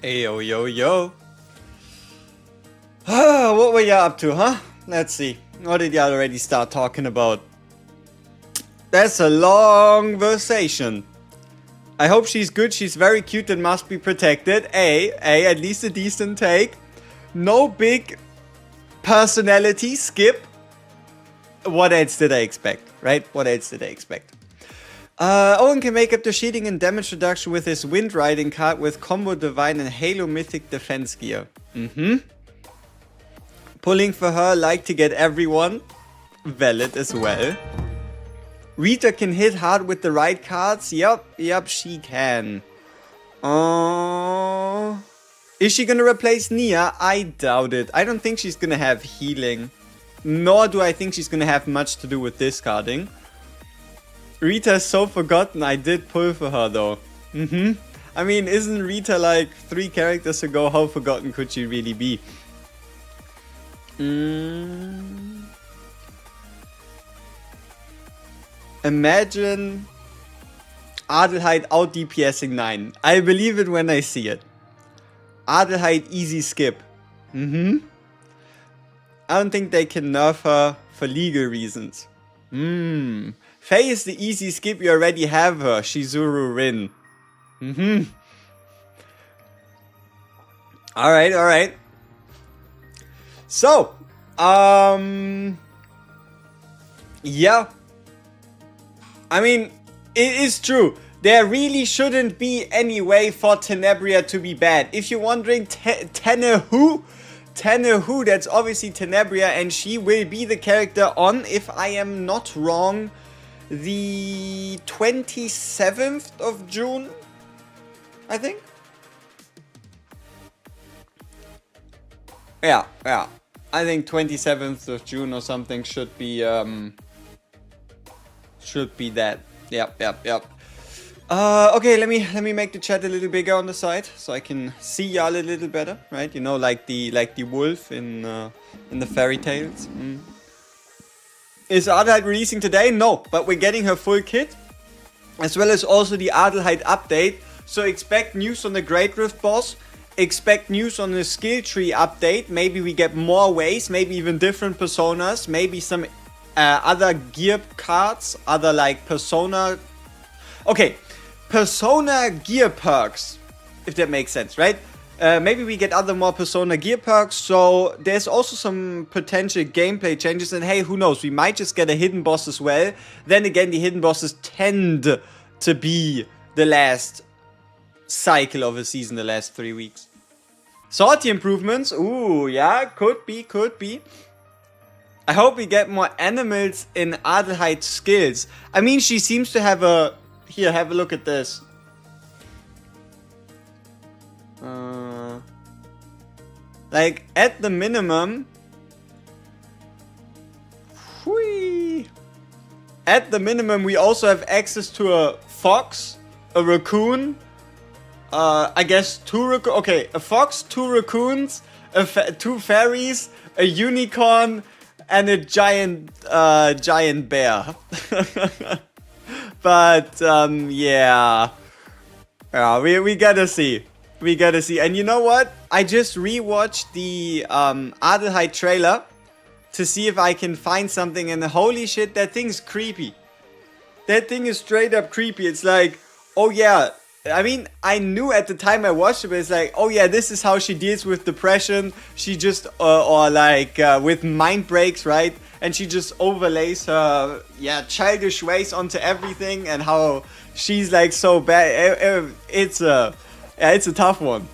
Hey, yo, yo, yo. What were you up to, huh? Let's see. What did you already start talking about? That's a long conversation. I hope she's good. She's very cute and must be protected. At least a decent take. No big personality skip. What else did I expect, right? What else did I expect? Owen can make up the shielding and damage reduction with his Wind Riding card with Combo Divine and Halo Mythic Defense gear. Pulling for her, like to get everyone. Valid as well. Rita can hit hard with the right cards. Yep, she can. Is she gonna replace Nia? I doubt it. I don't think she's gonna have healing. Nor do I think she's gonna have much to do with discarding. Rita is so forgotten. I did pull for her though. I mean, isn't Rita like 3 characters ago? How forgotten could she really be? Imagine Adelheid out DPSing 9. I believe it when I see it. Adelheid easy skip. I don't think they can nerf her for legal reasons. Faye is the easy skip. You already have her. Shizuru Rin. Alright. So, yeah. I mean, it is true. There really shouldn't be any way for Tenebria to be bad. If you're wondering, Tenehu, that's obviously Tenebria, and she will be the character on, if I am not wrong, the 27th of June, I think. Yeah. I think 27th of June or something should be that. Yep. Okay, let me make the chat a little bigger on the side so I can see y'all a little better, right? You know, like the wolf in the fairy tales. Is Adelheid releasing today? No, but we're getting her full kit, as well as also the Adelheid update. So expect news on the Great Rift boss. Expect news on the skill tree update. Maybe we get more ways, maybe even different personas, maybe some other gear cards, other like persona. Okay, persona gear perks, if that makes sense, right? Maybe we get other more persona gear perks. So there's also some potential gameplay changes, and hey, who knows, we might just get a hidden boss as well. Then again, the hidden bosses tend to be the last cycle of a season, the last 3 weeks. Sortie improvements, ooh, yeah, could be. I hope we get more animals in Adelheid's skills. I mean, she seems to have a... Here, have a look at this. Like, at the minimum... At the minimum, we also have access to a fox, a raccoon, I guess 2 raccoons. Okay, a fox, 2 raccoons, 2 fairies, a unicorn, and a giant bear. But yeah, we gotta see. And you know what? I just rewatched the Adelheid trailer to see if I can find something, and holy shit, that thing's creepy. That thing is straight up creepy. It's like, oh yeah. I mean, I knew at the time I watched it, but it's like, oh yeah, this is how she deals with depression. She just, with mind breaks, right? And she just overlays her, childish ways onto everything, and how she's like so bad. It's a tough one.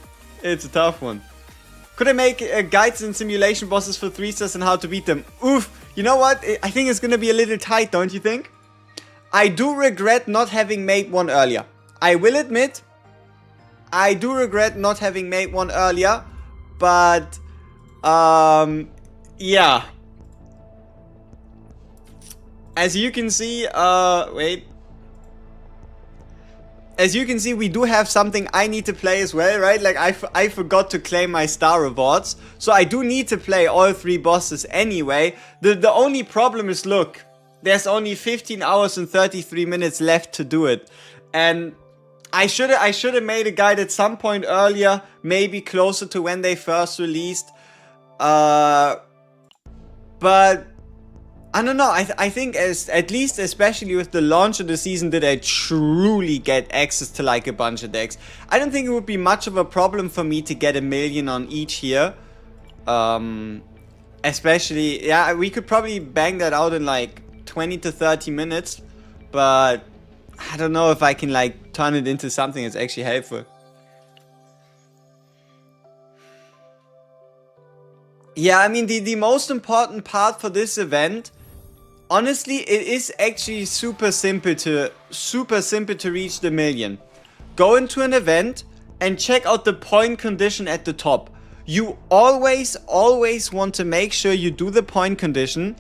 Could I make guides and simulation bosses for 3 stars and how to beat them? Oof. You know what? I think it's gonna be a little tight, don't you think? I do regret not having made one earlier. I will admit, I do regret not having made one earlier, but, yeah. As you can see, As you can see, we do have something I need to play as well, right? Like, I forgot to claim my star rewards, so I do need to play all 3 bosses anyway. The only problem is, look, there's only 15 hours and 33 minutes left to do it, and I should have made a guide at some point earlier, maybe closer to when they first released. But I don't know. I think at least especially with the launch of the season did I truly get access to like a bunch of decks. I don't think it would be much of a problem for me to get 1 million on each here. Especially, yeah, we could probably bang that out in like 20 to 30 minutes. But I don't know if I can like turn it into something that's actually helpful. Yeah, I mean the most important part for this event, honestly, it is actually super simple to reach the 1 million. Go into an event and check out the point condition at the top. You always want to make sure you do the point condition.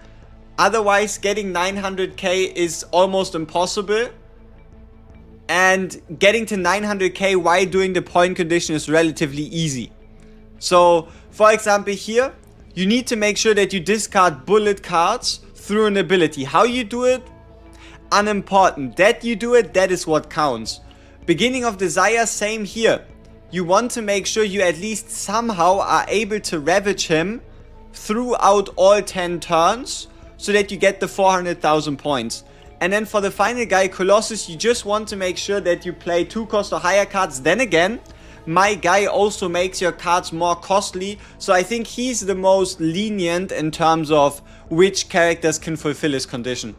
Otherwise, getting 900k is almost impossible. And getting to 900k while doing the point condition is relatively easy. So, for example here, you need to make sure that you discard bullet cards through an ability. How you do it? Unimportant. That you do it, that is what counts. Beginning of Desire, same here. You want to make sure you at least somehow are able to ravage him throughout all 10 turns so that you get the 400,000 points. And then for the final guy, Colossus, you just want to make sure that you play 2 cost or higher cards. Then again, my guy also makes your cards more costly, so I think he's the most lenient in terms of which characters can fulfill his condition.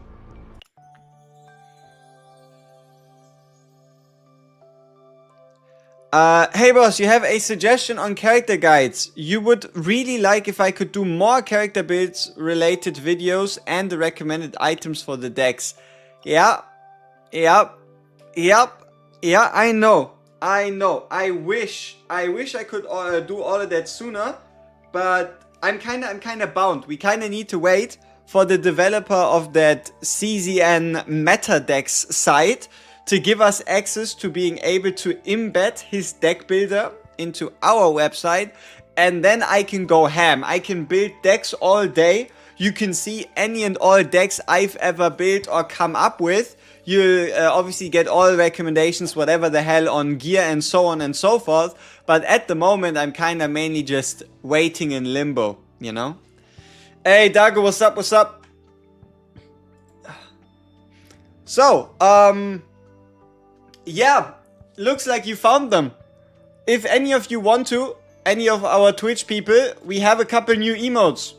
Hey boss, you have a suggestion on character guides. You would really like if I could do more character builds related videos and the recommended items for the decks. Yeah, I know. I wish I could do all of that sooner, but I'm kind of bound. We kind of need to wait for the developer of that CZN MetaDecks site to give us access to being able to embed his deck builder into our website, and then I can go ham. I can build decks all day. You can see any and all decks I've ever built or come up with. You'll obviously get all recommendations, whatever the hell, on gear and so on and so forth. But at the moment, I'm kind of mainly just waiting in limbo, you know? Hey, Dago, what's up, what's up? So, yeah, looks like you found them. If any of you want to, any of our Twitch people, we have a couple new emotes.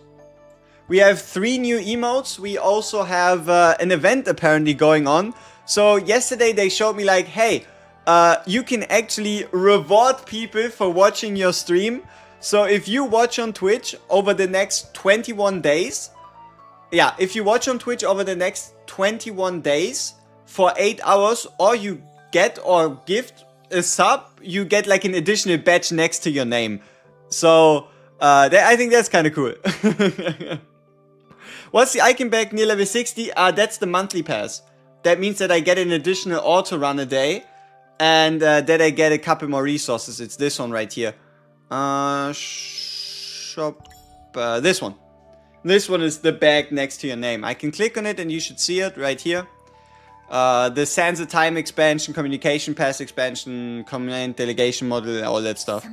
We have 3 new emotes. We also have an event apparently going on. So yesterday they showed me like, hey, you can actually reward people for watching your stream. So if you watch on Twitch over the next 21 days, yeah, if you watch on Twitch over the next 21 days for 8 hours, or you get or gift a sub, you get like an additional badge next to your name. So I think that's kind of cool. What's the icon back near level 60? That's the monthly pass. That means that I get an additional auto run a day, and that I get a couple more resources. It's this one right here. Shop. This one. This one is the bag next to your name. I can click on it and you should see it right here. The Sands of Time expansion, communication pass expansion, command delegation model, all that stuff.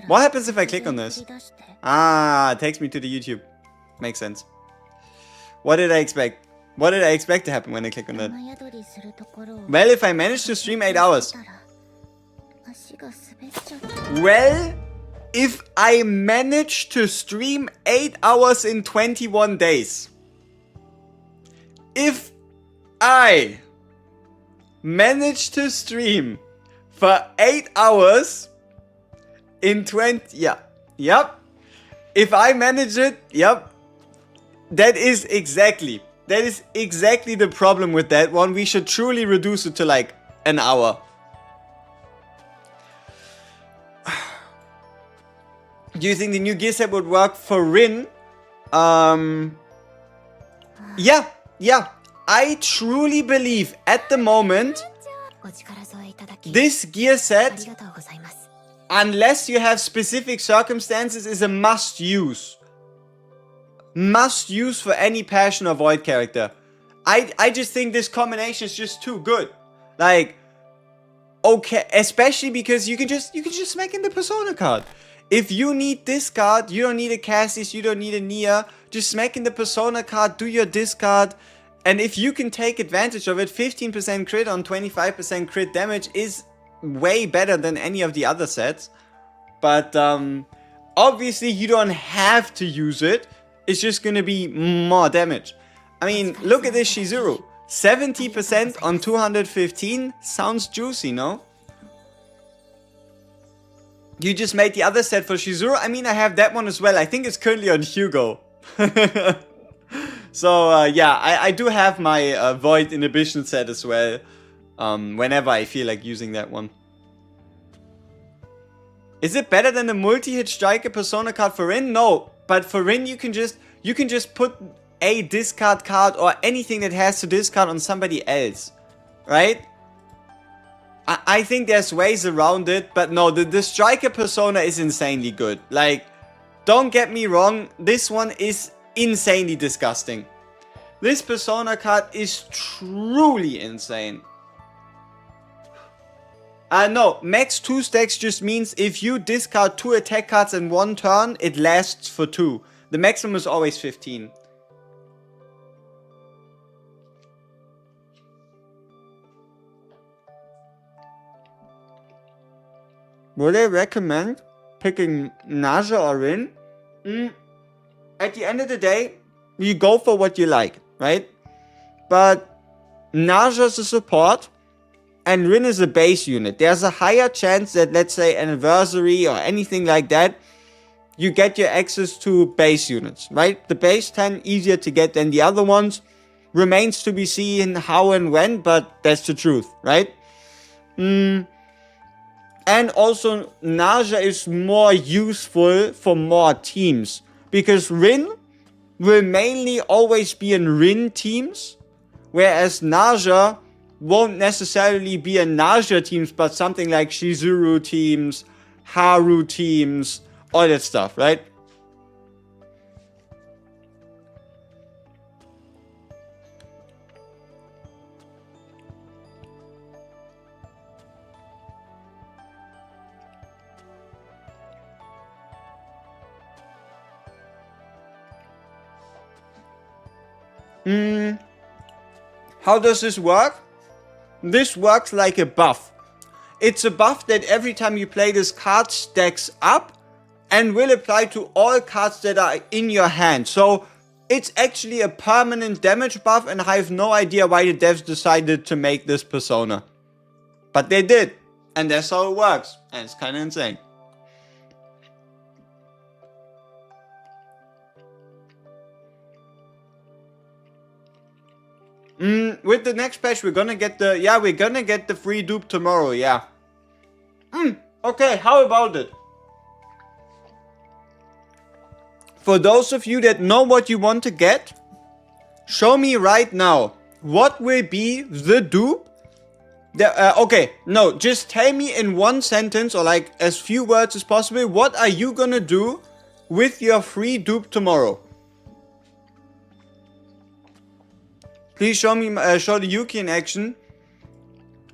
What happens if I click on this? It takes me to the YouTube. Makes sense. What did I expect? What did I expect to happen when I click on that? Well, if I manage to stream 8 hours. Well, if I manage to stream 8 hours in 21 days. If I manage to stream for 8 hours in 20... Yeah. Yep. If I manage it, yep. That is exactly the problem with that one. We should truly reduce it to like an hour. Do you think the new gear set would work for Rin? Yeah. I truly believe at the moment this gear set, unless you have specific circumstances, is a must use. Must use for any Passion or Void character. I just think this combination is just too good. Like, okay, especially because you can just smack in the Persona card. If you need discard, you don't need a Cassis, you don't need a Nia, just smack in the Persona card, do your discard, and if you can take advantage of it, 15% crit on 25% crit damage is way better than any of the other sets. But obviously you don't have to use it, it's just gonna be more damage. I mean, look at this Shizuru. 70% on 215 sounds juicy, no? You just made the other set for Shizuru. I mean, I have that one as well. I think it's currently on Hugo. So, yeah, I do have my Void Inhibition set as well. Whenever I feel like using that one. Is it better than the multi-hit Striker Persona card for Rin? No, but for Rin you can just put a discard card or anything that has to discard on somebody else, right? I think there's ways around it, but no, the Striker Persona is insanely good. Like, don't get me wrong, this one is insanely disgusting. This Persona card is truly insane. No, max 2 stacks just means if you discard 2 attack cards in 1 turn, it lasts for 2. The maximum is always 15. Would I recommend picking Naja or Rin? At the end of the day, you go for what you like, right? But Naja is a support and Rin is a base unit. There's a higher chance that, let's say, Anniversary or anything like that, you get your access to base units, right? The base 10 easier to get than the other ones. Remains to be seen how and when, but that's the truth, right? And also, Naja is more useful for more teams. Because Rin will mainly always be in Rin teams. Whereas Naja won't necessarily be in Naja teams, but something like Shizuru teams, Haru teams, all that stuff, right? How does this work? This works like a buff. It's a buff that every time you play this card stacks up and will apply to all cards that are in your hand. So it's actually a permanent damage buff, and I have no idea why the devs decided to make this Persona. But they did, and that's how it works, and it's kind of insane. With the next patch, we're gonna get the free dupe tomorrow, yeah. Okay, how about it? For those of you that know what you want to get, show me right now, what will be the dupe? Okay, no, just tell me in one sentence, or like as few words as possible, what are you gonna do with your free dupe tomorrow? Please show me, show the Yuki in action.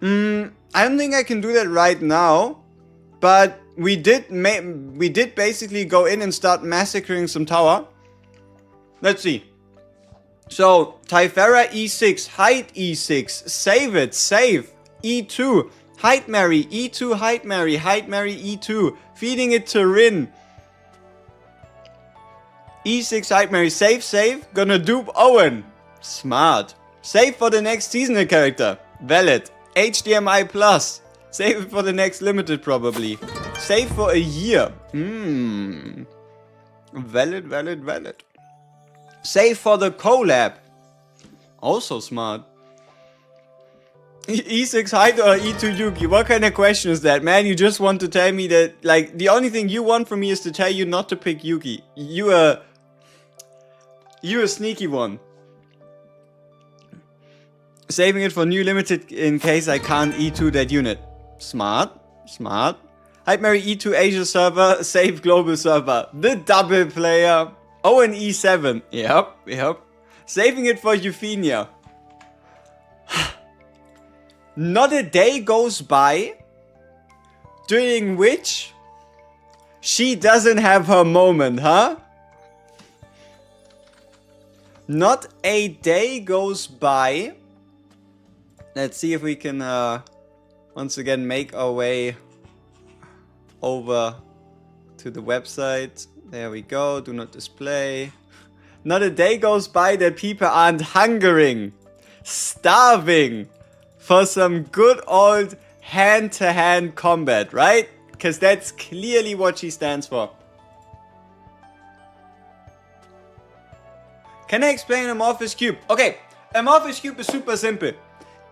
I don't think I can do that right now, but we did basically go in and start massacring some tower. Let's see. So Typhera E6, Hyde E6, save it, save E2, Hyde Mary E2, Hyde Mary E2, feeding it to Rin. E6 Hyde Mary, save, gonna dupe Owen. Smart. Save for the next seasonal character. Valid. HDMI Plus. Save it for the next limited probably. Save for a year. Valid. Save for the collab. Also smart. E6 Hyde or E2 Yuki? What kind of question is that, man? You just want to tell me that, like, the only thing you want from me is to tell you not to pick Yuki. You a sneaky one. Saving it for new limited in case I can't E2 that unit. Smart. Hyde Mary E2 Asia server, save global server. The double player. Owen E7. Yep. Saving it for Euphemia. Not a day goes by during which she doesn't have her moment, huh? Not a day goes by. Let's see if we can once again make our way over to the website. There we go. Do not display. Not a day goes by that people aren't hungering, starving for some good old hand-to-hand combat, right? Because that's clearly what she stands for. Can I explain Amorphous Cube? Okay, Amorphous Cube is super simple.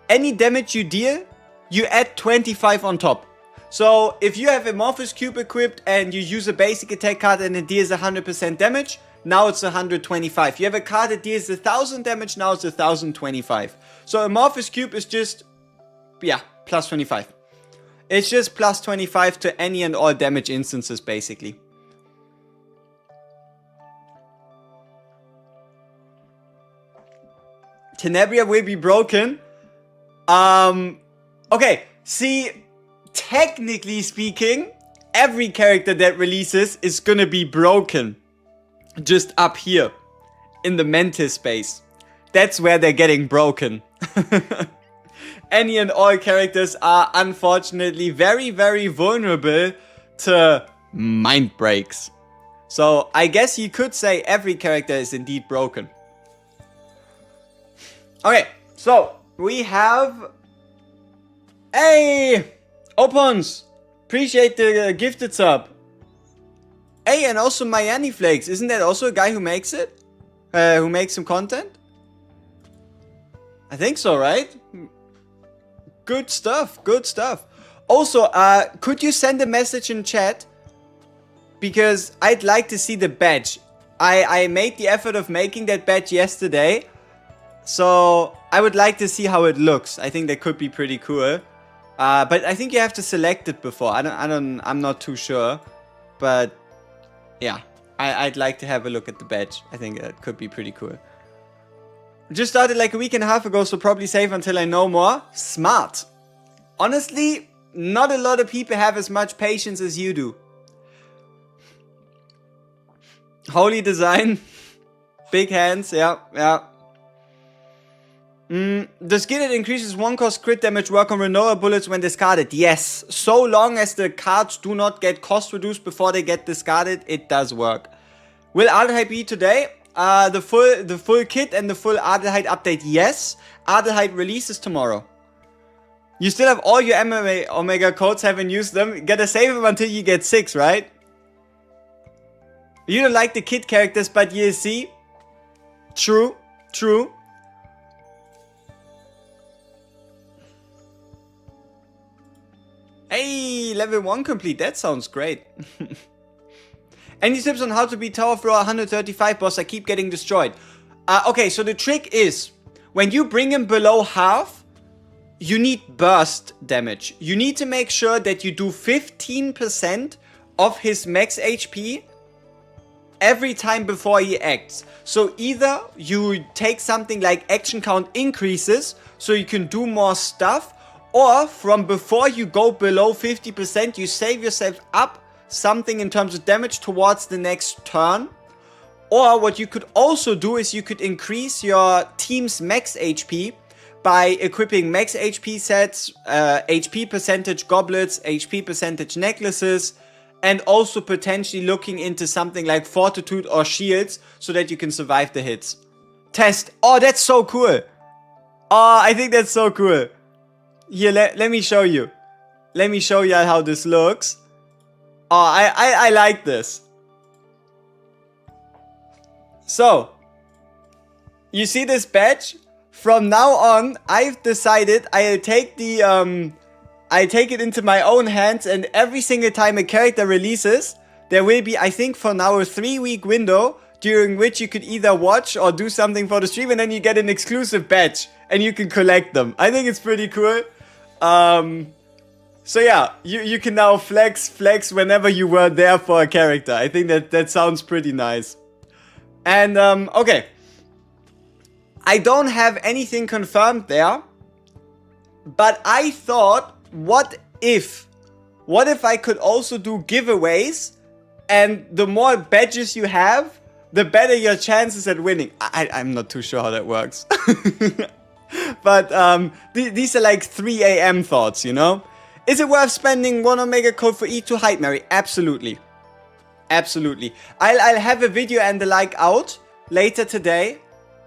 Any damage you deal, you add 25 on top. So if you have Amorphous Cube equipped and you use a basic attack card and it deals 100% damage, now it's 125. You have a card that deals 1000 damage, now it's 1025. So Amorphous Cube is just, yeah, plus 25. It's just plus 25 to any and all damage instances, basically. Tenebria will be broken. Okay, see, technically speaking, every character that releases is gonna be broken. Just up here, in the Mantis space. That's where they're getting broken. Any and all characters are unfortunately very, very vulnerable to mind breaks. So I guess you could say every character is indeed broken. Okay, so we have... Hey! Opens! Appreciate the gifted sub. Hey, and also Miami Flakes. Isn't that also a guy who makes it? Who makes some content? I think so, right? Good stuff, good stuff. Also, could you send a message in chat? Because I'd like to see the badge. I made the effort of making that badge yesterday. So I would like to see how it looks. I think that could be pretty cool. But I think you have to select it before. I'm not too sure. But yeah, I'd like to have a look at the badge. I think that could be pretty cool. Just started like a week and a half ago, so probably safe until I know more. Smart. Honestly, not a lot of people have as much patience as you do. Holy design. Big hands, yeah. The skill that increases 1 cost crit damage work on renewal bullets when discarded. Yes, so long as the cards do not get cost reduced before they get discarded, it does work. Will ADELHEID be today? The full kit and the full ADELHEID update, yes. ADELHEID releases tomorrow. You still have all your MMA Omega codes, haven't used them. Gotta save them until you get 6, right? You don't like the kit characters, but you see. True. Hey, level 1 complete. That sounds great. Any tips on how to beat Tower Floor 135 boss? I keep getting destroyed. Okay, so the trick is, when you bring him below half, you need burst damage. You need to make sure that you do 15% of his max HP every time before he acts. So either you take something like action count increases, so you can do more stuff, or from before you go below 50%, you save yourself up something in terms of damage towards the next turn. Or what you could also do is you could increase your team's max HP by equipping max HP sets, HP percentage goblets, HP percentage necklaces, and also potentially looking into something like fortitude or shields so that you can survive the hits. Test. Oh, that's so cool. Oh, I think that's so cool. Here, let me show you. Let me show you how this looks. Oh, I like this. So, you see this badge? From now on, I've decided I'll take the I take it into my own hands, and every single time a character releases, there will be, I think for now, a 3-week window during which you could either watch or do something for the stream, and then you get an exclusive badge and you can collect them. I think it's pretty cool. So yeah, you can now flex whenever you were there for a character. I think that sounds pretty nice. And okay, I don't have anything confirmed there, but I thought, what if what if I could also do giveaways? And the more badges you have, the better your chances at winning. I'm not too sure how that works. But these are like 3 a.m. thoughts, you know? Is it worth spending 1 Omega code for E2 Mary? Absolutely. Absolutely. I'll have a video and the like out later today.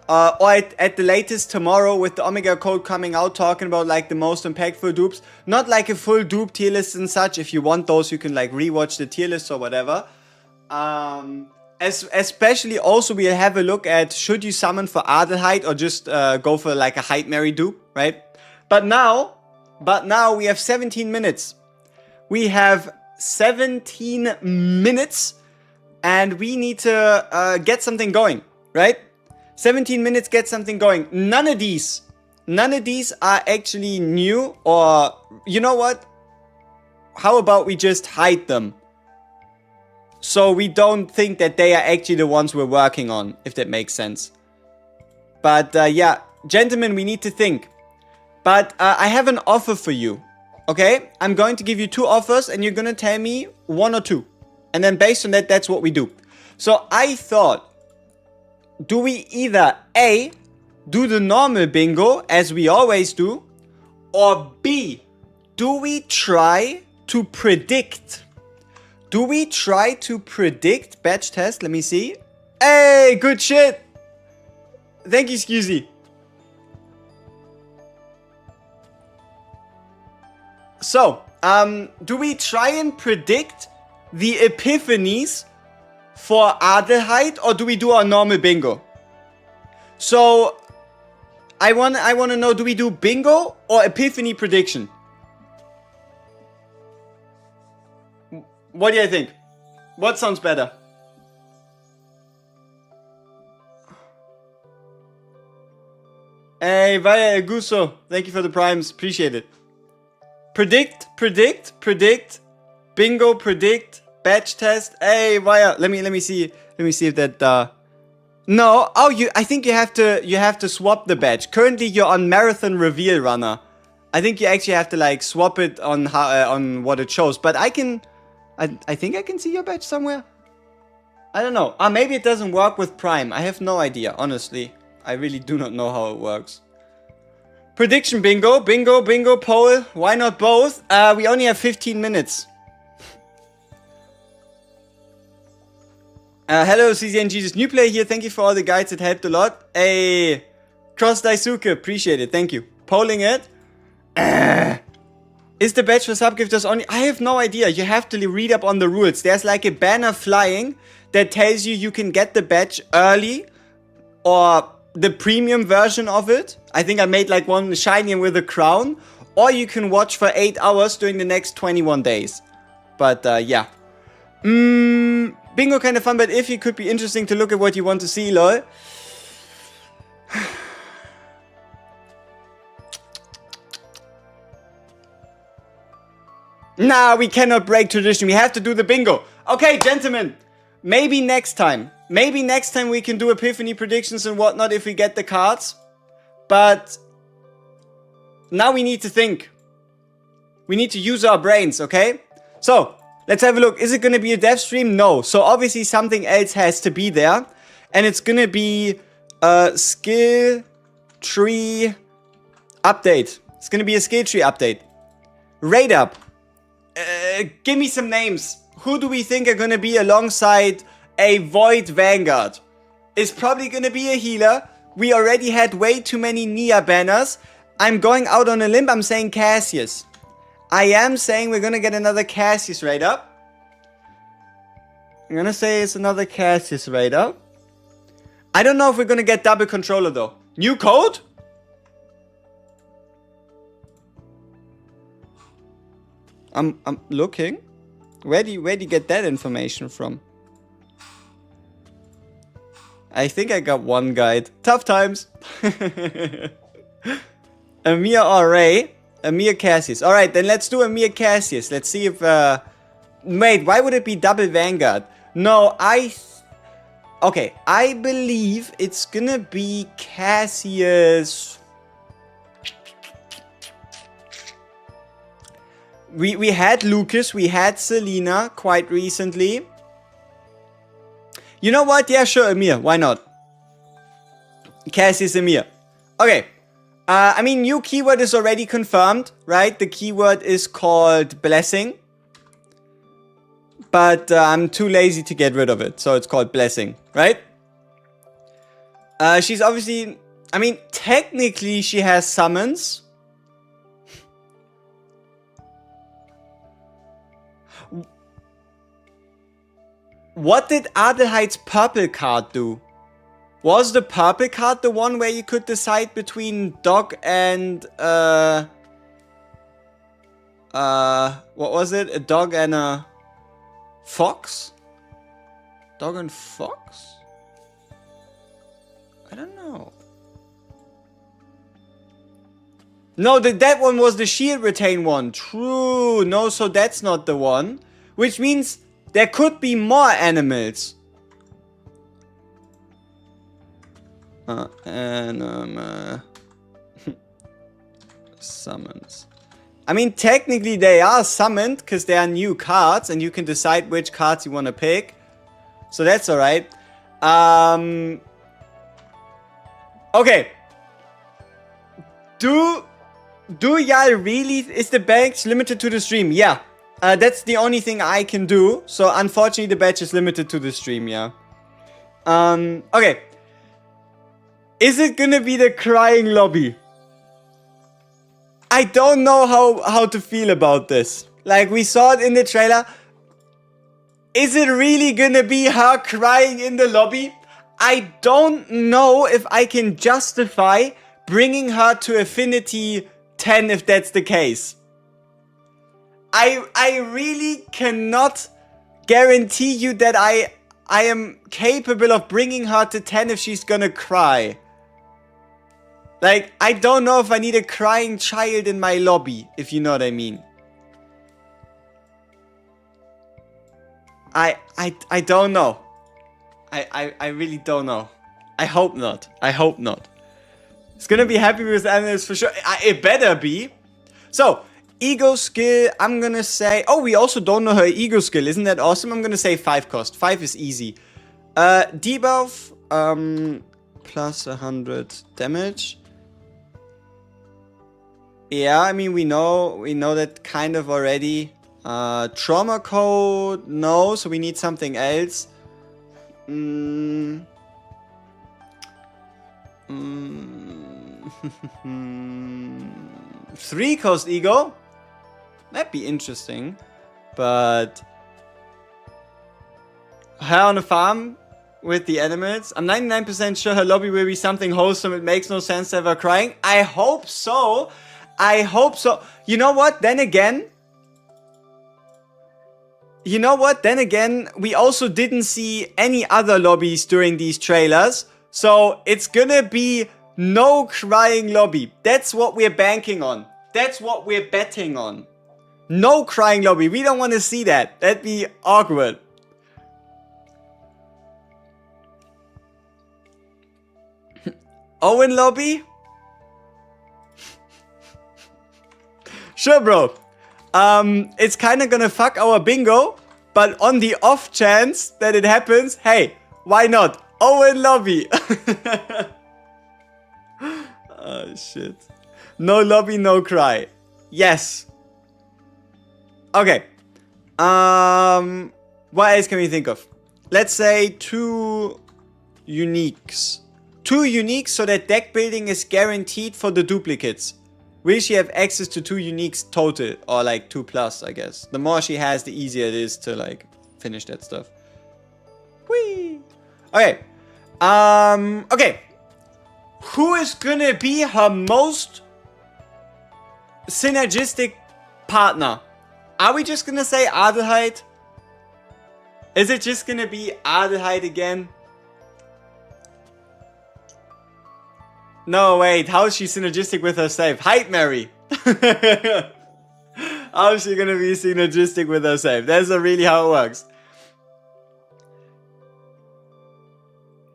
Or at the latest tomorrow with the Omega code coming out, talking about like the most impactful dupes. Not like a full dupe tier list and such. If you want those, you can like rewatch the tier list or whatever. Especially also we'll have a look at should you summon for Adelheid or just go for like a Hyde Mary dupe, right? But now we have 17 minutes. We have 17 minutes and we need to get something going, right? 17 minutes, get something going. None of these are actually new, or you know what? How about we just hide them? So we don't think that they are actually the ones we're working on, if that makes sense. But yeah, gentlemen, we need to think. But I have an offer for you, okay? I'm going to give you 2 offers and you're going to tell me 1 or 2. And then based on that, that's what we do. So I thought, do we either A, do the normal bingo as we always do, or B, do we try to predict? Do we try to predict batch test? Let me see. Hey, good shit. Thank you, Scusy. So, do we try and predict the epiphanies for Adelheid, or do we do our normal bingo? So, I want to know, do we do bingo or epiphany prediction? What do you think? What sounds better? Hey, Vaya El Guso, thank you for the primes, appreciate it. Predict, bingo, predict, batch test. Hey, Vaya, let me see if that no, oh, I think you have to swap the badge. Currently you're on Marathon Reveal Runner. I think you actually have to like swap it on how on what it shows, but I think I can see your badge somewhere. I don't know. Maybe it doesn't work with Prime. I have no idea, honestly. I really do not know how it works. Prediction bingo, poll. Why not both? We only have 15 minutes. Hello, CZN Jesus. New player here. Thank you for all the guides. It helped a lot. Hey, Cross Daisuke. Appreciate it. Thank you. Polling it. Is the badge for subgifters only? I have no idea. You have to read up on the rules. There's like a banner flying that tells you can get the badge early or the premium version of it. I think I made like one shiny with a crown. Or you can watch for 8 hours during the next 21 days. But yeah. Bingo kind of fun, but if it could be interesting to look at what you want to see, lol. Nah, we cannot break tradition. We have to do the bingo. Okay, gentlemen. Maybe next time. Maybe next time we can do epiphany predictions and whatnot if we get the cards. But now we need to think. We need to use our brains, okay? So, let's have a look. Is it going to be a dev stream? No. So, obviously something else has to be there. And it's going to be a skill tree update. It's going to be a skill tree update. Raid up. Give me some names. Who do we think are going to be alongside a Void Vanguard? It's probably going to be a healer. We already had way too many Nia banners. I'm going out on a limb. I'm saying Cassius. I am saying we're going to get another Cassius raid up. I'm going to say it's another Cassius raid up. I don't know if we're going to get double controller though. New code? I'm looking. Where do you get that information from? I think I got one guide. Tough times. Amir or Ray. Amir Cassius. Alright, then let's do Amir Cassius. Let's see if... Wait, why would it be double Vanguard? No, okay, I believe it's gonna be Cassius... We had Lucas, we had Selena quite recently. You know what? Yeah, sure, Amir. Why not? Cassie's Amir. Okay. I mean, new keyword is already confirmed, right? The keyword is called blessing. But I'm too lazy to get rid of it. So it's called blessing, right? She's obviously... I mean, technically she has summons. What did Adelheid's purple card do? Was the purple card the one where you could decide between dog and what was it? A dog and a fox? Dog and fox? I don't know. No, that one was the shield retain one. True. No, so that's not the one. Which means there could be more animals. Summons. I mean, technically they are summoned because they are new cards and you can decide which cards you want to pick. So that's alright. Okay. Do y'all really... Is the badge limited to the stream? Yeah. That's the only thing I can do. So unfortunately the badge is limited to the stream, yeah. Okay. Is it gonna be the crying lobby? I don't know how to feel about this. Like, we saw it in the trailer. Is it really gonna be her crying in the lobby? I don't know if I can justify bringing her to Affinity 10 if that's the case. I really cannot guarantee you that I am capable of bringing her to 10 if she's gonna cry. Like, I don't know if I need a crying child in my lobby, if you know what I mean. I don't know. I really don't know. I hope not. I hope not. It's gonna be happy with animals for sure. It better be. So, ego skill, I'm gonna say... Oh, we also don't know her ego skill. Isn't that awesome? I'm gonna say 5 cost. 5 is easy. Debuff, plus 100 damage. Yeah, I mean, we know that kind of already. Trauma code, no, so we need something else. 3 cost ego. That'd be interesting. But her on a farm with the animals. I'm 99% sure her lobby will be something wholesome. It makes no sense to have her crying. I hope so. I hope so. You know what? Then again, we also didn't see any other lobbies during these trailers. So it's gonna be no crying lobby. That's what we're banking on. That's what we're betting on. No crying lobby. We don't want to see that. That'd be awkward. Owen lobby? Sure, bro. It's kind of gonna fuck our bingo, but on the off chance that it happens, hey, why not? Owen lobby. Oh, shit. No lobby, no cry. Yes. Okay. What else can we think of? Let's say 2 uniques. 2 uniques so that deck building is guaranteed for the duplicates. Will she have access to 2 uniques total? Or like 2 plus, I guess. The more she has, the easier it is to like finish that stuff. Whee! Okay. Okay. Who is gonna be her most synergistic partner? Are we just gonna say Adelheid? Is it just gonna be Adelheid again? No, wait. How is she synergistic with herself? Hide Mary. How is she gonna be synergistic with herself? That's not really how it works.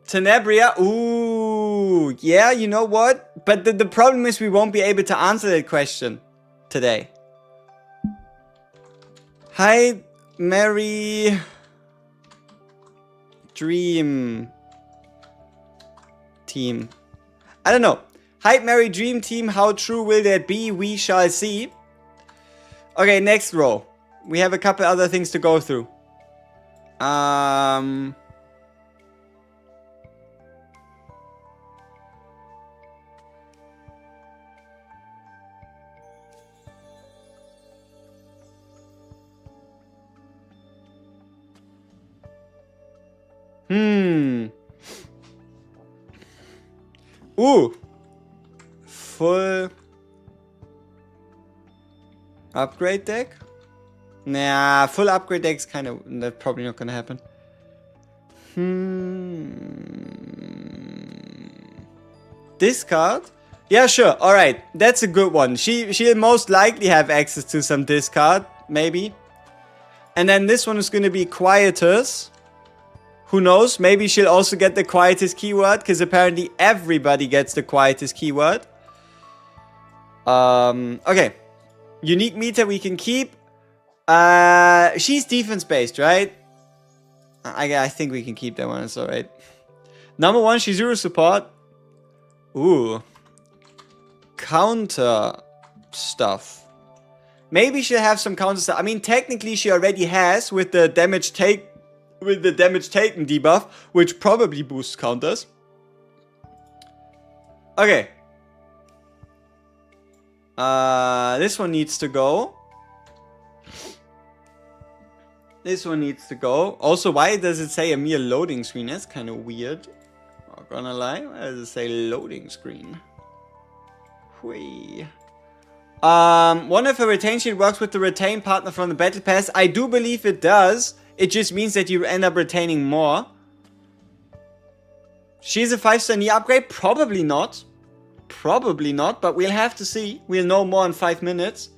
Tenebria. Ooh. Yeah, you know what? But the problem is we won't be able to answer that question today. Hide, marry, dream team. I don't know. Hide, marry, dream team. How true will that be? We shall see. Okay, next row. We have a couple other things to go through. Ooh. Full upgrade deck? Nah, full upgrade deck's kind of... That's probably not gonna happen. Discard? Yeah, sure. Alright, that's a good one. She'll most likely have access to some discard, maybe. And then this one is gonna be Quietus. Who knows? Maybe she'll also get the Quietus keyword, because apparently everybody gets the Quietus keyword. Okay. Unique meter we can keep. She's defense based, right? I think we can keep that one. It's alright. Number 1, Shizuru support. Ooh. Counter stuff. Maybe she'll have some counter stuff. I mean, technically she already has with the damage taken debuff, which probably boosts counters. Okay. This one needs to go. This one needs to go. Also, why does it say a mere loading screen? That's kind of weird. Not gonna lie. Why does it say loading screen? Whee. One if a retain shield works with the retain partner from the battle pass. I do believe it does. It just means that you end up retaining more. She's a 5-star knee upgrade? Probably not. Probably not, but we'll have to see. We'll know more in 5 minutes.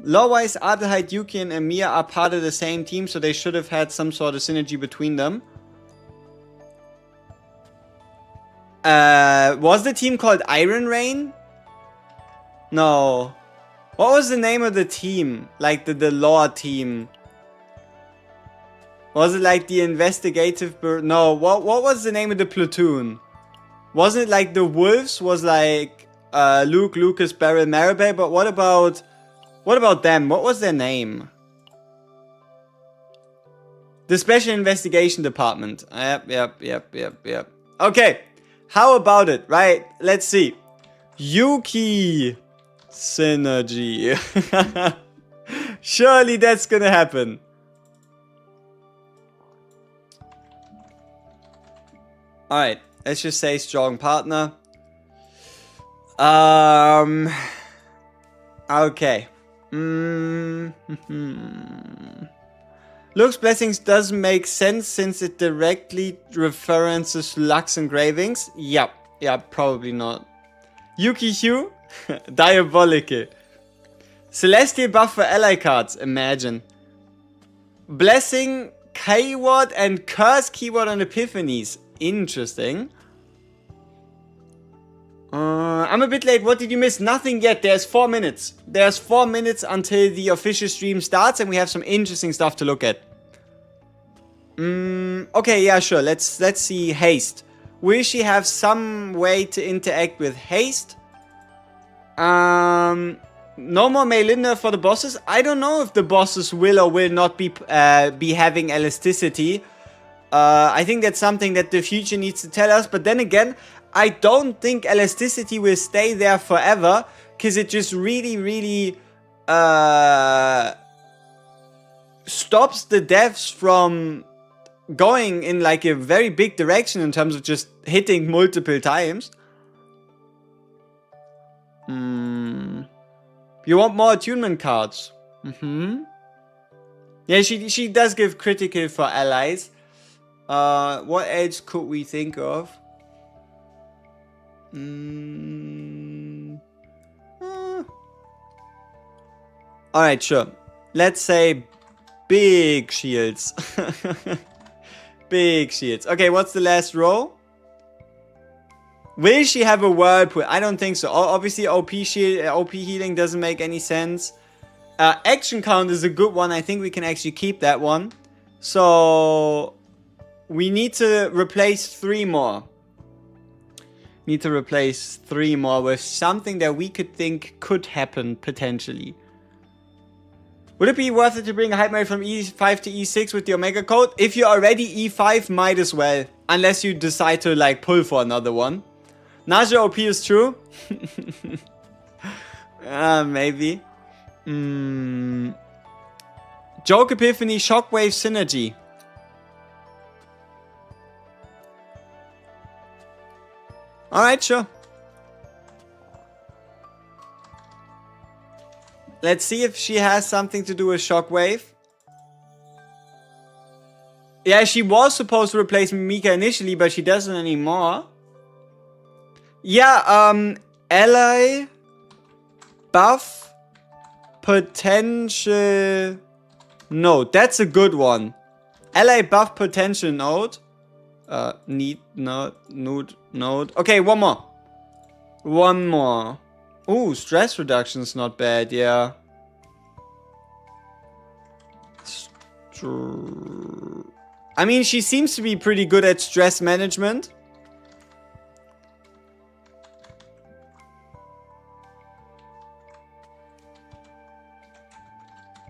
Lore-wise, Adelheid, Yuki, and Emiya are part of the same team, so they should have had some sort of synergy between them. Was the team called Iron Rain? No. What was the name of the team? Like the lore team? Was it like the investigative... No, what was the name of the platoon? Wasn't it like the Wolves was like Luke, Lucas, Beryl, Maribel? But what about them? What was their name? The Special Investigation Department. Yep. Okay. How about it? Right. Let's see. Yuki. Synergy. Surely that's gonna happen. Alright, let's just say strong partner. Okay. Luke's Blessings does make sense since it directly references Lux engravings. Yep, probably not. Yuki Hugh? Diabolical. Celestial buff for ally cards, imagine. Blessing keyword and curse keyword on epiphanies. Interesting. I'm a bit late. What did you miss? Nothing yet. There's 4 minutes. There's 4 minutes until the official stream starts, and we have some interesting stuff to look at. Okay, yeah, sure. Let's see haste. Will she have some way to interact with haste? No more Melinda for the bosses. I don't know if the bosses will or will not be having elasticity. I think that's something that the future needs to tell us. But then again, I don't think elasticity will stay there forever, because it just really stops the devs from going in like a very big direction in terms of just hitting multiple times. You want more attunement cards? Yeah, she does give critical for allies. What else could we think of? Alright, sure. Let's say big shields. Big shields. Okay, what's the last row? Will she have a whirlpool? I don't think so. Obviously, OP healing doesn't make any sense. Action count is a good one. I think we can actually keep that one. So we need to replace 3 more. Need to replace 3 more with something that we could think could happen potentially. Would it be worth it to bring a hype marry from E5 to E6 with the Omega code? If you're already E5, might as well. Unless you decide to like pull for another one. Naja OP is true. Maybe. Joke Epiphany, Shockwave Synergy. Alright, sure. Let's see if she has something to do with Shockwave. Yeah, she was supposed to replace Mika initially, but she doesn't anymore. Yeah, ally, buff, potential node. That's a good one. Ally buff potential node. Need node. Okay, one more. One more. Ooh, stress reduction is not bad, yeah. I mean, she seems to be pretty good at stress management.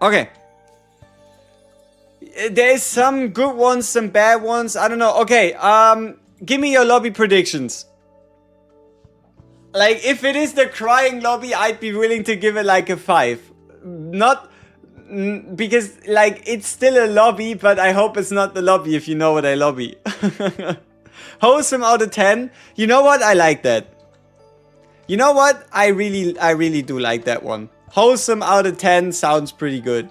Okay. There's some good ones, some bad ones. I don't know. Okay, give me your lobby predictions. Like, if it is the crying lobby, I'd be willing to give it like a 5. Not... because, like, it's still a lobby, but I hope it's not the lobby if you know what I lobby. Wholesome out of 10. You know what? I like that. You know what? I really do like that one. Wholesome out of 10 sounds pretty good.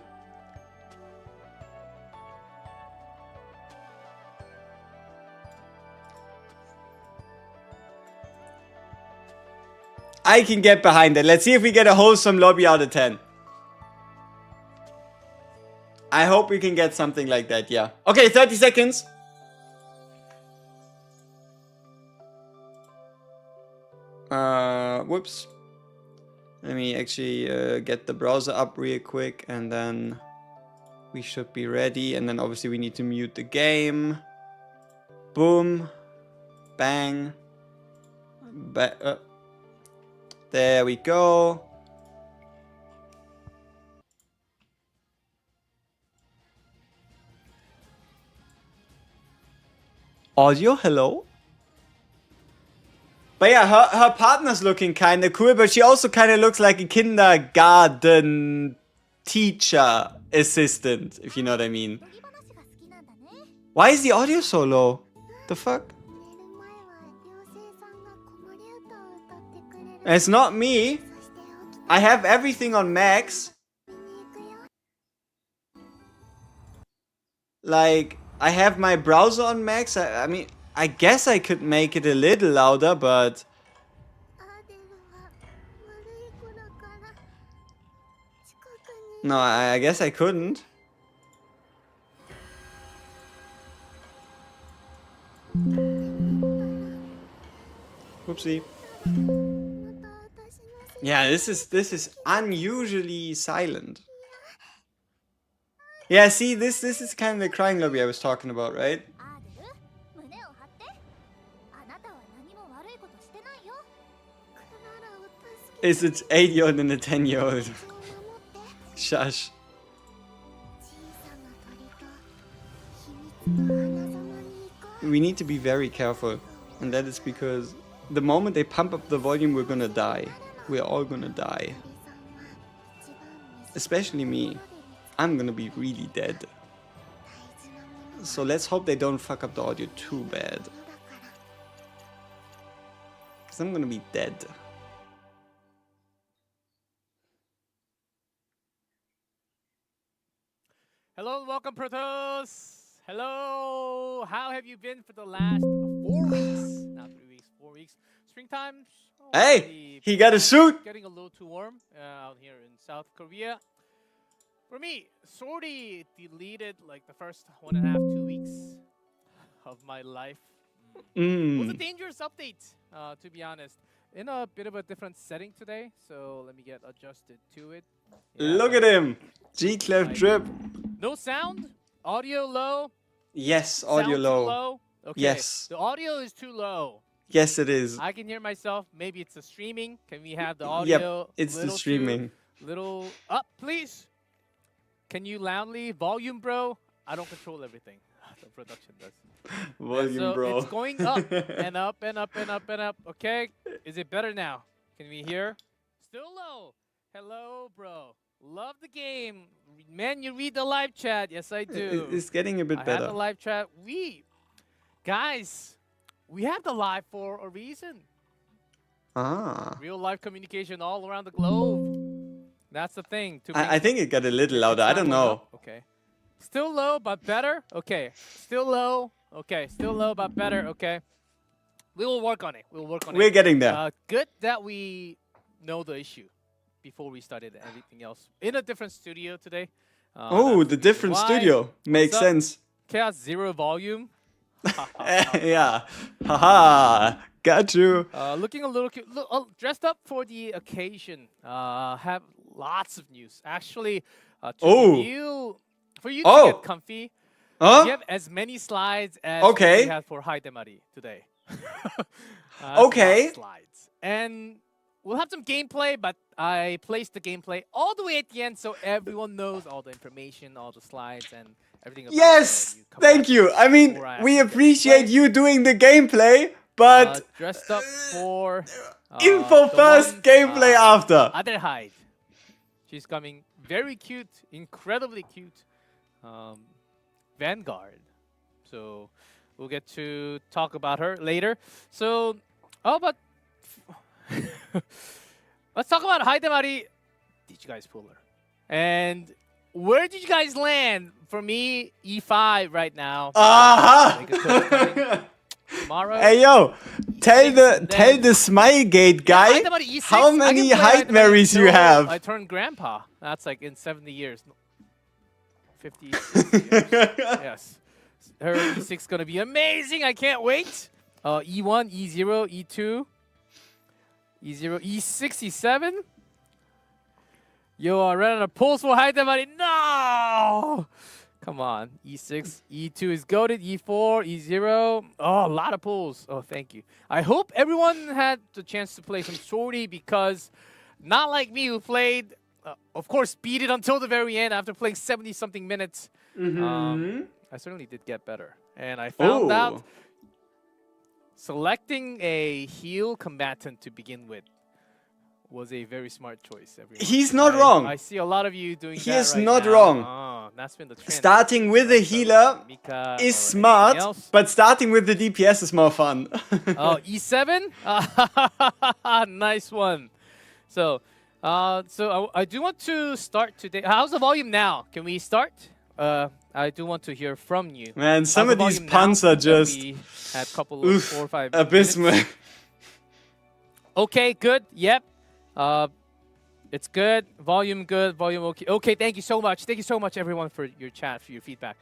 I can get behind it. Let's see if we get a wholesome lobby out of 10. I hope we can get something like that, yeah. Okay, 30 seconds. Whoops. Let me actually get the browser up real quick and then we should be ready. And then obviously we need to mute the game. Boom. Bang. There we go. Audio, hello? But yeah, her partner's looking kind of cool, but she also kind of looks like a kindergarten teacher assistant, if you know what I mean. Why is the audio so low? The fuck? It's not me. I have everything on max. Like, I have my browser on max. I mean, I guess I could make it a little louder, but... no, I guess I couldn't. Oopsie. Yeah, this is unusually silent. Yeah, see, this is kind of the crying lobby I was talking about, right? Is it 8-year-old and a 10-year-old? Shush. We need to be very careful. And that is because the moment they pump up the volume, we're gonna die. We're all gonna die. Especially me. I'm gonna be really dead. So let's hope they don't fuck up the audio too bad. Because I'm gonna be dead. Hello and welcome, Protos! Hello! How have you been for the last 4 weeks? Not 3 weeks, 4 weeks. Springtime. Hey! He got a suit! Getting a little too warm out here in South Korea. For me, Sorty deleted like the first 1.5, 2 weeks of my life. was a Mm. dangerous update, to be honest. In a bit of a different setting today, so let me get adjusted to it. Yeah, Look at but him. G-Clef like, drip. no sound, audio low, Yes, audio sound too low. low. Okay, Yes. the audio is too low. Yes, it is. I can hear myself. Maybe it's the streaming. Can we have the Yep, audio it's the little streaming. little up, please? Can you loudly volume, bro? I don't control everything. The production does. And Volume, so bro. it's going up and up and up and up and up. Okay, is it better now? Can we hear? Still low. Hello, bro. Love the game. Man, you read the live chat. Yes, I do. It's getting a bit I have better. the live chat. Guys, we have the live for a reason. Ah. Real life communication all around the globe. That's the thing. I think it got a little make louder. the I don't sound going know. up. Okay. Still low, but better. Okay. Still low. Okay. Still low, but better. Okay. We will work on it. We'll work on We're it. getting there. Good that we know the issue before we started everything else. In a different studio today. Oh, That's the reason different why. studio. Makes up? sense. Chaos zero volume. Yeah. Haha. Got you. Looking a little cute. Dressed up for the occasion. Have lots of news. Actually, to Oh. review, for you to Oh. get comfy, Huh? we have as many slides as Okay. we have for Haidemari today. That's a lot of Okay. slides. And we'll have some gameplay, but I placed the gameplay all the way at the end so everyone knows all the information, all the slides, and everything about Yes. the new Thank comeback you. I mean, before I we actually appreciate play. you doing the gameplay, but Dressed up for info the first, one, gameplay after. ADELHEID. She's coming very cute, incredibly cute. Vanguard. So we'll get to talk about her later. So, but let's talk about Haidemari. Did you guys pull her? And where did you guys land? For me, E5 right now. Make a quick coming. Uh-huh. Tomorrow. Hey yo, tell E6 and then- the Smilegate guy Haidemari E6. how I can many play height Haidemari marries you until have. I turn grandpa. That's like in 70 years. 50, 60 years. Yes. Her E6 gonna be amazing. I can't wait. E1, E0, E2, E0, E6, E7. Yo, I ran out of pulls for Haidemari. No! Come on. E6, E2 is goaded. E4, E0. Oh, a lot of pulls. Oh, thank you. I hope everyone had the chance to play some Shorty because not like me who played, of course, beat it until the very end after playing 70-something minutes. I certainly did get better. And I found out selecting a heal combatant to begin with was a very smart choice. Everyone. He's not wrong. I see a lot of you doing He that is right not now. wrong. Oh, that's been the trend. Starting with a So, healer Mika is or smart, anything else. but starting with the DPS is more fun. Oh, E7? Nice one. So, I do want to start today. How's the volume now? Can we start? I do want to hear from you. Man, some How's of the these volume puns now are that just we had a couple of oof, 4 or 5 abysmal. minutes? Okay, good. Yep. It's good. Volume good. Volume okay. Okay, thank you so much. Thank you so much, everyone, for your chat, for your feedback.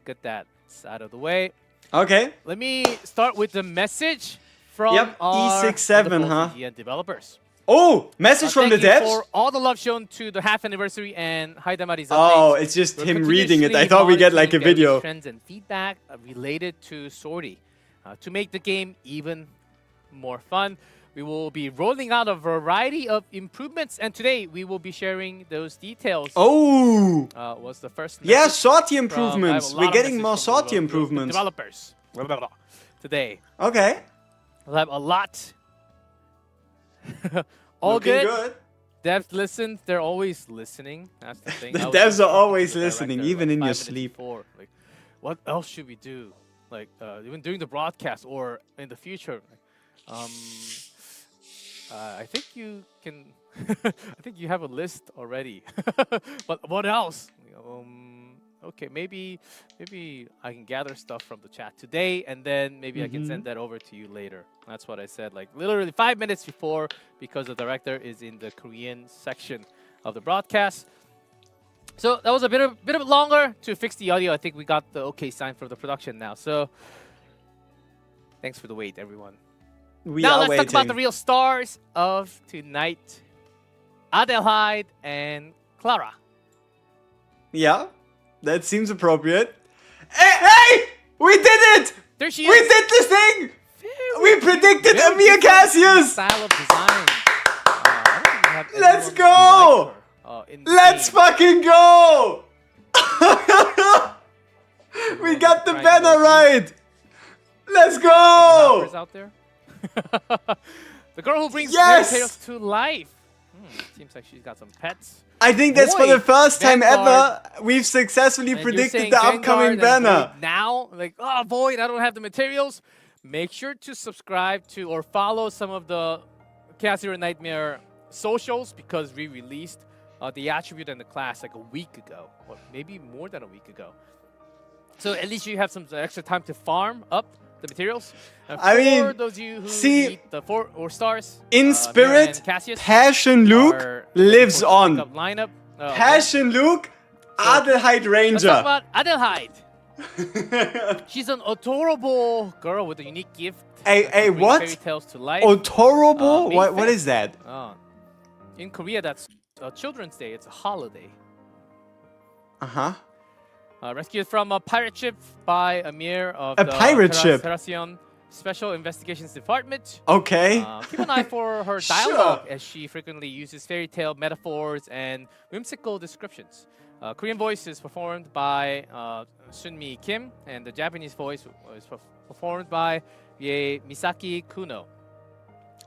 Get that out of the way. Okay. Let me start with the message from Yep, our E67, wonderful huh? CDN developers. Oh, message from the Thank you devs? for all the love shown to the half anniversary and Haidemari's Oh, updates. it's just We're him reading it. I continuously thought we get like a monitoring every video. trends and feedback related to Sortie to make the game even more fun. We will be rolling out a variety of improvements, and today we will be sharing those details. Oh, Was the first yeah, message sortie from- I have a improvements. lot We're of getting messages more from sortie the improvements. developers today. Okay. We'll have a lot. All Looking good. Devs listen. They're always listening. That's the thing. The I was devs just are talking to always the listening, director, even like, in 5 your minutes sleep. before. Like, what else should we do? Like, even during the broadcast or in the future. Like, I think you can. I think you have a list already. But what else? Okay, maybe I can gather stuff from the chat today, and then maybe I can send that over to you later. That's what I said, like literally 5 minutes before, because the director is in the Korean section of the broadcast. So that was a bit of longer to fix the audio. I think we got the okay sign for the production now. So Thanks for the wait, everyone. We Now are let's waiting. talk about the real stars of tonight. Adelheid and Clara. Yeah, that seems appropriate. Hey! We did it! There she We is. did this thing! Very We predicted very Amir different Cassius! Style of design. I don't think we have Let's anyone go! like her, in the Let's game. fucking go! We got the Trying banner low-key. right! Let's Any go! hoppers out there? The girl who brings Yes! fairy tales to life. Seems like she's got some pets. I think that's for Boy, the first time Vanguard. ever we've successfully And you're predicted saying the Vanguard upcoming and banner. Void now, like, oh, Void, I don't have the materials. Make sure to subscribe to or follow some of the Cassius Nightmare socials because we released the attribute and the class like a week ago, or maybe more than a week ago. So at least you have some extra time to farm up the materials. And I mean, for those of you who see, need the 4 or stars, In Mira spirit, and Cassius Passion Luke are lives for on. pickup lineup. Passion Luke, Adelheid Let's talk Ranger. about Adelheid. She's an adorable girl with a unique gift. Hey, that can bring what? Fairy tales to life. Adorable? Main What fact. is that? In Korea, that's Children's Day. It's a holiday. Uh-huh. Rescued from a pirate ship by Amir of A the pirate ship? Terracion Special Investigations Department. Okay. Keep an eye for her Sure. dialogue as she frequently uses fairy tale metaphors and whimsical descriptions. Korean voice is performed by Sunmi Kim, and the Japanese voice is performed by Misaki Kuno.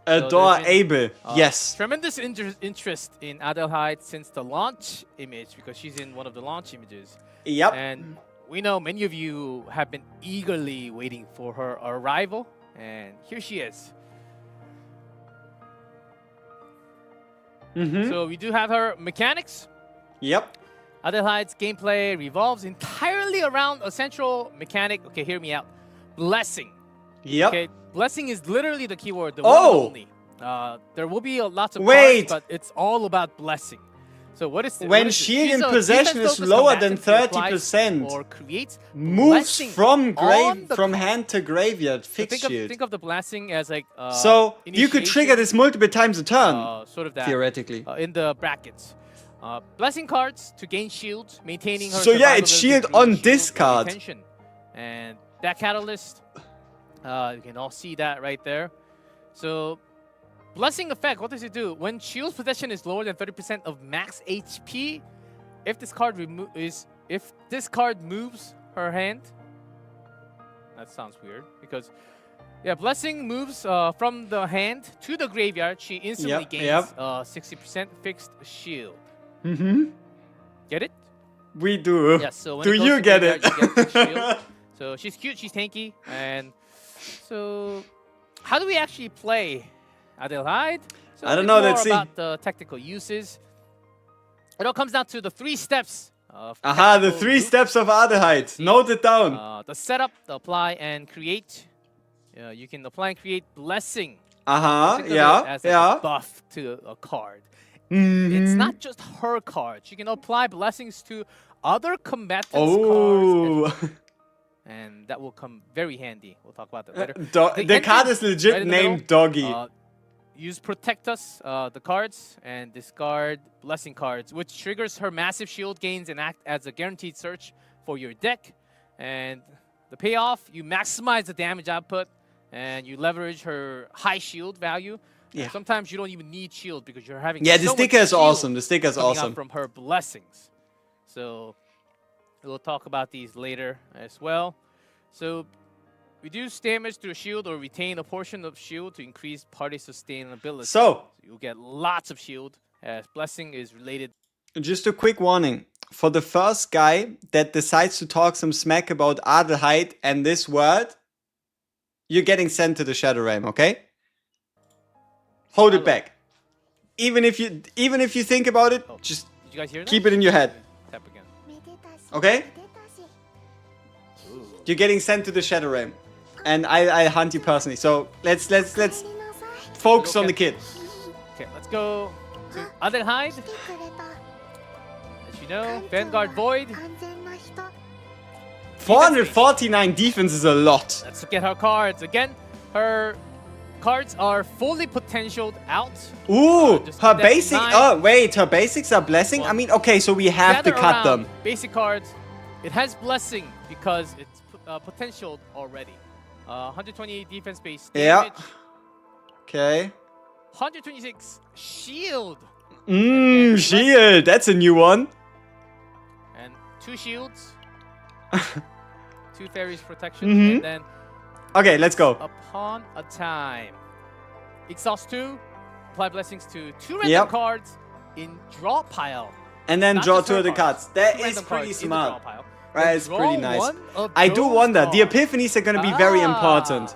Adore there's been, Abel. Yes. Tremendous interest in Adelheid since the launch image, because she's in one of the launch images. Yep. And we know many of you have been eagerly waiting for her arrival, and here she is. Mm-hmm. So we do have her mechanics. Yep. Adelheid's gameplay revolves entirely around a central mechanic. Okay, hear me out. Blessing. Yep. Okay, blessing is literally the keyword. The Oh! one only. There will be lots of Wait. cards, but it's all about blessing. So what is When what is it? shield She's in a possession is defense-focused lower than combatant who applies 30%, or creates moves blessing from on the hand to graveyard. So Fixed shield. think of the blessing as like So you could trigger initiation, this multiple times a turn, sort of that theoretically. in the brackets. Blessing cards to gain shield, maintaining her So yeah, it's survivability shield through on shield discard. retention. And that catalyst, you can all see that right there. So blessing effect, what does it do? When shield's possession is lower than 30% of max HP, if this card moves her hand, that sounds weird because yeah, blessing moves from the hand to the graveyard. She instantly gains 60% fixed shield. Mm-hmm. Get it? We do. Yes. So when Do it goes you to get graveyard, it? you get fixed shield. So she's cute, she's tanky, and so how do we actually play Adelheid? So I a don't bit know, more let's see. about the technical uses. It all comes down to the 3 steps of Aha, the technical 3 loop. steps of Adelheid. Note it down. The setup, the apply and create. You can apply and create blessing. Uh-huh, Think of it yeah, as like yeah. a buff to a card. Mhm. It's not just her cards. You can apply blessings to other combatants' cards, Oh. and that will come very handy. We'll talk about that later. The card is legit right in the middle, named Doggy. Use Protect Us, the cards, and discard Blessing cards, which triggers her massive shield gains and act as a guaranteed search for your deck. And the payoff, you maximize the damage output, and you leverage her high shield value. Yeah. And sometimes you don't even need shield because you're having Yeah, the so much sticker is shield awesome. The sticker is coming out awesome. from her blessings. So we'll talk about these later as well. So reduce damage through a shield or retain a portion of shield to increase party sustainability. So, You'll get lots of shield as blessing is related. just a quick warning. For the first guy that decides to talk some smack about Adelheid and this word, you're getting sent to the Shadow Realm, okay? Hold it back. Even if you think about it, just Did you guys hear that? keep it in your head, Tap again. okay? You're getting sent to the Shadow Realm, and I hunt you personally. So let's focus on the kid. Okay, let's go to Adelheid. As you know, Vanguard Void. 449 defense is a lot. Let's look at her cards again. Her cards are fully potentialed out. Ooh, Just her that basic. 9 Oh, wait, her basics are blessing? I mean, okay, so we have to gather cut around them. Basic cards. It has blessing because it's potentialed already. 128 defense base damage. Yeah. Okay. 126 shield. Shield. That's a new one. And 2 shields. 2 fairies protection. And then Okay, let's go. upon a time. Exhaust 2. Apply blessings to 2 random cards in draw pile. And then Not draw just 2 her of the cards. cards. That 2 is random pretty cards in the draw smart. pile. Right, Then it's draw pretty nice. one of I do those wonder. The cards. epiphanies are going to be very important.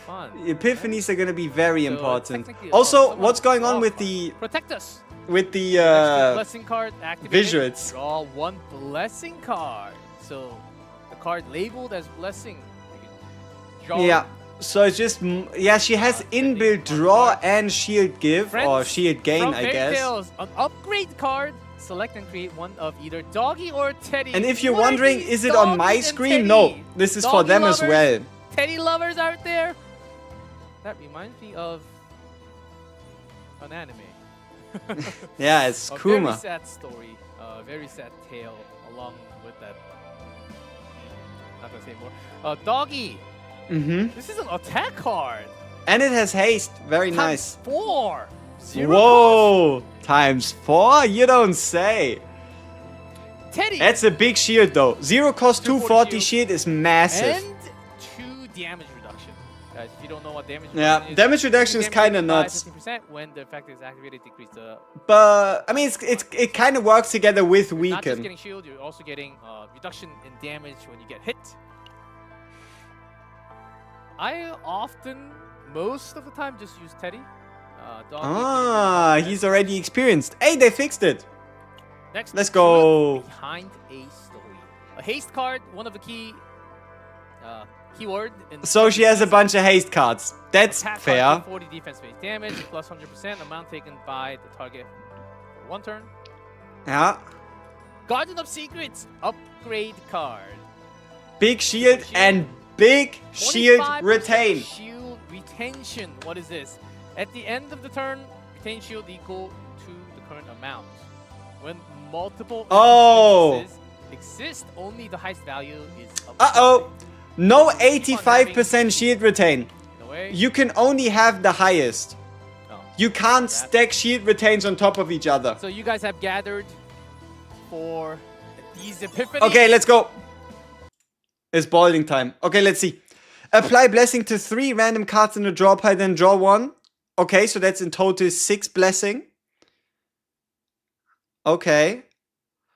Fun. The epiphanies are going to be very So, important. technically, Also, what's going on with the protect us. uh Blessing card activated. visuals? Draw 1 blessing card. So the card labeled as blessing. You can draw Yeah. So it's just yeah, she has inbuilt draw and shield give Friends or shield gain, from I Fairy guess. Tales, an upgrade card. Select and create one of either Doggy or Teddy. And if you're What are wondering, these is it on my Doggies and screen? No, Teddy? this is for Doggy them as lovers? well. Teddy lovers out there. That reminds me of an anime. Yeah, it's A very Kuma. sad story, a very sad tale along with that. Not gonna say more. Doggy. This is an attack card. And it has haste. Very nice. Times 4. Zero Whoa! Times 4? You don't say. cost. Teddy. That's a big shield though. 0 cost 240 shield is massive. And 2 damage reduction. Guys, if you don't know what damage Yeah, reduction is, damage reduction is damage kind of by nuts. 15% when the effect is activated, decrease the. But I mean, it kind of works together with Not just weaken. getting shield, you're also getting reduction in damage when you get hit. I often, most of the time, just use Teddy. Doggy, He's already experienced. Hey, they fixed it. Next, Let's go. Behind a story. A haste card, one of the key keyword. So she has a bunch of haste cards. That's Attack fair. card, 40 defense base damage, plus 100% amount taken by the target for 1 turn. Yeah. Garden of Secrets, upgrade card. Big shield and big shield 25% retain. Shield retention. What is this? At the end of the turn, retain shield equal to the current amount. When multiple instances exist, only the highest value is upgraded. No 85% shield retain. No way. You can only have the highest. Oh. You can't stack shield retains on top of each other. So you guys have gathered for these epiphanies. Okay, let's go. It's balding time. Okay, let's see. Apply blessing to 3 random cards in the draw pile, then draw 1. Okay, so that's in total 6 blessing. Okay.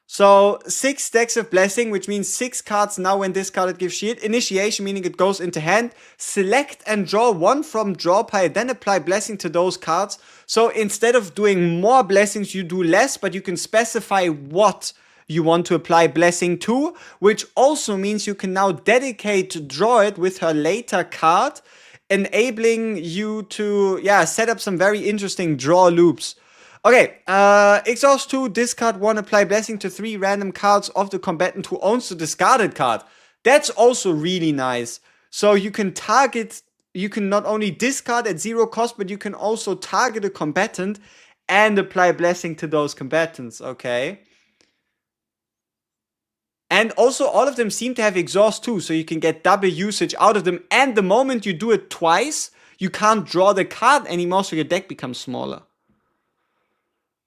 So 6 stacks of blessing, which means 6 cards now when discarded give shield. Initiation, meaning it goes into hand. Select and draw 1 from draw pile, then apply blessing to those cards. So instead of doing more blessings, you do less, but you can specify what you want to apply blessing to, which also means you can now dedicate to draw it with her later card, enabling you to set up some very interesting draw loops. Okay, exhaust 2, discard 1, apply blessing to 3 random cards of the combatant who owns the discarded card. That's also really nice. So you can target, you can not only discard at 0 cost, but you can also target a combatant and apply blessing to those combatants, okay? And also all of them seem to have exhaust too, so you can get double usage out of them. And the moment you do it twice, you can't draw the card anymore, so your deck becomes smaller.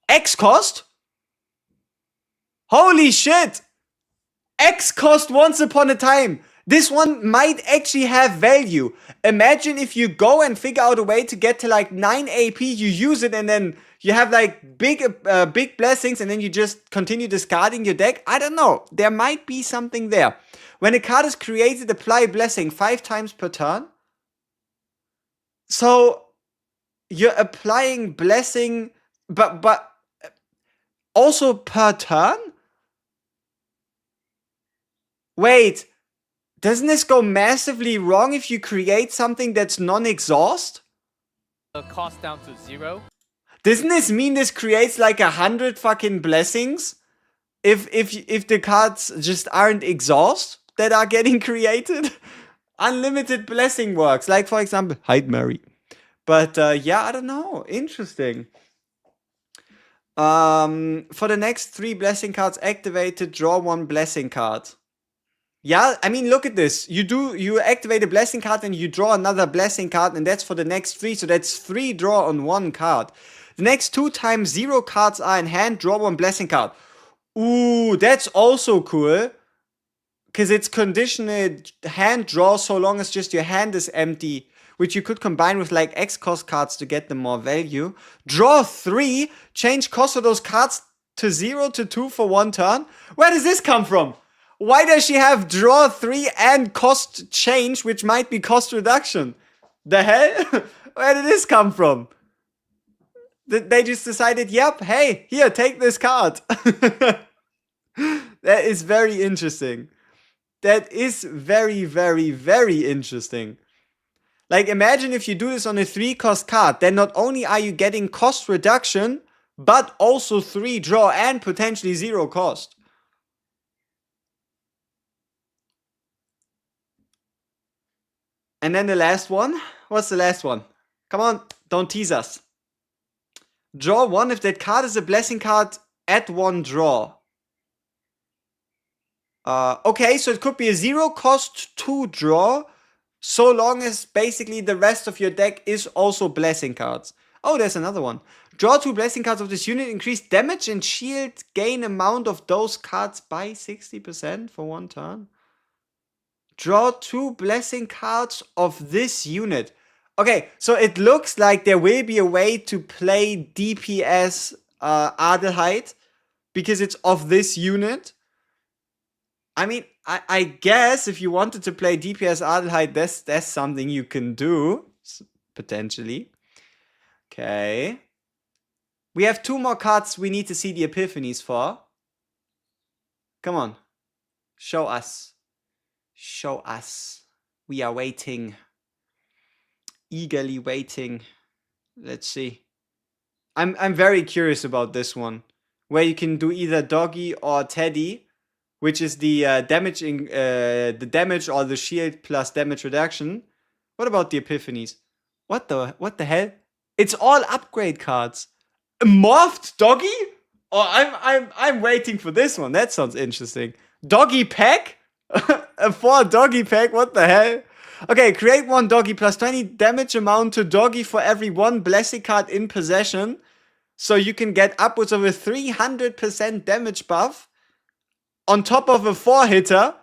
X cost? Holy shit! X cost once upon a time. This one might actually have value. Imagine if you go and figure out a way to get to like 9 AP, you use it, and then you have like big blessings, and then you just continue discarding your deck. I don't know. There might be something there. When a card is created, apply blessing 5 times per turn. So you're applying blessing, but also per turn? Wait, doesn't this go massively wrong if you create something that's non-exhaust? The cost down to 0. Doesn't this mean this creates like 100 fucking blessings? If the cards just aren't exhaust that are getting created? unlimited blessing works. Like, for example, hide Mary. But yeah, I don't know. Interesting. For the next 3 blessing cards activated, draw 1 blessing card. Yeah, I mean, look at this. You activate a blessing card and you draw another blessing card, and that's for the next 3. So that's 3 draw on 1 card. The next 2 times 0 cards are in hand, draw 1 blessing card. Ooh, that's also cool. Because it's conditional hand draw so long as just your hand is empty, which you could combine with like X cost cards to get them more value. Draw 3, change cost of those cards to 0 to 2 for 1 turn. Where does this come from? Why does she have draw 3 and cost change, which might be cost reduction? The hell? Where did this come from? They just decided, yep, hey, here, take this card. That is very interesting. That is very, very, very interesting. Like, imagine if you do this on a 3 cost card, then not only are you getting cost reduction, but also 3 draw and potentially 0 cost. And then the last one. What's the last one? Come on, don't tease us. Draw 1 if that card is a blessing card at 1 draw. Okay, so it could be a 0 cost 2 draw, so long as basically the rest of your deck is also blessing cards. Oh, there's another one. Draw 2 blessing cards of this unit, increase damage and shield gain amount of those cards by 60% for 1 turn. Draw 2 blessing cards of this unit. Okay, so it looks like there will be a way to play DPS Adelheid because it's of this unit. I mean, I guess if you wanted to play DPS Adelheid, that's something you can do, potentially. Okay. We have 2 more cards we need to see the epiphanies for. Come on. Show us. Show us. We are waiting. Eagerly waiting. Let's see. I'm very curious about this one, where you can do either Doggy or Teddy, which is the the damage or the shield plus damage reduction. What about the epiphanies? What the hell? It's all upgrade cards. A morphed Doggy? Oh, I'm waiting for this one. That sounds interesting. Doggy pack? A 4 Doggy pack? What the hell? Okay, create 1 Doggy plus 20 damage amount to Doggy for every 1 blessing card in possession. So you can get upwards of a 300% damage buff on top of a 4 hitter,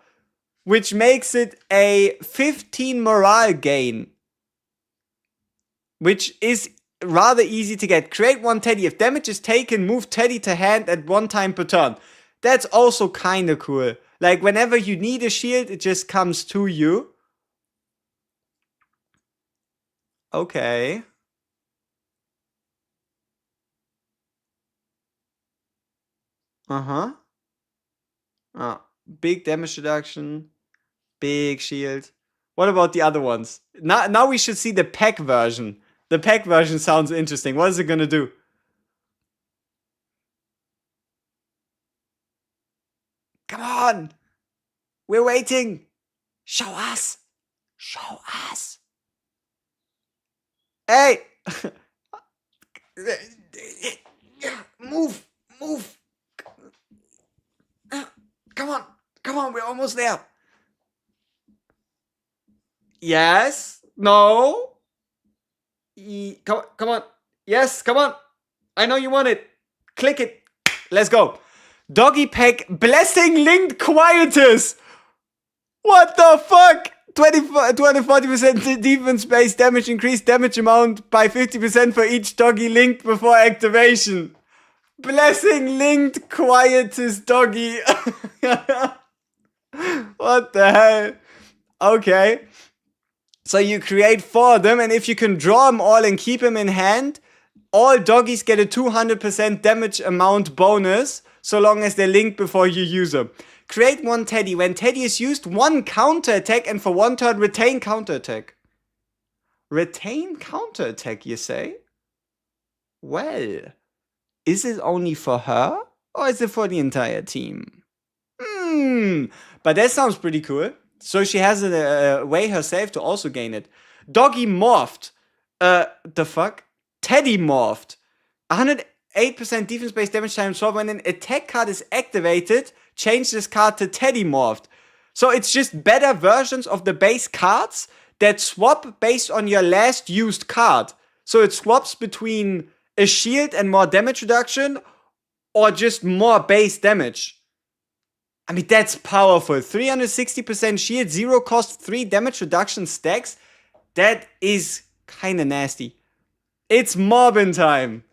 which makes it a 15 morale gain, which is rather easy to get. Create 1 Teddy. If damage is taken, move Teddy to hand at 1 time per turn. That's also kind of cool. Like, whenever you need a shield, it just comes to you. Okay. Uh-huh. Big damage reduction. Big shield. What about the other ones? Now we should see the pack version. The pack version sounds interesting. What is it gonna do? Come on! We're waiting! Show us! Show us! Hey! Move! Move! Come on! Come on, we're almost there! Yes? No? Come on! Yes, come on! I know you want it! Click it! Let's go! Doggy pack blessing linked quietus! What the fuck? 20-40% defense based damage, increased damage amount by 50% for each Doggy linked before activation. Blessing linked quietus Doggy. What the hell? Okay. So you create 4 of them, and if you can draw them all and keep them in hand, all Doggies get a 200% damage amount bonus, so long as they're linked before you use them. Create 1 Teddy. When Teddy is used, 1 counter attack, and for 1 turn, retain counter attack. Retain counter attack, you say? Well, is it only for her, or is it for the entire team? But that sounds pretty cool. So she has a way herself to also gain it. Doggy morphed. The fuck? Teddy morphed. 108% defense-based damage times 4. When an attack card is activated, change this card to Teddy morphed. So it's just better versions of the base cards that swap based on your last used card. So it swaps between a shield and more damage reduction, or just more base damage. I mean, that's powerful. 360% shield, 0 cost, 3 damage reduction stacks. That is kind of nasty. It's mobbing time.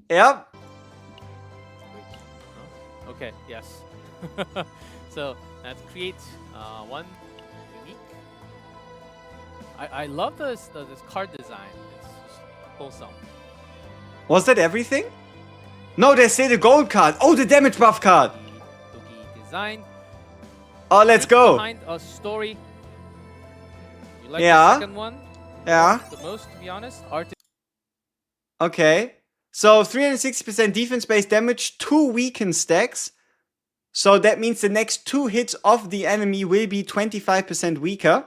Yep. Okay, yes. So let's create one unique. I love this card design. It's wholesome. Was that everything? No, they say the gold card. Oh, the damage buff card. Doogie design. Oh, let's go. Behind a story. You like Yeah. the second one? Yeah. The most, to be honest. Art. Okay. So 360% defense-based damage, 2 weaken stacks. So that means the next 2 hits of the enemy will be 25% weaker.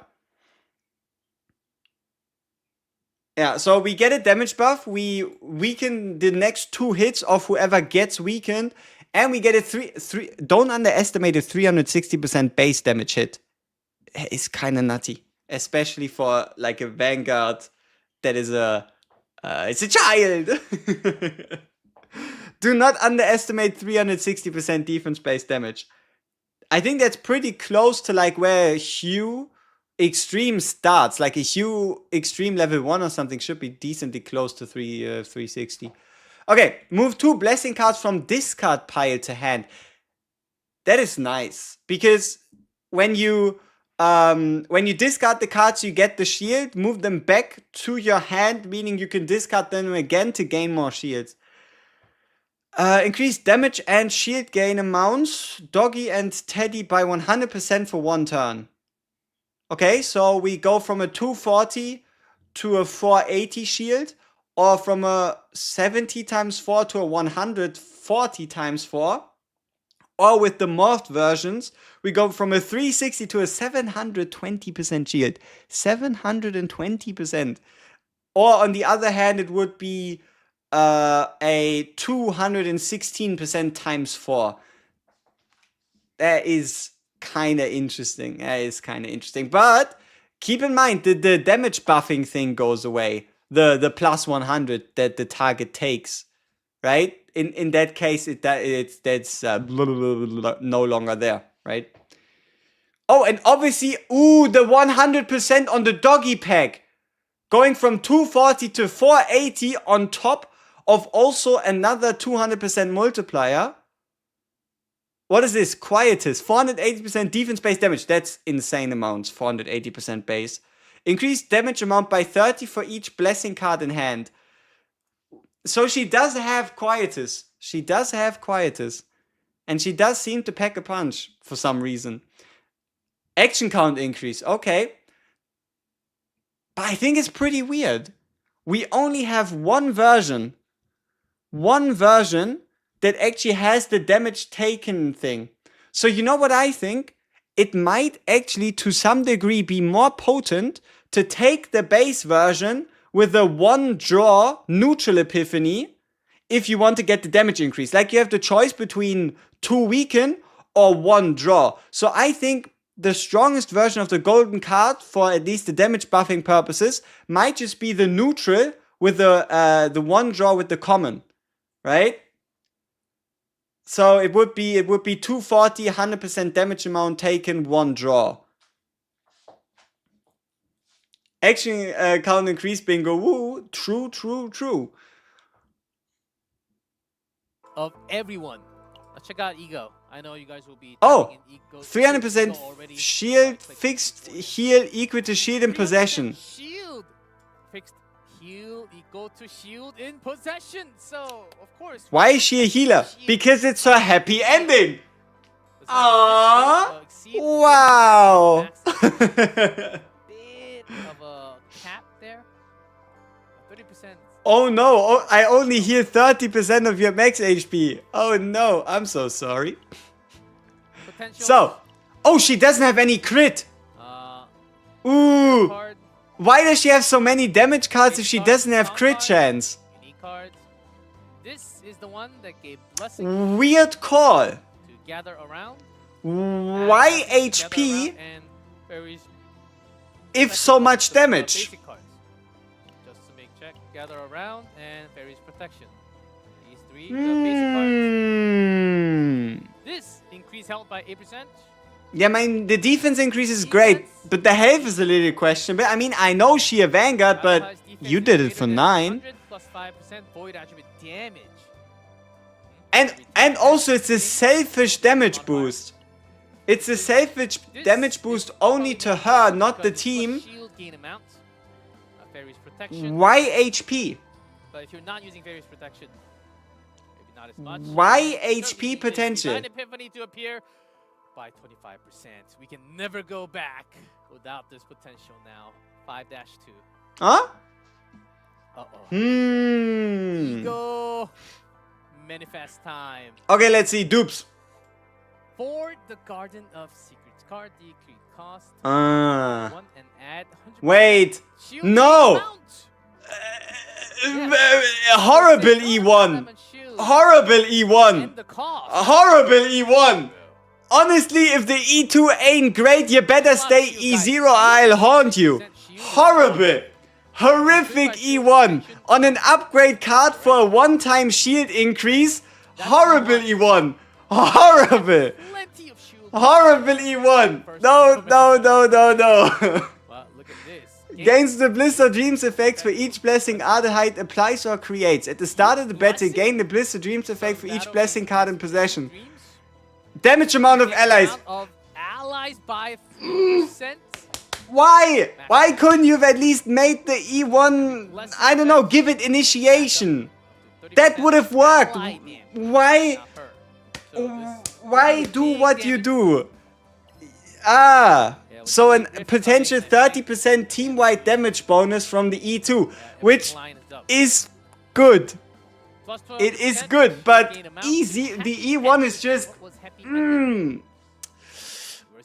Yeah, so we get a damage buff, we weaken the next 2 hits of whoever gets weakened, and we get a 3 don't underestimate a 360% base damage hit. It's kind of nutty, especially for like a Vanguard that is it's a child. Do not underestimate 360% defense-based damage. I think that's pretty close to like where Hue Extreme starts. Like a Hue Extreme level 1 or something should be decently close to 360. Okay, move 2 blessing cards from discard pile to hand. That is nice, because when you discard the cards, you get the shield, move them back to your hand, meaning you can discard them again to gain more shields. Increase damage and shield gain amounts, Doggy and Teddy by 100% for 1 turn. Okay, so we go from a 240 to a 480 shield, or from a 70 times 4 to a 140 times 4. Or with the morphed versions, we go from a 360 to a 720% shield. 720%. Or on the other hand, it would be a 216% times 4. That is kind of interesting. But keep in mind that the damage buffing thing goes away. The plus 100 that the target takes. Right? In that case, that's no longer there, right? Oh, and obviously, the 100% on the Doggy pack. Going from 240 to 480 on top of also another 200% multiplier. What is this? Quietus. 480% defense-based damage. That's insane amounts. 480% base. Increased damage amount by 30 for each blessing card in hand. So she does have Quietus. And she does seem to pack a punch for some reason. Action count increase. Okay. But I think it's pretty weird. We only have one version that actually has the damage taken thing. So you know what I think? It might actually to some degree be more potent to take the base version with a 1 draw neutral epiphany if you want to get the damage increase. Like you have the choice between 2 weaken or 1 draw. So I think the strongest version of the golden card for at least the damage buffing purposes might just be the neutral with the 1 draw with the common, right? So it would be 240, 100% damage amount taken, 1 draw. Action count increase bingo. Woo. True. Of everyone. Let's check out Ego. I know you guys will be. Oh, Ego 300% already. shield, fixed heal equal to shield in possession. Shield. Fixed heal equal to shield in possession. So, of course. Why is she a healer? Because it's her happy ending. Aww. Wow. Of a cap there. 30%. Oh no, I only heal 30% of your max HP. Oh no, I'm so sorry. Potential. So, oh, she doesn't have any crit. Ooh. Card. Why does she have so many damage cards if she Card, doesn't have sound crit card, chance? Unique cards. This is the one that gave blessing Weird call. to gather around. Why HP And fairies if so much the damage? basic cards. Just to make check, gather around and fairies protection. These three the basic cards. This increase health by 8%. Yeah, I mean, the defense increase is great, but the health is a little questionable. I mean, I know she a Vanguard, but you did it for 9. Plus 5% void attribute damage. And also it's a selfish damage boost. It's a selfish damage boost only to her, not the team. Shield gain amount. Fairies protection. Why HP? But if you're not using fairies protection, maybe not as much. Why HP potential? Divine Epiphany to appear by 25%. We can never go back without this potential now. 5-2. Huh? Uh-oh. Ego. Manifest time. Okay, let's see. Dupes. For the Garden of Secrets card, decrease cost. 1 and add 100%. Wait. Shield No. amount. Horrible E1. Horrible E1. And the cost. Horrible E1. Honestly, if the E2 ain't great, you better stay E0 or I'll haunt you. Horrible. Horrific E1 on an upgrade card for a one-time shield increase. Horrible E1. Horrible. Plenty of shield. Horrible E1. No, no, no, no, no. Well, look at this. Gains the Bliss of Dreams effects for each blessing ADELHEID applies or creates. At the start of the battle, gain the Bliss of Dreams effect for each blessing card in possession. Damage amount of allies. Allies by 3%. Why? Why couldn't you have at least made the E1, I don't know, give it initiation? That would have worked. Why? Why do what you do? So a potential 30% team-wide damage bonus from the E2, which is good. It is good, but easy. The E1 is just.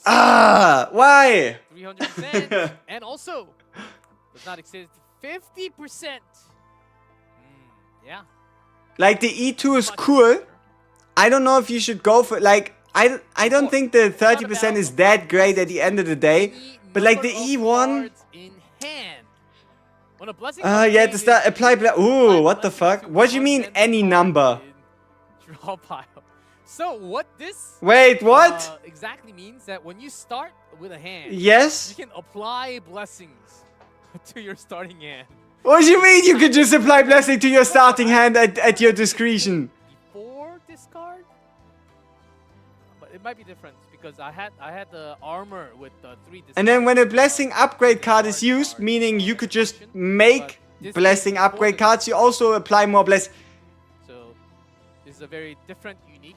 Why? 300% and also does not exceed 50%. Yeah. Like the E2 is cool. I don't know if you should go for like I don't think the 30% is that great at the end of the day, but like the E1. Yeah, at the start apply. Ooh, what the fuck? What do you mean any number? Draw pile. So what this Wait, what? Exactly means that when you start with a hand, yes, you can apply blessings to your starting hand. What do you mean you can just apply blessing to your starting hand at your discretion? Before discard? But it might be different because I had the armor with the 3 discards. And then when a blessing upgrade card is used, meaning you could just make blessing upgrade cards, you also apply more bless. So this is a very different, unique.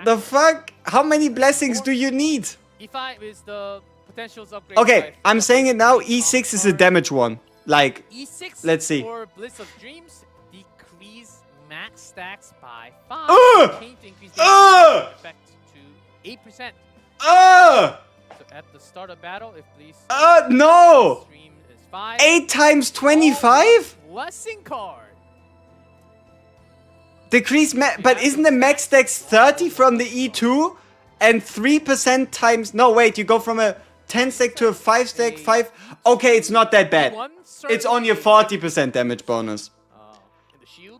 The fuck? How many blessings do you need? E5 is the potentials upgrade. Okay, I'm saying it now. E6 is a damage one. Like, E6 let's see. For Bliss of Dreams, decrease max stacks by 5. Change to increase the effect to 8%. So at the start of battle, if please. No! Stream is 5. 8 times 25? Blessing card. Decrease but isn't the max stacks 30 from the E2? And 3% times... No, wait, you go from a 10 stack to a 5 stack, 5... Okay, it's not that bad. It's only a 40% damage bonus.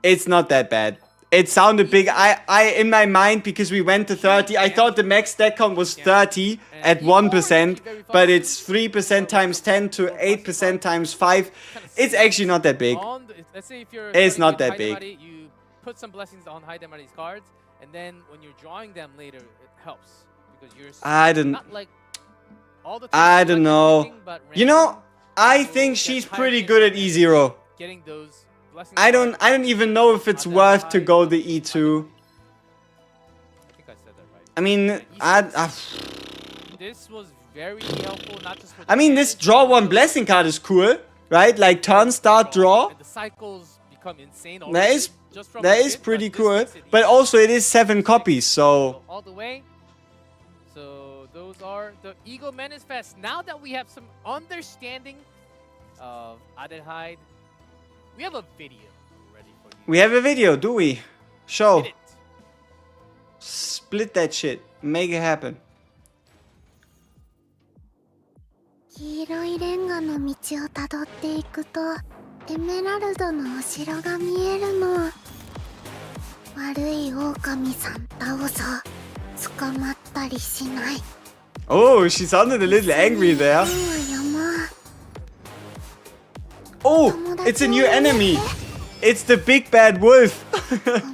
It's not that bad. It sounded big. I in my mind, because we went to 30, I thought the max stack count was 30 at 1%, but it's 3% times 10 to 8% times 5. It's actually not that big. Let's say if you're it's not that big. You put some blessings on high damage cards, and then when you're drawing them later, it helps because you're not like all the I don't know. You know, I think she's pretty good at E0. Getting those blessings. I don't even know if it's worth to go the E2. I think I said that right. I mean, this was very helpful, not just for I mean, this draw one blessing card is cool, right? Like turn, start, draw. And the cycles become insane. That is pretty cool. But also, it is 7 copies, so all the way. So those are the Eagle Menace Fest. Now that we have some understanding of Adelheid, we have a video ready for you. We have a video, do we? Show. Hit it. Split that shit. Make it happen. 黄色いレンガの道をたどっていくとエメラルドのお城が見えるの。悪い狼さん倒そう捕まったりしない。 Oh, she sounded a little angry there. 山 Oh, it's a new enemy. It's the big bad wolf. お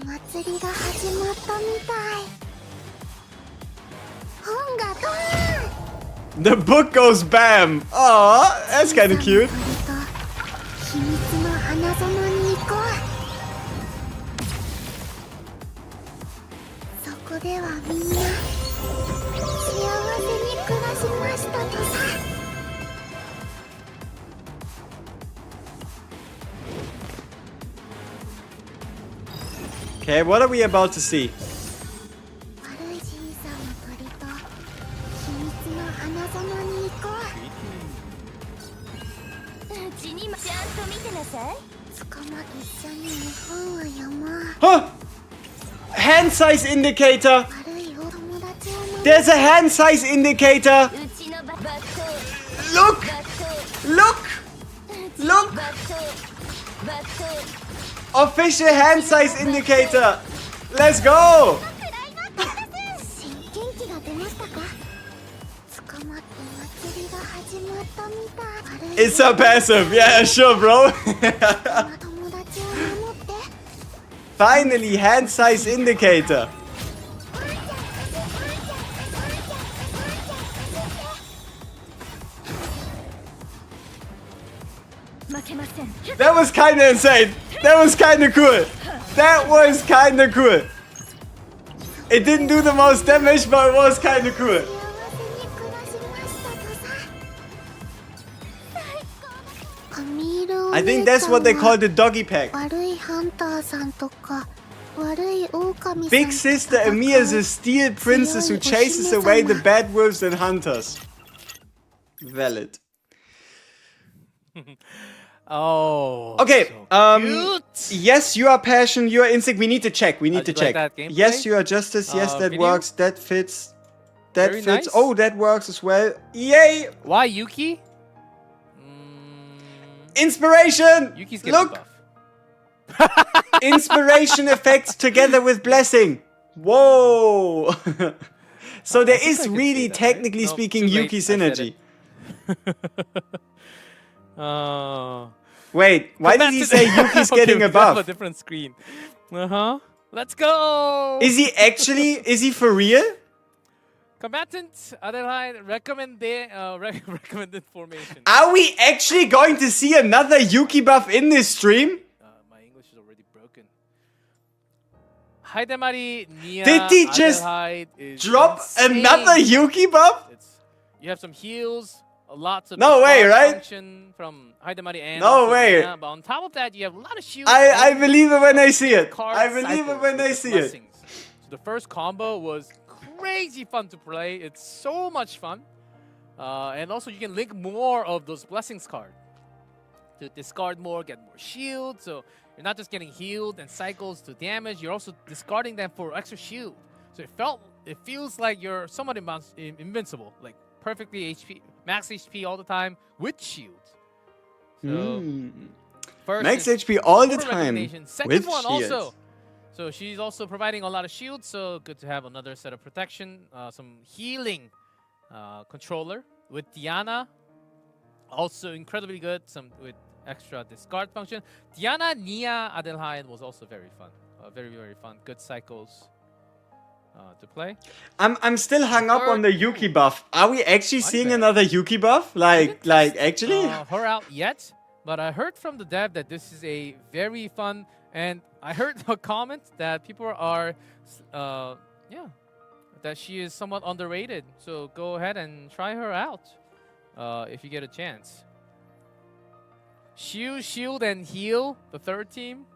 祭りが始まったみたい。本がドーン The book goes bam. Aw, that's kind of cute. 秘密の花園に行こう。そこではみんな幸せに暮らしましたとさ。Okay, what are we about to see? 悪いじいさんの鳥と秘密の花園に行こう。うちにもちゃんと見てなさい。捕ま一緒に本を読もう。 Huh! Hand size indicator. 悪いお友達を守 There's a hand size indicator. うちのバット Look! バット Look! Look! バットバット Official hand size indicator. Let's go! 新元気が出ましたか。捕まって祭りが始まったみたい。 It's so passive. Yeah, sure, bro. 友達を守って。 Finally, hand size indicator. That was kind of insane. That was kind of cool. That was kind of cool. It didn't do the most damage, but it was kind of cool. 幸せに暮らしましたとさ。髪色を I think that's what they call the doggy pack. 悪いハンターさんとか悪い狼さん Big sister Amir is a steel princess who chases away the bad wolves and hunters. Valid. Oh. Okay, so cute. yes, you are passion, you are instinct. We need to check. We need to you like check. that gameplay? Yes, you are justice. Yes, that Video? works. That fits. That Very fits. nice. Oh, that works as well. Yay! Why Yuki? Inspiration. Yuki's getting Look, buff. inspiration effects together with blessing. Whoa! So there think is I could really, see that, right? technically Nope, speaking, too late. Yuki I said synergy. Oh. Wait, why did he say Yuki's getting Okay, a we have a buff? different screen. Let's go. Is he actually? Is he for real? Combatant Adelheid recommended formation. Are we actually going to see another Yuki buff in this stream? My English is already broken. Haidemari Nia Did he just Adelheid is Drop insane. another Yuki buff? You have some heals, lots of No way, discard right? function from Haidemari and No also way. Nia, but on top of that, you have a lot of shields. I and believe it when I see it. card I believe it cycles when with I the see it. blessings. So the first combo was crazy fun to play. It's so much fun. And also you can link more of those blessings cards to discard more, get more shield. So you're not just getting healed and cycles to damage, you're also discarding them for extra shield. So it feels like you're somewhat invincible, like perfectly HP, max HP all the time with shield. So first Max is HP all the photo time recognition. Second with one shields. also. So she's also providing a lot of shields, so good to have another set of protection. Some healing controller with Diana, also incredibly good. Some with extra discard function. Diana Nia Adelheid was also very fun. Very fun. Good cycles to play. I'm still hung up on the Yuki buff. Are we actually seeing another Yuki buff? Like actually? Her out yet, but I heard from the dev that this is a very fun, and I heard a comment that people are, that she is somewhat underrated. So go ahead and try her out if you get a chance. Shield and heal, the third team.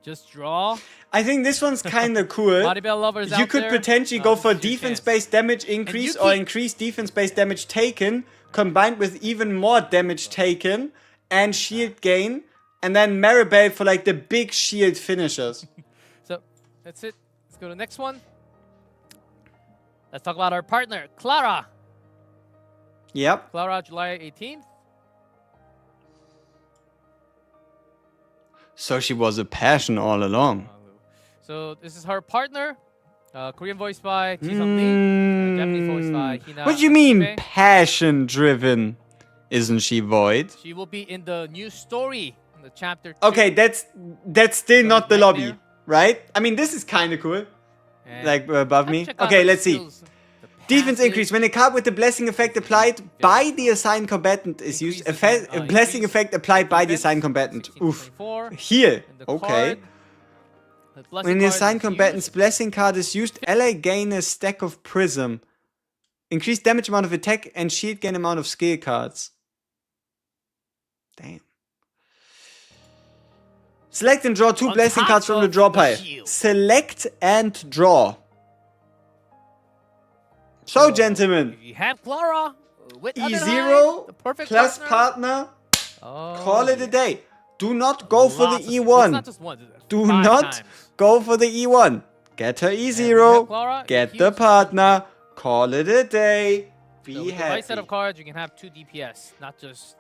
Just draw. I think this one's kind of cool. Maribel lovers You out could there, potentially go this for is your defense-based damage increase or increase defense-based damage taken, combined with even more damage taken and shield gain, and then Maribel for like the big shield finishers. So that's it. Let's go to the next one. Let's talk about our partner, Clara. Yep. Clara, July 18th. So she was a passion all along. So this is her partner, Korean voiced by Ji-sung Lee, Japanese voiced by Hina. What do you mean Natsume. passion-driven? Isn't she Void? She will be in the new story, in the chapter 2. Okay, that's still not the Nightmare. lobby, right? I mean, this is kind of cool. And Like above me. check out Okay, her let's see. skills. The Defense passive, increase. When a card with the blessing effect applied by the assigned combatant is used, Increases, a blessing increase effect applied by the defense, assigned combatant. 16 to Oof. 24. Heal. And the Okay. card, the blessing When the card assigned is combatant's used, blessing card is used, ally gain a stack of prism. Increase damage amount of attack and shield gain amount of skill cards. Damn. Select and draw 2 On blessing top cards from the of draw the pile. shield. Select and draw. So, gentlemen, if you have Clara with E0 Adelheid, the perfect plus partner. partner, Oh, call it a yeah. day. Do not go for the Lots of- It's E1. not just one. it's Do 5 not times. go for the E1. Get her And we have E0. Clara, Get it the heals. partner. Call it a day. So Be with the right set happy. of cards, you can have 2 DPS, not just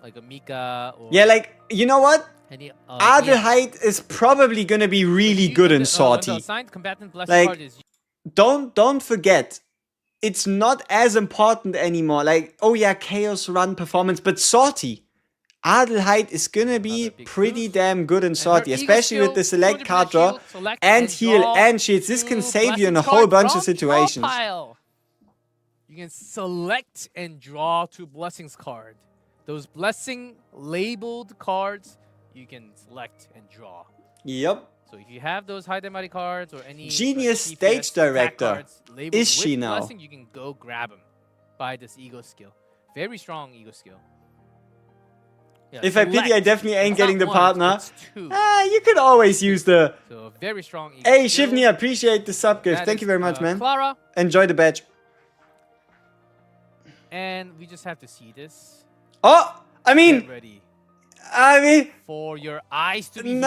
like a Mika or Yeah, like, you know what? any. Adelheid is probably gonna be really good in When the Sortie. assigned combatant blessing Like, card is Don't forget, it's not as important anymore. Like, oh yeah, Chaos Run performance, but Sortie. Adelheid is gonna be Another big pretty boost. damn good in and her Sortie, Eagle especially with skill, the select 200% card draw shield, select and heal draw and shields. This 2 can save you in a blessing whole cards bunch of from draw situations. pile. You can select and draw 2 blessings card. Those blessing labeled cards, you can select and draw. Yep. So if you have those high damage cards or any Genius like, stage DPS attack director. cards labeled Is she with now? blessing, you can go grab them by this ego skill. Very strong ego skill. Yeah, If I pity, I select. definitely ain't It's getting not the one, partner. it's 2. You could always use the. So a very strong ego Hey, skill. Shivni, appreciate the sub gift. That Thank is, you very much, man. Clara, Enjoy the badge. and we just have to see this. Oh, Get ready I mean, for your eyes to be healed.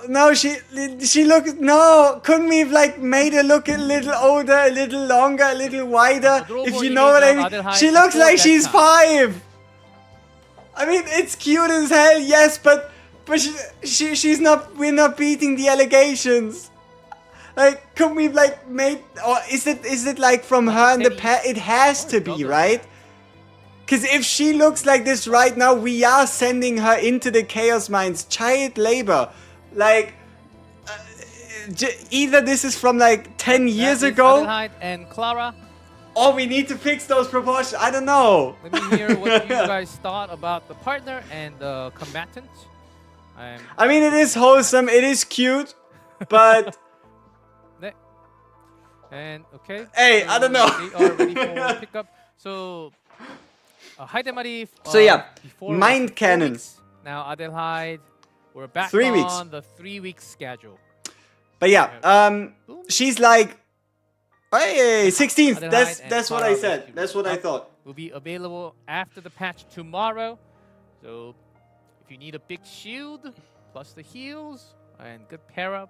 no, she looks, no, couldn't we have like made her look a little older, a little longer, a little wider, if Adorable you know what I image mean? of Adelheid She looks before like she's bedtime. 5. I mean, it's cute as hell, yes, but she's not, we're not beating the allegations. Like, couldn't we have like made, or is it like from her in the past? It has to be, right? Because if she looks like this right now, we are sending her into the Chaos Mines. Child labor. Like, either this is from like 10 years That is ago, Adelheid and Clara. or we need to fix those proportions. I don't know. Let me hear what you guys thought about the partner and the combatant. I mean, it is wholesome. It is cute. But, And okay. Hey, I don't know. They are ready for pickup. So, Haidemari. So yeah, before Mind was 4 Cannon. weeks. Now Adelheid, we're back 3 on weeks. the 3-week schedule. but yeah, she's like, hey, 16th. Adelheid and That's what Clara I said. will That's what I thought. Will be available after the patch tomorrow. So, if you need a big shield plus the heals and good pair up,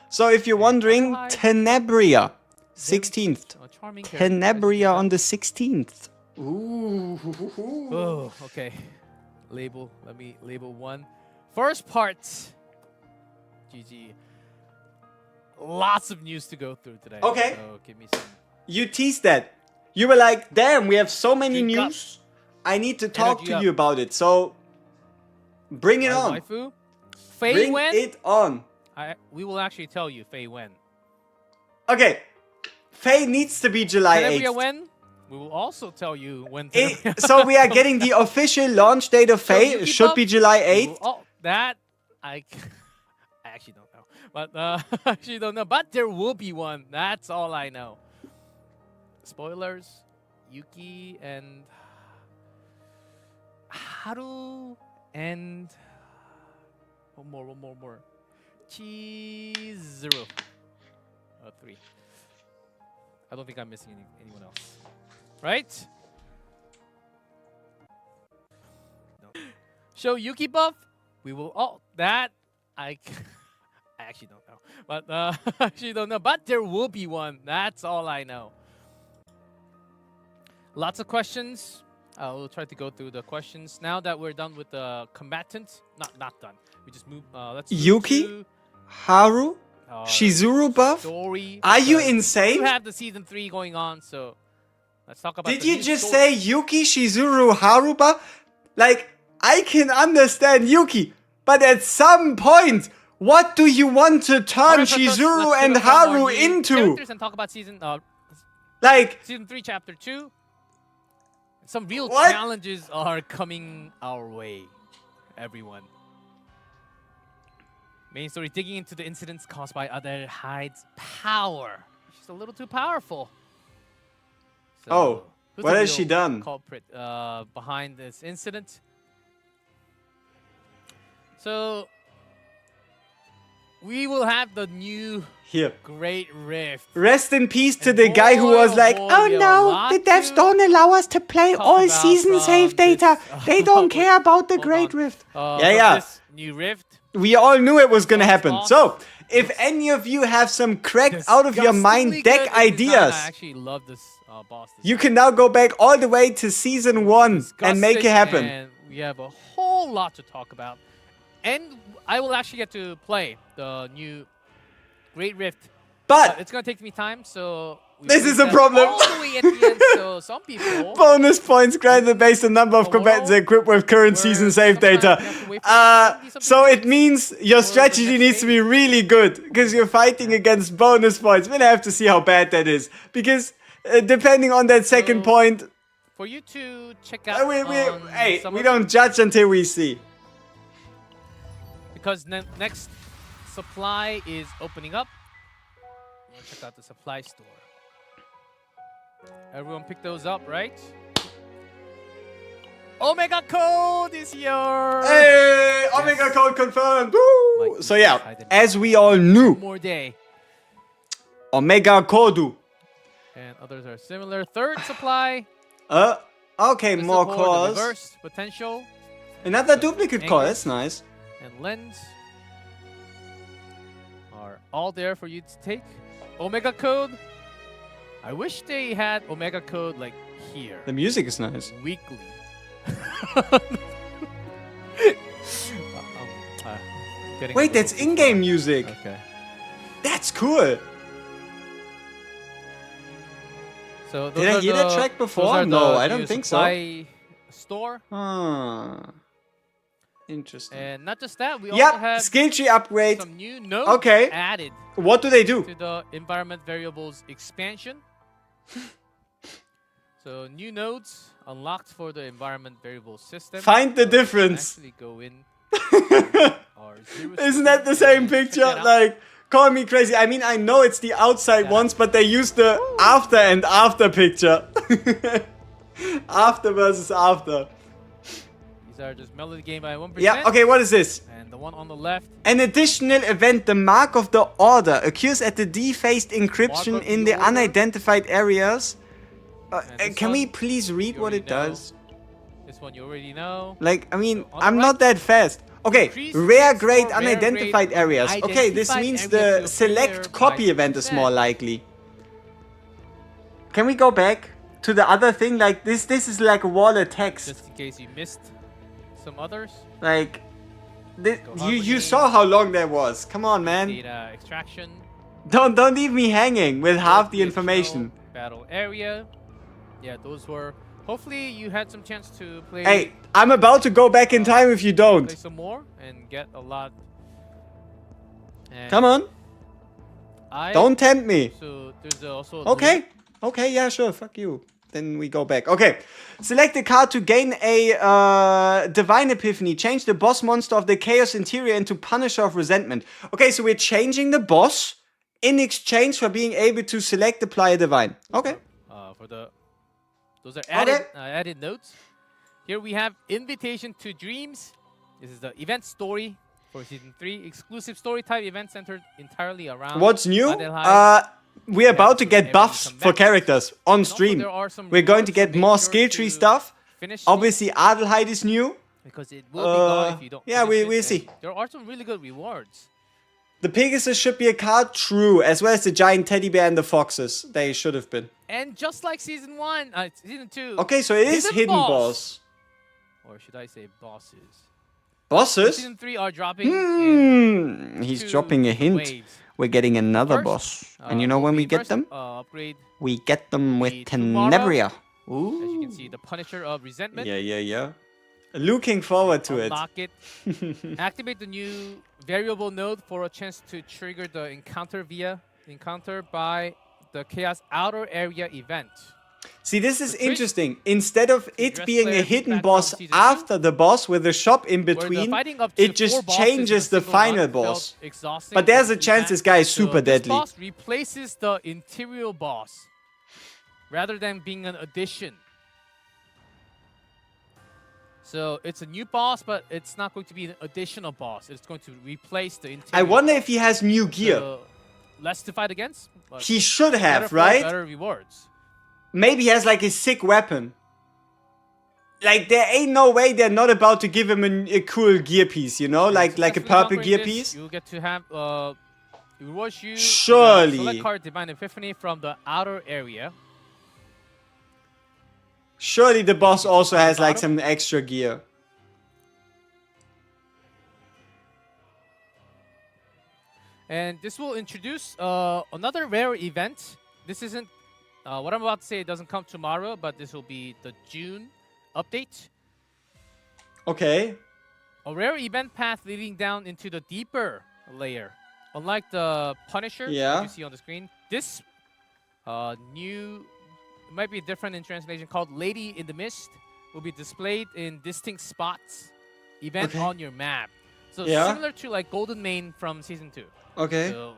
So if you're wondering, Adelheid. Tenebria, 16th. a charming character, as you Tenebria can on the 16th. Ooh. tell. Oh, okay. Label. Let me label one. First part. GG. Lots of news to go through today. Okay. So give me some. You teased that. You were like, damn, we have so many Drink up. news. I need to talk Energy to up. you about it. So bring it My on. Waifu. Faye Bring Wen. it on. We will actually tell you Faye Wen. Okay. Faye needs to be July Tenebria 8th. Wen. We will also tell you when. So we are getting the official launch date of So Faye. you It keep should up. be July We will- 8th. Oh, that I actually don't know, but I actually don't know. But there will be one. That's all I know. Spoilers: Yuki and Haru and one more. Chizuru. 3. I don't think I'm missing anyone else. Right? No. Show Yuki buff. We will all that I actually don't know. But I actually don't know. But there will be one. That's all I know. Lots of questions. We'll try to go through the questions. Now that we're done with the combatants. Not done. We just move let's move Yuki? to, Haru? Shizuru buff? story. Are you because insane? You have the season 3 going on, so let's talk about Did the you new just story. say Yuki, Shizuru, Haru buff? Like, I can understand Yuki, but at some point, what do you want to turn Alright, let's Shizuru pick and up our Haru new into? characters and talk about season Like, season 3 chapter 2. Some real What? challenges are coming our way, everyone. Main story, digging into the incidents caused by ADELHEID's power. She's a little too powerful. So, Oh, who's what the has real she done? Culprit behind this incident. So we will have the new here. Great Rift. Rest in peace to And the guy who boy, was oh like, boy, oh we have a no, lot the devs to don't allow us to play talk all about season from save data. this, They don't care about the hold Great on. Rift. From Yeah. This new Rift. We all knew it was gonna Thoughts, happen. thoughts? So, if any of you have some cracked out of your mind Disgustingly deck good design. ideas, I actually love this boss design. you can now go back all the way to season 1 and make it Disgusting, happen. And we have a whole lot to talk about. And I will actually get to play the new Great Rift. But It's going to take me time, so... we This put is a that problem. all the way at the end, so some people... bonus points granted based on number of A combatants world equipped with current where season save sometimes data. you have to wait for 70 So it something means your the strategy next needs to be really good because you're fighting against bonus points. We'll have to see how bad that is because depending on that second So, point, For you to check out hey, some we of them, don't judge until we see. because next supply is opening up. We'll check out the supply store. Everyone pick those up, right? Omega Code is yours! Hey, Omega code confirmed. Woo! Like, So yeah, I didn't- as we all knew, One more day. Omega Kodu. And others are similar. Third supply. Okay, Crystal more Core, the cores. reverse potential. Another duplicate core. Angle. That's nice. And lens are all there for you to take. Omega Code. I wish they had Omega Code like here. The music is nice. Weekly. Getting Wait, a that's little too in-game far. music. Okay. That's cool. So Did I hear that track before? No, I don't think so. Supply store. Interesting. And not just that, we also Yep, have skill tree upgrade. some new nodes Okay. added What do they do? to the environment variables expansion. So new nodes unlocked for the environment variable system. Find the So we can difference. actually go in. Isn't that the same picture? Like, call me crazy. I mean, I know it's the outside ones, but they use the after and after picture. After versus after. These are just melody game by 1%. Yeah, okay, what is this? And the one on the left. An additional event, the Mark of the Order, occurs at the defaced encryption Mark of in the the Order? unidentified areas. And this Can one, we please read you what already it know. does? This one you already know. Like, I mean, on the I'm right, not that fast. Okay, increase rare chance grade for rare unidentified grade areas. Okay, this identified means areas the to select appear copy by event is 2%. more likely. Can we go back to the other thing? Like, this is like a wall of text. Just in case you missed some others. Like, you harmony. saw how long that was. Come on, man. Data extraction. Don't leave me hanging with half the Original information. Battle area. Yeah, those were. Hopefully you had some chance to play. Hey, I'm about to go back in time if you play don't. some more and get a lot. And Come on. Don't tempt me. So there's also. a Okay. link. Okay, yeah, sure. Fuck you. Then we go back. Okay. Select a card to gain a Divine Epiphany. Change the boss monster of the Chaos Interior into Punisher of Resentment. Okay, so we're changing the boss in exchange for being able to select apply a Divine. Okay. For the. Those are added, Okay. added notes. Here we have Invitation to Dreams. This is the event story. for Season 3. Exclusive story type event centered entirely around What's new? ADELHEID. We're about to so get every buffs for comeback. characters on Also, stream. there are some We're going to rewards, get make more sure skill tree to stuff. finish it, Obviously, Adelheid is new. because it will be gone if you don't yeah, finish we'll it, see. and there are some really good rewards. The Pegasus should be a card, true, as well as the giant teddy bear and the foxes. They should have been. And just like Season 2. Okay, so it is hidden boss. Or should I say bosses? Bosses? Season 3 are dropping in He's 2 dropping a hint. waves. We're getting another First, boss. And you know will when be we get first, them? upgrade, We get them with the tomorrow. Tenebria. as you can Ooh. see, the Punisher of Resentment. Yeah. Looking forward to it. Unlock it. Activate the new variable node for a chance to trigger the encounter by the Chaos Outer Area event. See, this is The trick interesting. Instead of it address being a players hidden back boss from Season 2, after the boss with a shop in where the between, fighting up to it 4 just bosses in changes a the single final run felt boss. exhausting But there's for a chance fans. this guy is So super this deadly. boss replaces the interior boss rather than being an addition. So it's a new boss, but it's not going to be an additional boss. It's going to replace the interior. I wonder if he has new gear. So, less to fight against. But He should better have, for right? Better rewards. Maybe he has like a sick weapon. Like, there ain't no way they're not about to give him a cool gear piece, you know? Like a Successfully purple conquering gear this, piece. You'll get to have rewards you Surely. select card Divine Epiphany from the outer area. Surely the boss also has like Bottom? some extra gear. And this will introduce another rare event. This isn't what I'm about to say. It doesn't come tomorrow, but this will be the June update. Okay. A rare event path leading down into the deeper layer. Unlike the Punisher Yeah. that you see on the screen, this new, it might be different in translation, called Lady in the Mist, will be displayed in distinct spots, event Okay. on your map. So Yeah. similar to like Golden Mane from Season 2. Okay. So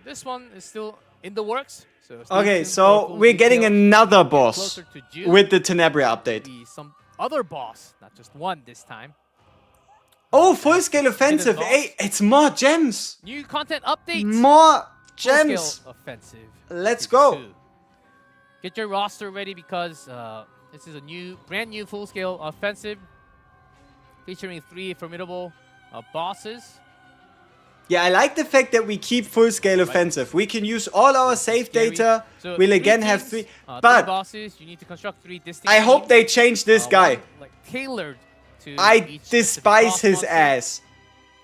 this one is still in the works. So stay Okay, tuned for so full we're getting details. another Get boss closer to June. with the Tenebria update. Be some other boss, not just one this time. Oh, full scale offensive. boss. Hey, it's more gems. New content updates. More Full-scale gems. offensive. Let's Season go. 2. Get your roster ready because this is a brand new full-scale offensive featuring 3 formidable bosses. Yeah, I like the fact that we keep full scale offensive. We can use all our save Scary. data. So We'll 3 again have teams, 3. 3 But bosses. You need to construct 3 distinct. I hope teams. they change this guy. One, like tailored to I each specific despise boss his monster. ass.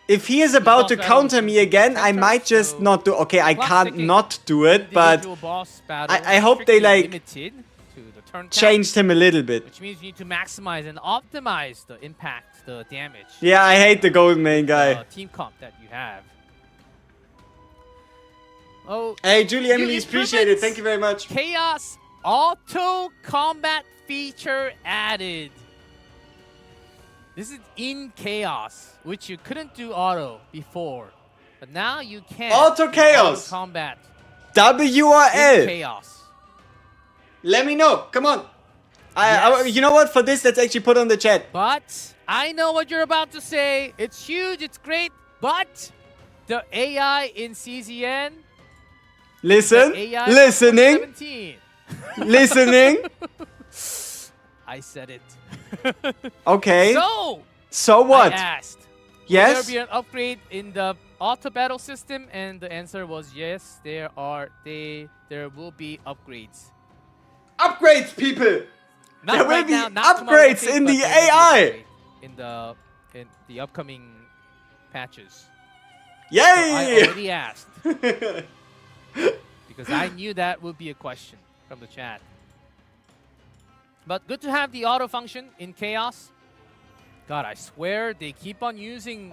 If he is about to boss counter battles me again, I center, might just so not do. Okay, I clock can't ticking. not do it, but Individual boss battle I hope they, strictly like, limited to the turn count, changed him a little bit. which means you need to maximize and optimize the impact, the damage. Yeah, I hate the Golden Mane guy. Team comp that you have. Oh, Hey, Julie new Emily's appreciate it. improvements. Thank you very much. Chaos Auto Combat feature added. This is in Chaos, which you couldn't do auto before, but now you can. Auto do Chaos. Auto combat W or in L? Chaos. Let me know. Come on. Yes. You know what? For this, let's actually put on the chat. But I know what you're about to say. It's huge. It's great. But the AI in CZN. Listen. the AI Listening. 17. Listening. I said it. Okay. So what? I asked. Yes. Will there be an upgrade in the auto battle system? And the answer was yes. There will be upgrades. Upgrades, people. Not There will right be now, not tomorrow, I upgrades think, in but the there will be AI. upgrade in the upcoming patches. Yay! So I already asked because I knew that would be a question from the chat. But good to have the auto function in Chaos. God, I swear they keep on using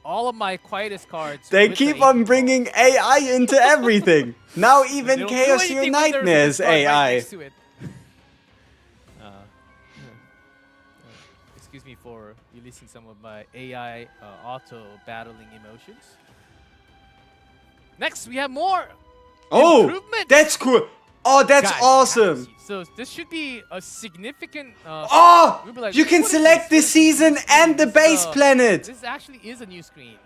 all of my quietest cards. They with keep the on bringing AI into everything. Now They even don't do Chaos anything Your when there's a Nightmares card right AI. next to it. Excuse me for releasing some of my AI auto battling emotions. Next, we have more Oh, improvements. that's cool. Oh, that's Guys, awesome. so this should be a significant. Oh, we'll be like, you can what is select this? the What is this new season screen? and the This, base planet. This actually is a new screen.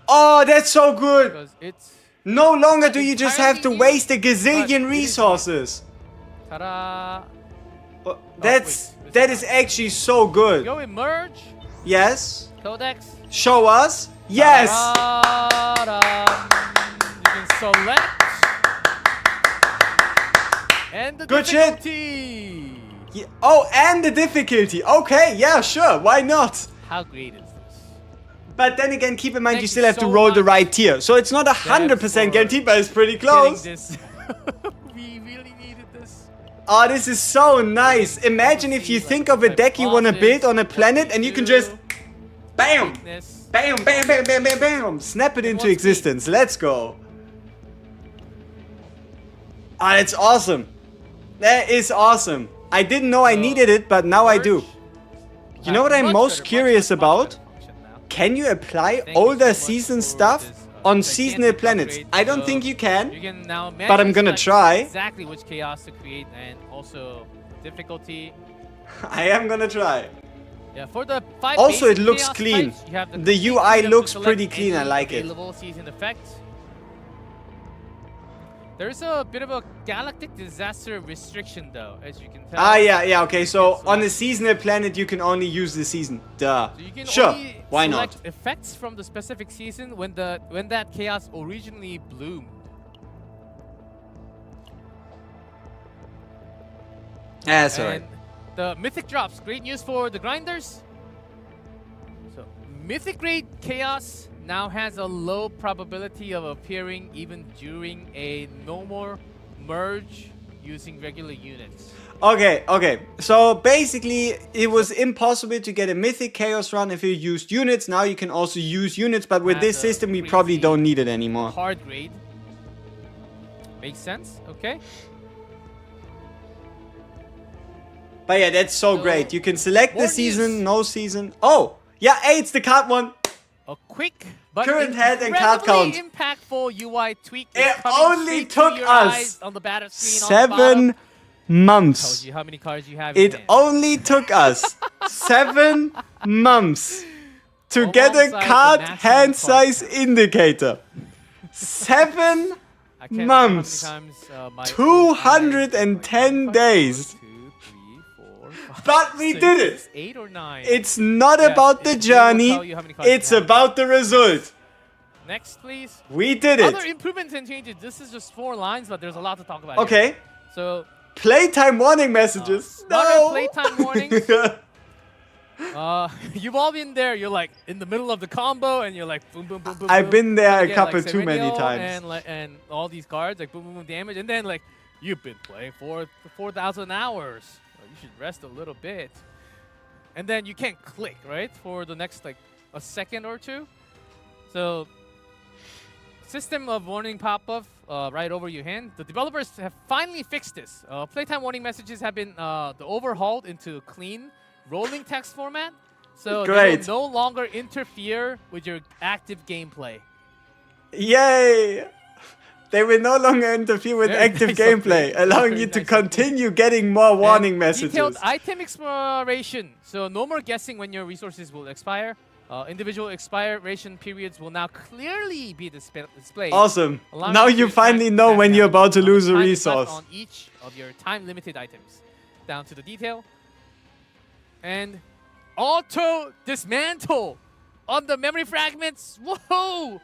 Oh, that's so good. because it's No longer do you just have to entirely waste a new, but it gazillion is resources. ta-da. Oh, wait, that is actually so good. Go in merge, Yes. codex. Show us. Yes. Ta-da. You can select. And the Good shit. difficulty. Yeah. Oh, and the difficulty. Okay, yeah, sure. Why not? How great is this? But then again, keep in mind Thank you you still have to so roll the much, right tier. So it's not 100% for guaranteed, but it's pretty Getting close. this. We really needed this. Oh, this is so nice. Imagine if you think of a deck you want to build on a planet and you can just bam, Weakness. bam, bam, bam, bam, bam, bam, snap it into what's existence. Let's go. Ah, that's awesome. That is awesome. I didn't know I needed it, but now I do. You know what I'm most curious about? Can you apply Thank you older so much season for stuff this, on gigantic seasonal planets? upgrade. I don't So think you You can. can now But I'm gonna select try. exactly which chaos to create and also difficulty. I am gonna try. Yeah, for the 5 Also, basic it looks chaos clean. types, you have The complete UI freedom to looks select pretty clean, I any like it. available season effect. There's a bit of a galactic disaster restriction though, as you can tell. Ah, yeah, okay. So can on a select- seasonal planet, you can only use the season. Duh. So you can Sure. only Why select not? effects from the specific season when that chaos originally bloomed. That's alright. And the mythic drops, great news for the grinders. So mythic grade chaos now has a low probability of appearing even during a no more merge using regular units. Okay. So basically, it was impossible to get a mythic chaos run if you used units. Now you can also use units, but with Has this a system, we probably crazy don't need it anymore. Hard grade. Makes sense, okay? But yeah, that's so So, great. You can select the more season, news. no season. Oh, yeah, hey, it's the card one. A quick but Current head and card incredibly count. impactful UI tweak. is It coming only straight to took your us eyes on the battle screen on the bottom. 7 Told months. you how many cards you have in It hand. only took us 7 months to get a Alongside the card maximum hand card size count. indicator. 7 I can't remember how many months. times, my 210 days. 1, 2, 3, 4, 5, But we 6, did it. 8 or 9. It's not Yes, about the it will journey, tell you how many cards you it's have. about the result. Next, please. We did Other it. improvements and changes. This is just 4 lines, but there's a lot to talk about. Here. Okay. So, Playtime warning messages. smarter No. playtime warnings. You've all been there. You're like in the middle of the combo, and you're like boom, boom, boom, boom. I've boom. been there Trying to a get, couple like, too many Serenio times. and all these cards like boom, boom, boom damage, and then like you've been playing for 4,000 hours. Well, you should rest a little bit, and then you can't click right for the next like a second or two. So, system of warning pop-up right over your hand. The developers have finally fixed this. Playtime warning messages have been overhauled into clean rolling text format. So Great. they will no longer interfere with your active gameplay. Yay! They will no longer interfere with Very active nice gameplay, update. allowing Very you to nice continue getting more warning And messages. Detailed item exploration. So no more guessing when your resources will expire. Individual expiration periods will now clearly be displayed. Awesome. allowing Now you you to finally track know that when you're down about to how much lose a time is left resource. on each of your time-limited items, down to the detail. And auto dismantle on the memory fragments. Whoa!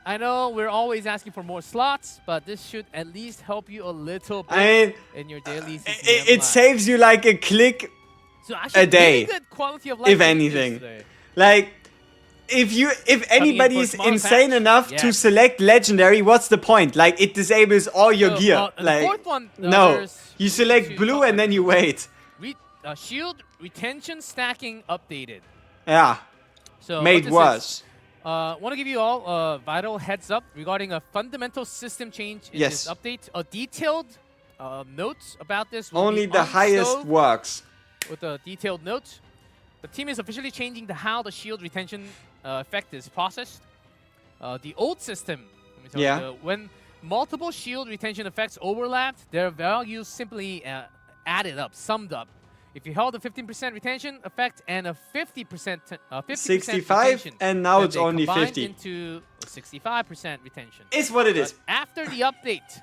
I know we're always asking for more slots, but this should at least help you a little bit I mean, in your daily it saves you like a click, so actually, a day, really good quality of life if changes anything. today. Like, if anybody for is tomorrow's insane match? enough to Yes. select legendary, what's the point? Like, it disables all your So, gear. the Like, fourth one, no, there's you select two blue and then you wait. shield retention stacking updated. Yeah, So made what this worse. is, want to give you all a vital heads up regarding a fundamental system change in Yes. this update. A detailed notes about this will Only be the on highest stove works. with a detailed note. The team is officially changing how the shield retention effect is processed. The old system, let me tell Yeah. you, when multiple shield retention effects overlapped, their values simply added up, summed up. If you held a 15% retention effect and a 50% 65, retention, and now then it's they only combined 50. into a 65% retention. It's what it is. After the update,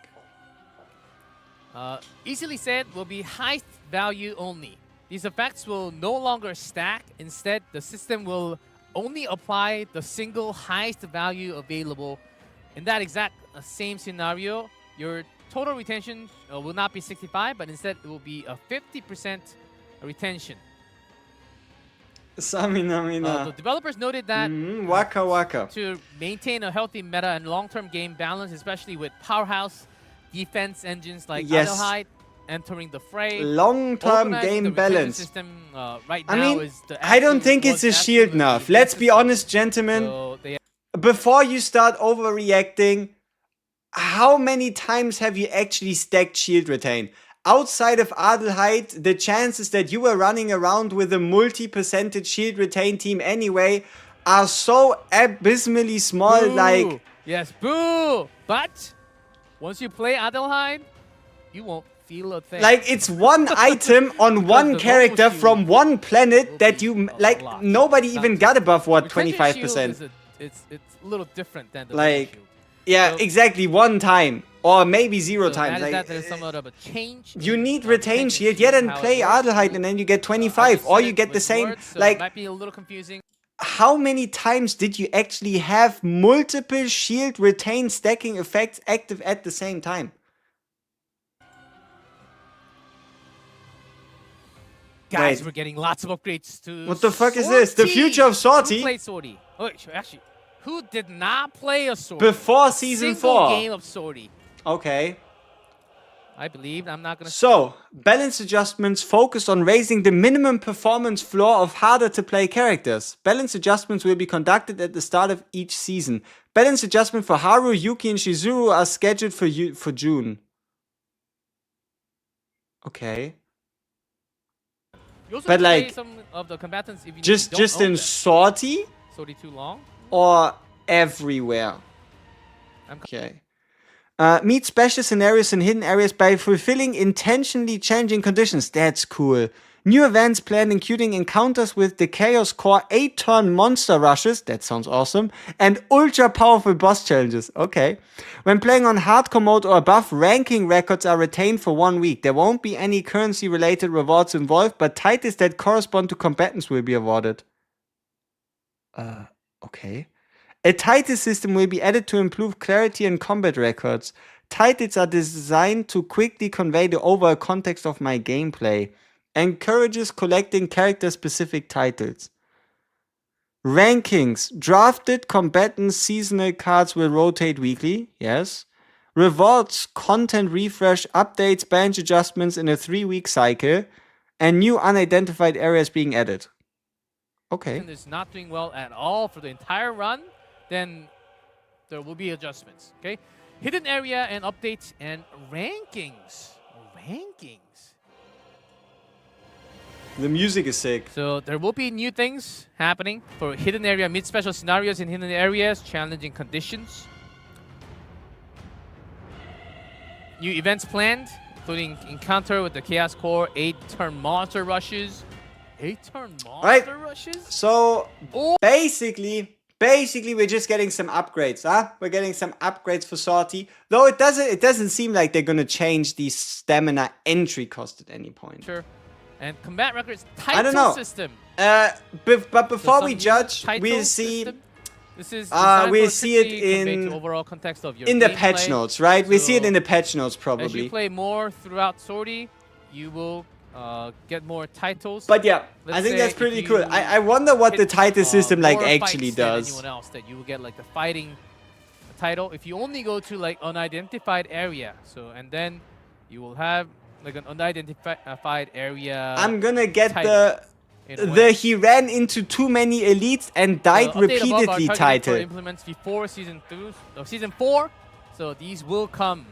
easily said, will be highest value only. These effects will no longer stack. Instead, the system will only apply the single highest value available. In that exact same scenario, your total retention will not be 65, but instead it will be a 50% retention. Samina. The developers noted that Waka waka. to maintain a healthy meta and long-term game balance, especially with powerhouse defense engines like ADELHEID entering the fray. Long-term Organizing game the retention balance. System, right I now mean, is the I don't think it's a shield absolutely nerf. Let's be necessary. honest, gentlemen. So they Before you start overreacting, how many times have you actually stacked shield retain? Outside of ADELHEID, the chances that you were running around with a multi-percentage shield retain team anyway are so abysmally small. Boo! Like, Yes, boo! But once you play ADELHEID, you won't feel a thing. like it's one item on one the character normal from shield one will planet that be you a like. lot. Nobody even got above what Retention 25%. shield is it's a little different than the Like, shield. yeah, So- exactly one time or maybe zero So times. that is Like, that there's somewhat of a change. you in, need retention retain shield, yeah, then how it play works. ADELHEID and then you get I 25 just or said you it get the with same. words, so it Like, might be a little confusing. how many times did you actually have multiple shield retain stacking effects active at the same time? Guys, Wait. we're getting lots of upgrades to. What the fuck is this? The future of Sortie? Who played Sortie? Oh, wait, actually, who did not play a Sortie? Before season Single 4. game of Sortie. Okay. I believe. I'm not gonna. So, balance adjustments focused on raising the minimum performance floor of harder to play characters. Balance adjustments will be conducted at the start of each season. Balance adjustment for Haru, Yuki, and Shizuru are scheduled for June. Okay. You also But, can play like, some of the combatants if you Just don't in own Sortie Sortie too long. or everywhere? I'm Okay. Meet special scenarios in hidden areas by fulfilling intentionally changing conditions. That's cool. New events planned including encounters with the Chaos Core 8-turn monster rushes. That sounds awesome. And ultra powerful boss challenges. Okay. When playing on hardcore mode or above, ranking records are retained for 1 week. There won't be any currency related rewards involved, but titles that correspond to combatants will be awarded. Okay. A title system will be added to improve clarity and combat records. Titles are designed to quickly convey the overall context of my gameplay. Encourages collecting character-specific titles. Rankings. Drafted combatant seasonal cards will rotate weekly. Yes. Rewards, content refresh, updates, bench adjustments in a 3-week cycle. And new unidentified areas being added. Okay. is not doing well at all for the entire run, then there will be adjustments. Okay, hidden area and updates and rankings. Rankings. The music is sick. So there will be new things happening for hidden area, mid special scenarios in hidden areas, challenging conditions. New events planned, including encounter with the Chaos Core, 8-turn monster rushes. 8-turn monster rushes? So Oh. basically we're just getting some upgrades, huh? We're getting some upgrades for Sortie. Though it doesn't seem like they're gonna change the stamina entry cost at any point. Sure. And combat records I don't know. title system. But before So we some judge, title we'll see system. This is designed we'll for see it strictly convey in- to overall context of your in the patch gameplay. notes, right? We'll see it So in the patch notes As you probably. play more throughout Sortie, you will get more titles. But yeah, I Let's think say that's if pretty you cool. I wonder what the hit, title system like more actually fights than does. anyone else, that you will get like the fighting title. If you only go to like unidentified area, so and then you will have like an unidentified area. I'm gonna get title in a way. the he ran into too many elites and died Update above are repeatedly targeted for title. implements before season 4. So these will come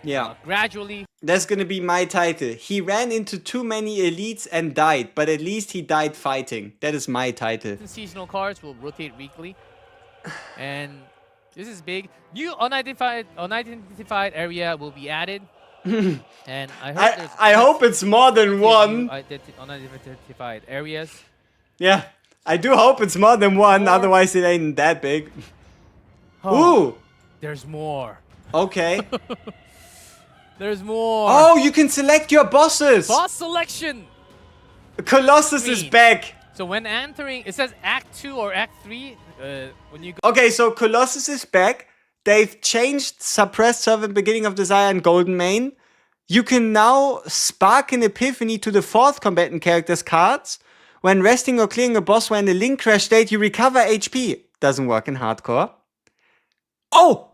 Yeah. gradually. That's gonna be my title. He ran into too many elites and died, but at least he died fighting. That is my title. Seasonal cards will rotate weekly, and this is big. New unidentified area will be added, and I hope there's I hope it's more than new one. unidentified areas. Yeah, I do hope it's more than one. Or- Otherwise, it ain't that big. Ooh. There's more. Okay. There's more. Oh, you can select your bosses. Boss selection. Colossus is back. So when entering, it says Act 2 or Act 3. When you go. Okay, so Colossus is back. They've changed Suppressed Servant, Beginning of Desire, and Golden Mane. You can now spark an epiphany to the 4th combatant character's cards. When resting or clearing a boss when in a link crash state, you recover HP. Doesn't work in hardcore. Oh!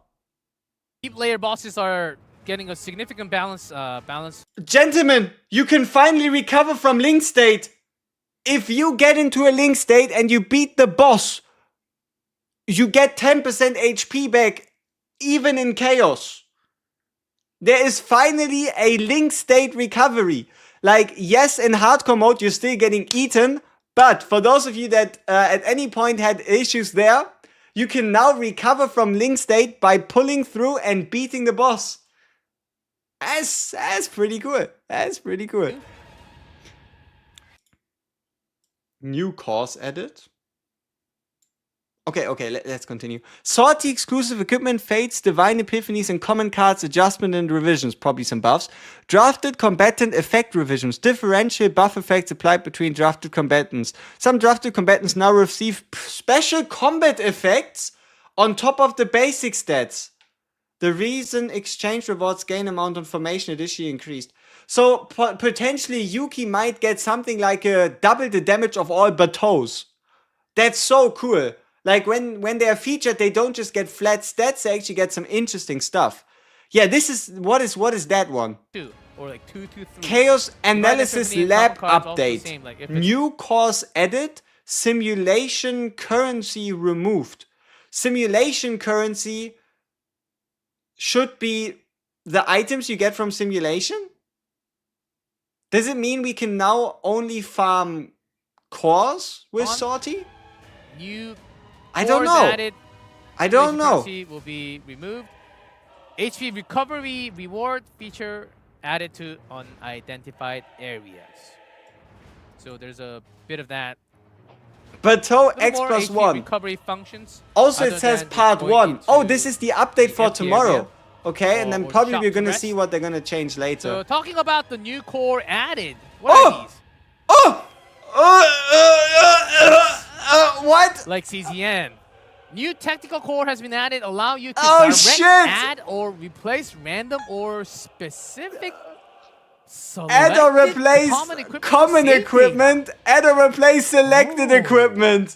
Deep layer bosses are getting a significant balance. Gentlemen, you can finally recover from link state. If you get into a link state and you beat the boss, you get 10% HP back, even in chaos. There is finally a link state recovery. Like, yes, in hardcore mode, you're still getting eaten. But for those of you that at any point had issues there, you can now recover from link state by pulling through and beating the boss. That's pretty cool. That's pretty cool. New course added. Okay, let's continue. Sortie exclusive equipment, fates, divine epiphanies, and common cards, adjustment and revisions, probably some buffs. Drafted combatant effect revisions, differential buff effects applied between drafted combatants. Some drafted combatants now receive special combat effects on top of the basic stats. The reason exchange rewards gain amount on formation additionally increased. So potentially Yuki might get something like double the damage of all bateaus. That's so cool. Like when they are featured, they don't just get flat stats, they actually get some interesting stuff. Yeah, this is what is that one? 2 or like 2, 2, 3. Chaos Analysis Lab update. Same, like New course added. Simulation currency removed. Simulation currency should be the items you get from simulation? Does it mean we can now only farm cores with Sortie? New I don't know. Added, I don't know. Will be removed. HP recovery reward feature added to unidentified areas. So there's a bit of that. Bateau Little X more plus HP 1. recovery functions. Also, it says part 1. Oh, this is the update for empty tomorrow. area. Okay, and then Or probably shop we're gonna to see rest. what they're gonna change later. So talking about the new core added. What are these? What? Like CZN. New technical core has been added, allow you to Oh, direct, shit! add, or replace random or specific Add or selected replace common saving. equipment. Add or replace selected Oh. equipment.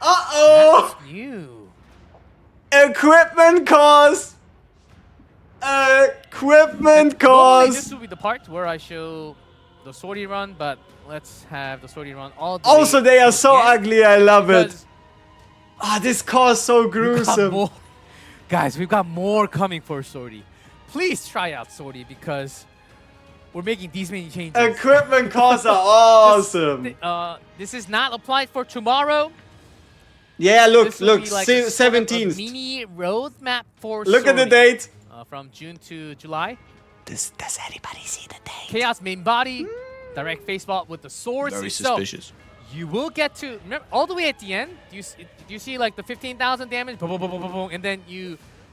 Uh-oh! That's new. Equipment cost. Equipment Normally this cost. will be the part where I show the sortie run, but let's have the sortie run all the way Also, they are to so the end, ugly. I love it. because Ah, this car is so we've got gruesome. more. Guys, we've got more coming for sortie. Please try out sortie because we're making these many changes. Equipment costs are awesome. This is not applied for tomorrow. Yeah, look, This will look, be like a sort of a 17th. mini roadmap for Look at the sortie, date. from June to July. Does anybody see the date? Chaos main body, direct face vault with the swords. Very itself. suspicious. You will get to remember all the way at the end. Do you see like the 15,000 damage, boom, boom, boom, boom, boom, boom, and then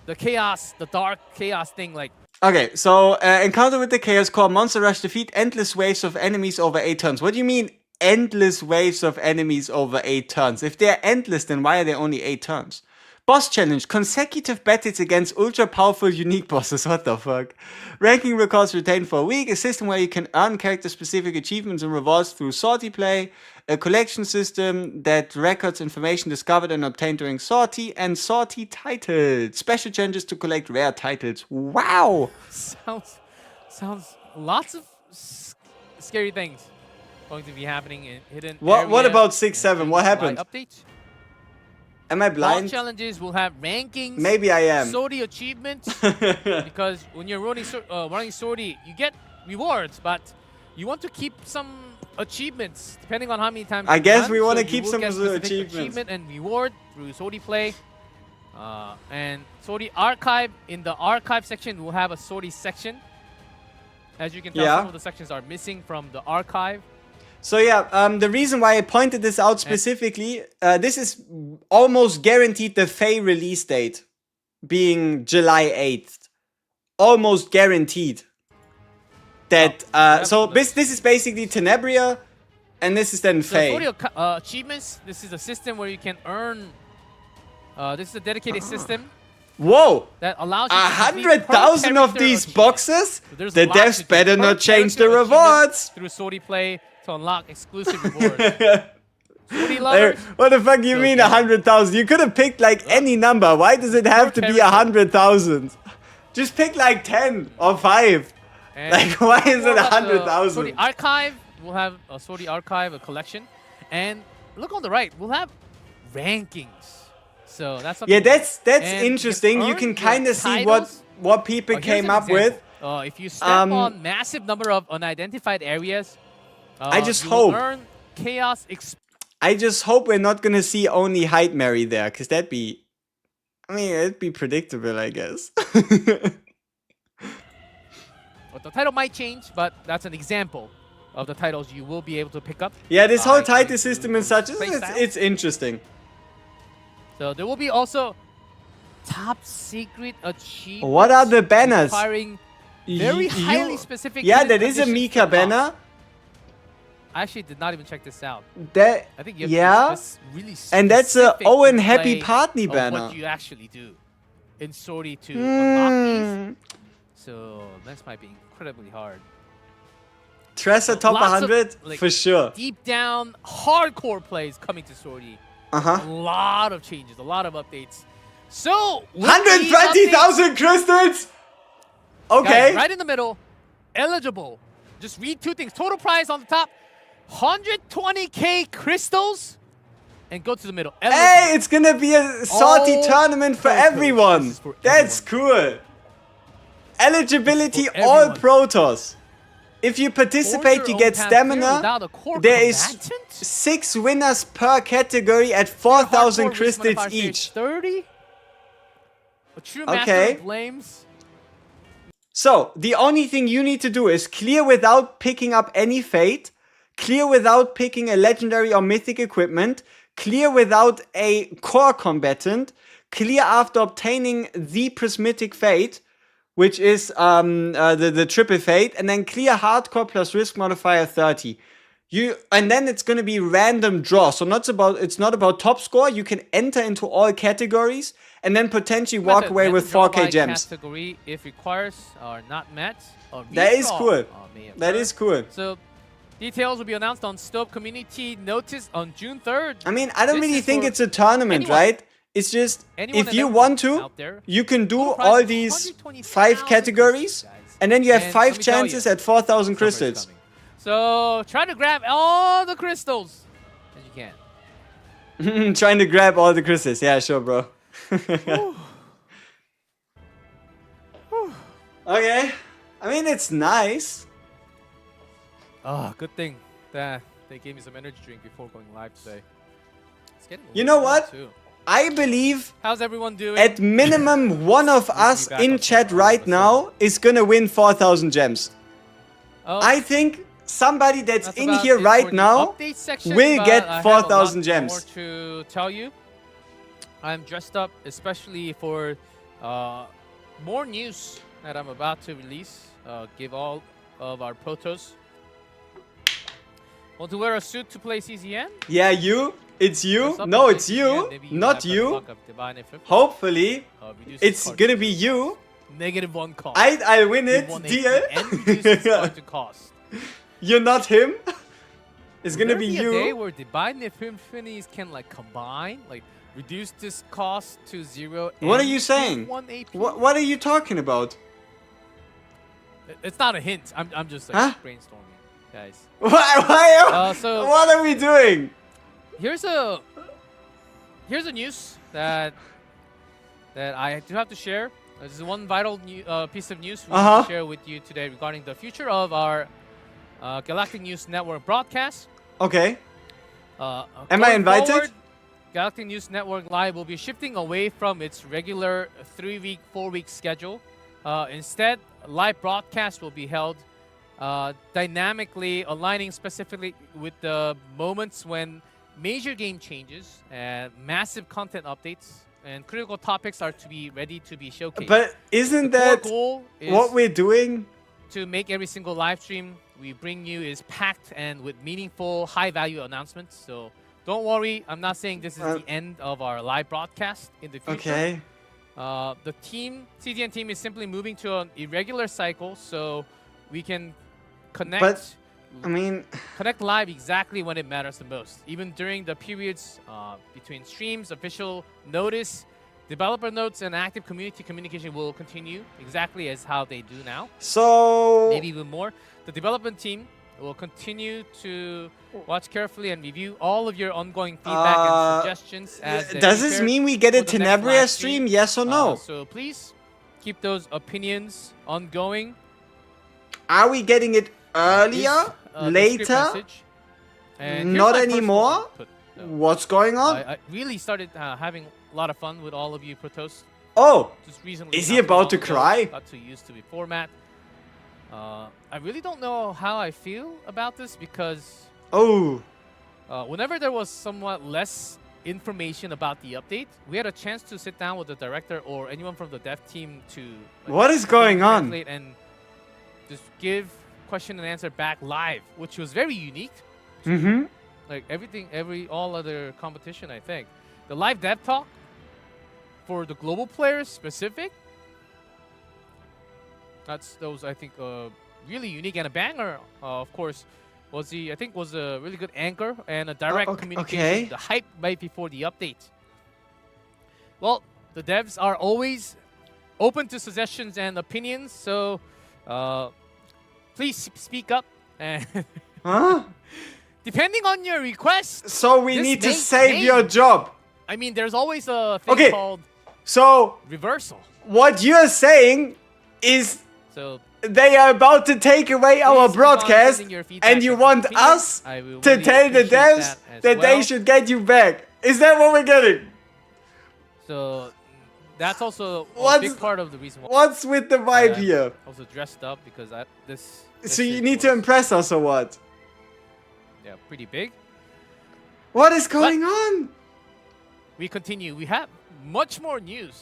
the chaos, the dark chaos thing, like. Okay, so encounter with the Chaos Core, Monster Rush, defeat endless waves of enemies over 8 turns. What do you mean endless waves of enemies over 8 turns? If they're endless, then why are they only 8 turns? Boss challenge, consecutive battles against ultra powerful unique bosses. What the fuck? Ranking records retained for a week, a system where you can earn character specific achievements and rewards through sortie play, a collection system that records information discovered and obtained during sortie, and sortie titles. Special challenges to collect rare titles. Wow! Sounds lots of scary things going to be happening in hidden. What area about 6-7? and What July happened? Updates. Am I Boss blind? challenges will have rankings. Maybe I am. Sortie achievements. Because when you're running sortie, you get rewards, but you want to keep some achievements depending on how many times. I you guess run, we want so to you keep will some get of the specific achievements. achievement and reward through sortie play. And sortie archive, in the archive section, we'll have a sortie section. As you can tell, Yeah. some of the sections are missing from the archive. So yeah, the reason why I pointed this out specifically, this is almost guaranteed the Faye release date. being July 8th. Almost guaranteed. That so this is basically Tenebria, and this is then So Fae. for your achievements, this is a system where you can earn. This is a dedicated system Whoa! that allows you to 100,000 of these boxes? So The devs better not change the rewards! Through Sorty Play to unlock exclusive rewards. Sorty lovers, What the fuck you mean 100,000? You could have picked like any number. Why does it have to be 100,000? Just pick like 10 or 5. and Like, why is it more about the 100,000? Sorty Archive, we'll have a Sorty Archive, a collection. And look on the right, we'll have rankings. So that's something. Yeah, that's and interesting. You earn can your kind of see titles. what people Here's came an up with. example. If you step on massive number of unidentified areas, I just you will hope. earn chaos I just hope we're not gonna see only Hyde Mary there, cause that'd be, I mean, it'd be predictable, I guess. But the title might change, but that's an example of the titles you will be able to pick up. Yeah, this whole by title going system through and such, playstyle. it's interesting. So there will be also top secret achievements. What are the banners? Requiring very You- highly specific. Yeah, hidden that is a conditions Mika to unlock. banner. I actually did not even check this out. That I think you have yeah, to be really and that's a specific Owen to Happy play Partney of banner. what you actually do in Sorty to unlock these. Hmm. So this might be incredibly hard. Tressa top Lots of, 100 like, for sure. Deep down, hardcore plays coming to Sorty. A Uh-huh. lot of changes, a lot of updates. So, with these 120,000 crystals. updates, Okay. guys, right in the middle, eligible. Just read two things. Total prize on the top, 120k crystals, and go to the middle. Hey, Eligible. it's gonna be a salty All tournament for Protos. everyone. This is for That's cool. Eligibility It's for all everyone. Protoss. If you participate, Forge you your get own path clear stamina. without a core There is combatant? 6 winners per category at 4,000 Hardcore risk crystals modifier stage each. 30? A true master Okay. of blames? So, the only thing you need to do is clear without picking up any fate, clear without picking a legendary or mythic equipment, clear without a core combatant, clear after obtaining the prismatic fate, which is the triple fate, and then clear hardcore plus risk modifier 30. And then it's gonna be random draw. So it's not about top score. You can enter into all categories and then potentially walk Method, away random with draw 4k by gems. Category if requires are not met. Or That is redraw, cool. may That occur. is cool. So details will be announced on Stope Community Notice on June 3rd. I mean, I don't This really is think for it's a tournament, anyone. right? It's just, Anyone if and you everyone want to, out there. you can do Total prize all of these 120,000 5 categories, crystals, and then you have And 5 let me tell chances you, at 4,000 summer's crystals. coming. So try to grab all the crystals as you can. Trying to grab all the crystals. Yeah, sure, bro. Okay. I mean, it's nice. Oh, good thing that they gave me some energy drink before going live today. It's getting a You little know cold, what? too. I believe How's everyone doing? at minimum one of us back in on chat camera right in a now is gonna win 4,000 gems. Oh, I think somebody that's in about here it right for the now update section, will but get I have 4,000 a lot gems. More to tell you, I'm dressed up especially for more news that I'm about to release. Give all of our protos. Want to wear a suit to play CZN? Yeah, you. It's you. Dress up No, and it's play you. CZN, maybe Not have you. better luck of Divine F50. Hopefully, Reduces it's card gonna be cost. you. -1 cost. I'll win it. Give 1 Deal. AP and reduces card to cost. You're not him. It's Will gonna there be a day you. where Divine Infinities can like combine, like reduce this cost to 0. What are and you give saying? 1 AP? What are you talking about? It's not a hint. I'm just like Huh? brainstorming, guys. Why? So What are we doing? here's a news that I do have to share. This is one vital piece of news we want to share with you today regarding the future of our Galactic News Network broadcast. Okay. Am I Going invited? forward, Galactic News Network Live will be shifting away from its regular 3-week, 4-week schedule. Instead, live broadcasts will be held dynamically, aligning specifically with the moments when major game changes and massive content updates and critical topics are to be ready to be showcased. But isn't the core that goal is what we're doing? to make every single live stream we bring you is packed and with meaningful, high-value announcements. So don't worry, I'm not saying this is the end of our live broadcast in the future. Okay. The CDN team is simply moving to an irregular cycle, so we can connect. But I mean, connect live exactly when it matters the most. Even during the periods between streams, official notice, developer notes, and active community communication will continue exactly as how they do now. so Maybe even more. The development team will continue to watch carefully and review all of your ongoing feedback and suggestions. As they does this prepare mean we get a for the next Tenebria live stream? Yes or no? So please keep those opinions ongoing. Are we getting it earlier? The script Later? message. And here's Not my personal anymore? input, though. What's going on? I really started having a lot of fun with all of you Protos Oh, just recently. is he not too about long to ago. cry? Got too used to the format. I really don't know how I feel about this because oh, whenever there was somewhat less information about the update, we had a chance to sit down with the director or anyone from the dev team to what is going on? translate and just give question and answer back live, which was very unique. Mm-hmm. Like all other competition, I think. The live dev talk for the global players specific, those I think really unique and a banger. Of course, was a really good anchor and a direct communication. okay. The hype right before the update. Well, the devs are always open to suggestions and opinions, so please speak up. And Huh? depending on your request, So we This need to may save change. your job. I mean, there's always a thing Okay. called So reversal. what you're saying is So they are about to take away our please keep on broadcast, sending your feedback and you and want opinions. us I will to really tell the appreciate devs as that they well. should get you back. Is that what we're getting? So that's also a What's- big part of the reason why What's with the vibe I'm here? also dressed up because this So you is need to was, impress us or what? yeah, pretty big. What is going on? We continue. We have much more news.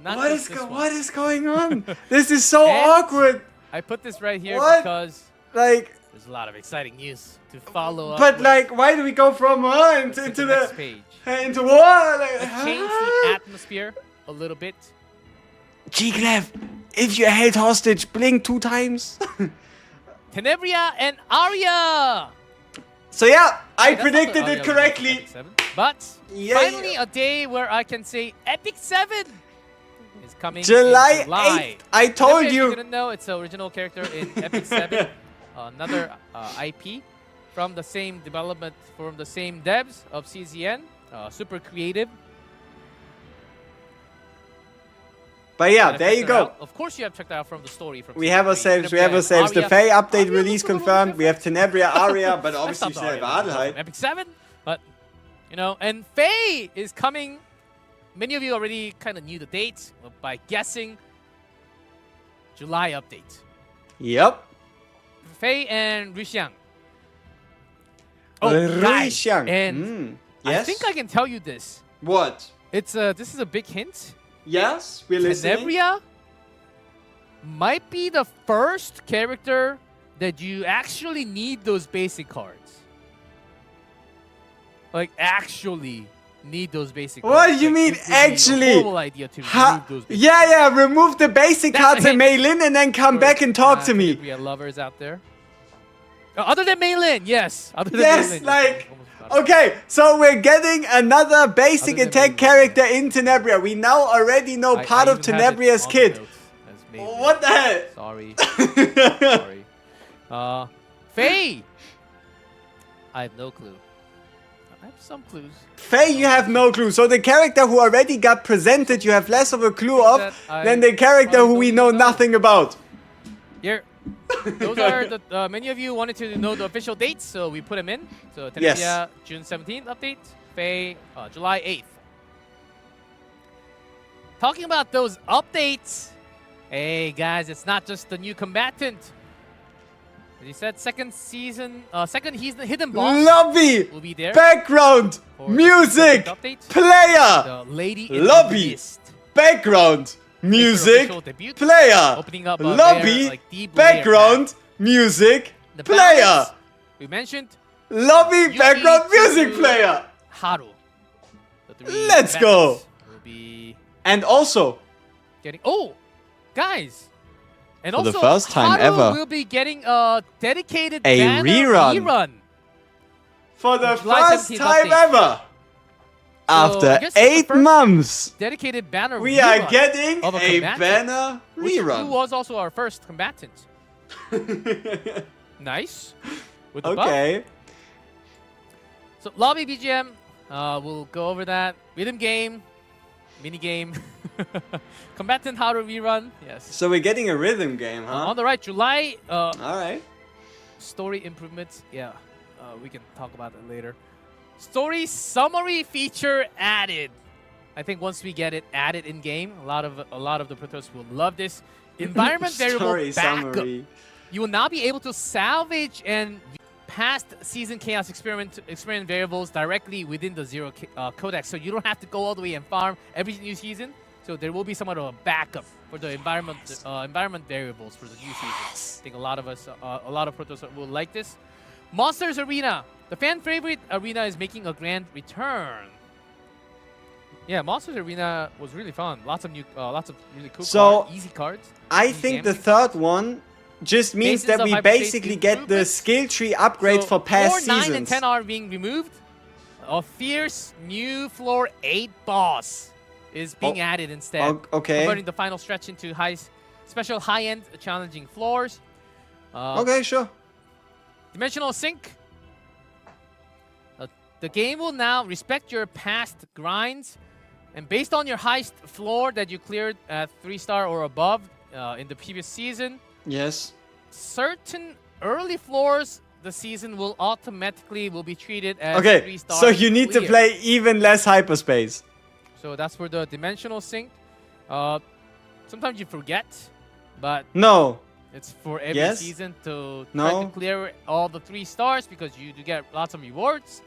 Not What just is this one. what is going on? This is so And- awkward. I put this right here What? because Like, there's a lot of exciting news to follow up. but with. like, why do we go from Let's hit into next the page. into war? Like, Let's change the atmosphere a little bit. G-Clef, if you're held hostage, blink 2 times. Tenebria and Arya. So yeah, I That's not predicted the it Arya correctly. Epic 7, but Yeah, finally a day where I can say Epic 7 is coming July in July. 8th. I told Tenebria, if you you. didn't know, it's the original character in Epic 7. Another IP from the same development, from the same devs of CZN. Super creative. But yeah, And there you check that go. out. Of course, you have checked out from the story. From We have our season saves. three. We have our Tenebria and saves. The Arya. Faye update Arya release looks a little confirmed. We have different. Tenebria, Arya, but I obviously stopped we still Arya have because of Adelheid. Epic 7, but you know, and Faye is coming. Many of you already kind of knew the date by guessing. July update. Yep. Faye and Rishiang. Oh, guys, Rishiang. and Yes. I think I can tell you this. What? This is a big hint. Yes, we're listening. Tenebria might be the first character that you actually need those basic cards. Like actually need those basic cards. What do you Like, mean, it would be a actually? horrible idea to remove those basic Yeah, remove the basic That's cards a and hint. mail in and then come for, back and talk to me. Tenebria lovers out there. Other than Maylin, yes. Other than Yes, Maylin, like, almost forgot. okay, so we're getting another basic Other than attack Maylin, character in Tenebria. We now already know part I of even have it Tenebria's on the kit. notes as Maylin. What the hell? Sorry. Sorry. Faye! I have no clue. I have some clues. Faye, you have no clue. So the character who already got presented, you have less of a clue That of I than the character probably who we don't know even know. nothing about. Here. Those are the many of you wanted to know the official dates, so we put them in. So Tenebria, Yes. June 17th update. Faye, July 8th. Talking about those updates. Hey guys, it's not just the new combatant. As you said, second hidden boss Lobby! will be there. Background! for the Music! second update. Player! The lady in Lobby! the mist. Background! Music! official debut. Player! Opening up a Lobby! rare, like, deep layer Background! Music! The Player! balance, we mentioned Lobby! Yuki Background! Music! to Player! Haru. The three Let's go. combatants will be And also, getting. Oh, guys. And For the also, first time Haru ever, will be getting a dedicated a banner rerun. rerun. for the July first 17th time update. ever, I after guess it's the 8 first months, Dedicated banner we rerun are getting of a a combatant, banner Who rerun. was also our first combatant. Nice. With the buff. Okay. So lobby BGM, we'll go over that. Rhythm game, mini game, combatant Haru rerun. Yes. So we're getting a rhythm game, huh? On the right, July Alright. story improvements. Yeah, we can talk about that later. Story summary feature added. I think once we get it added in game, a lot of the Protoss will love this. Environment variable Story backup. summary. You will now be able to salvage and past season chaos experiment variables directly within the zero codex, so you don't have to go all the way and farm every new season. So there will be somewhat of a backup for the environment variables for the new season. I think a lot of Protoss will like this. Monsters Arena, the fan favorite arena, is making a grand return. Yeah, Monsters Arena was really fun. Lots of really cool cards, easy cards. I easy think the games. third one just means Basis that of we hyperspace basically get the improvements. skill tree upgrade So for past 4, 9, seasons. and 10 are being removed. A fierce new floor 8 boss is being added instead. Okay. Converting the final stretch into special high-end challenging floors. Okay, sure. Dimensional Sync. The game will now respect your past grinds, and based on your highest floor that you cleared at 3-star or above in the previous season, Yes. certain early floors the season will be treated as Okay, 3-star. so you need to play even less hyperspace. So that's for the Dimensional Sync. Sometimes you forget, but No. it's for every Yes? season to No? try to clear all the 3 stars because you do get lots of rewards.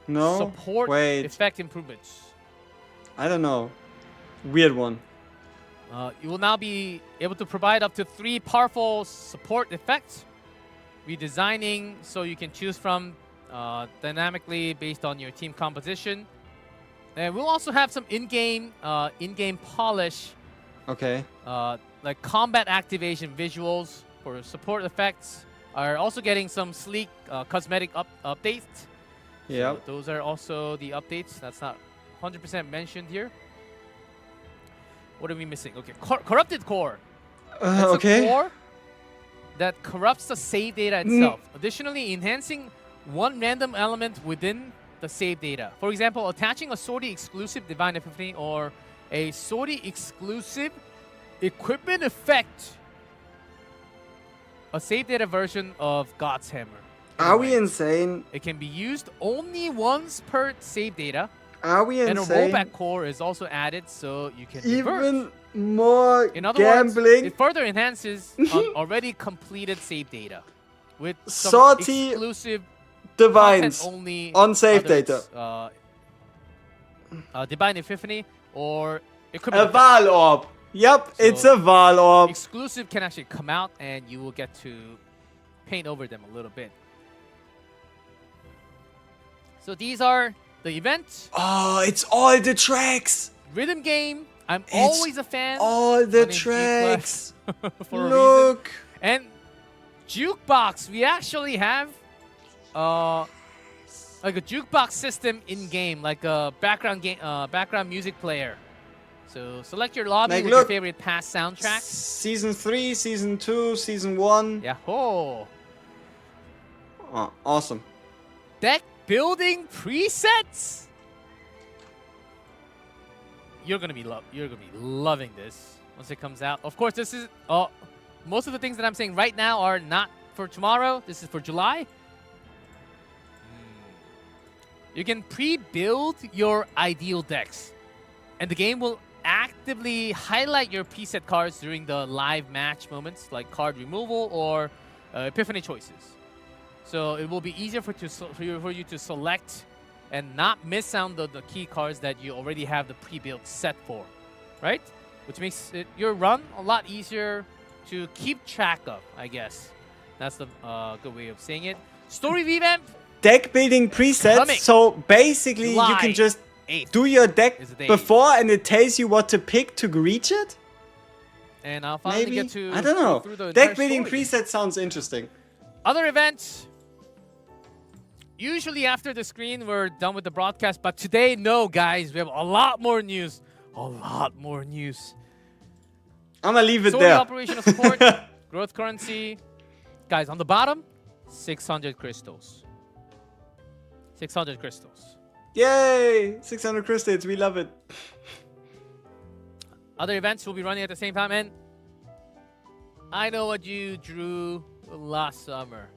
No. Support Wait. effect improvements. I don't know. Weird one. You will now be able to provide up to 3 powerful support effects, redesigning so you can choose from dynamically based on your team composition. And we'll also have some in-game polish, Okay. like combat activation visuals for support effects are also getting some sleek cosmetic updates. Yeah. So those are also the updates. That's not 100% mentioned here. What are we missing? Okay, corrupted core. That's Okay. a core that corrupts the save data itself. Additionally, enhancing one random element within the save data. For example, attaching a sortie exclusive Divine Epiphany or a sortie exclusive equipment effect. A save data version of God's Hammer. Are we insane? It can be used only once per save data. Are we And a insane? rollback core is also added so you can revert. Even more In other gambling. words, it further enhances on already completed save data with some Sortie exclusive Divines content-only on save whether data. it's, Divine Epiphany or A equipment effect. Val Orb. Yep, So- it's a Val Orb. Exclusive can actually come out and you will get to paint over them a little bit. So these are the events. Oh, it's all the tracks. Rhythm game. I'm It's always a fan. All the on a G tracks. Class for a reason. Look. And jukebox, we actually have like a jukebox system in game, like a background music player. So select your lobby Like, with your look. favorite past soundtracks. Season 3, Season 2, Season 1. Yeah, oh. Oh, awesome. Deck building presets. You're gonna be loving this once it comes out. Of course, this is most of the things that I'm saying right now are not for tomorrow. This is for July. You can pre-build your ideal decks, and the game will actively highlight your preset cards during the live match moments, like card removal or Epiphany choices. So it will be easier for you to select and not miss out the key cards that you already have the pre-built set for, right? Which makes your run a lot easier to keep track of, I guess. That's the good way of saying it. Story revamp. Deck building presets. Coming. So basically, you July can just 8th do your deck is the day. before, and it tells you what to pick to reach it. And I'll finally Maybe get to I don't go know. through the Deck entire building story. preset sounds interesting. Other events. Usually after the screen, we're done with the broadcast. But today, no, guys. We have a lot more news. A lot more news. I'm gonna leave it Sorry, there. operational support, growth currency. Guys, on the bottom, 600 crystals. 600 crystals. Yay! 600 crystals. We love it. Other events will be running at the same time. And I know what you drew last summer.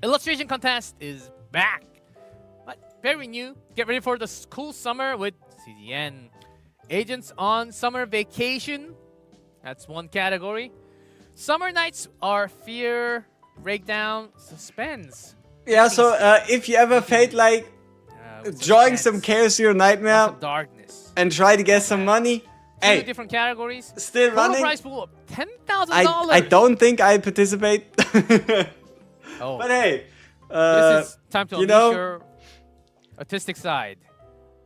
Illustration contest is back. But very new. Get ready for the cool summer with CDN. Agents on summer vacation. That's one category. Summer nights are fear, breakdown, suspense. Yeah, so if you ever felt like With drawing suspense, some Chaos Hero lots Nightmare of darkness. and try to get some money, Two hey, different categories. still Total running. prize pool of $10,000. I don't think I participate. Oh, But hey, this is time to you unleash know, your artistic side.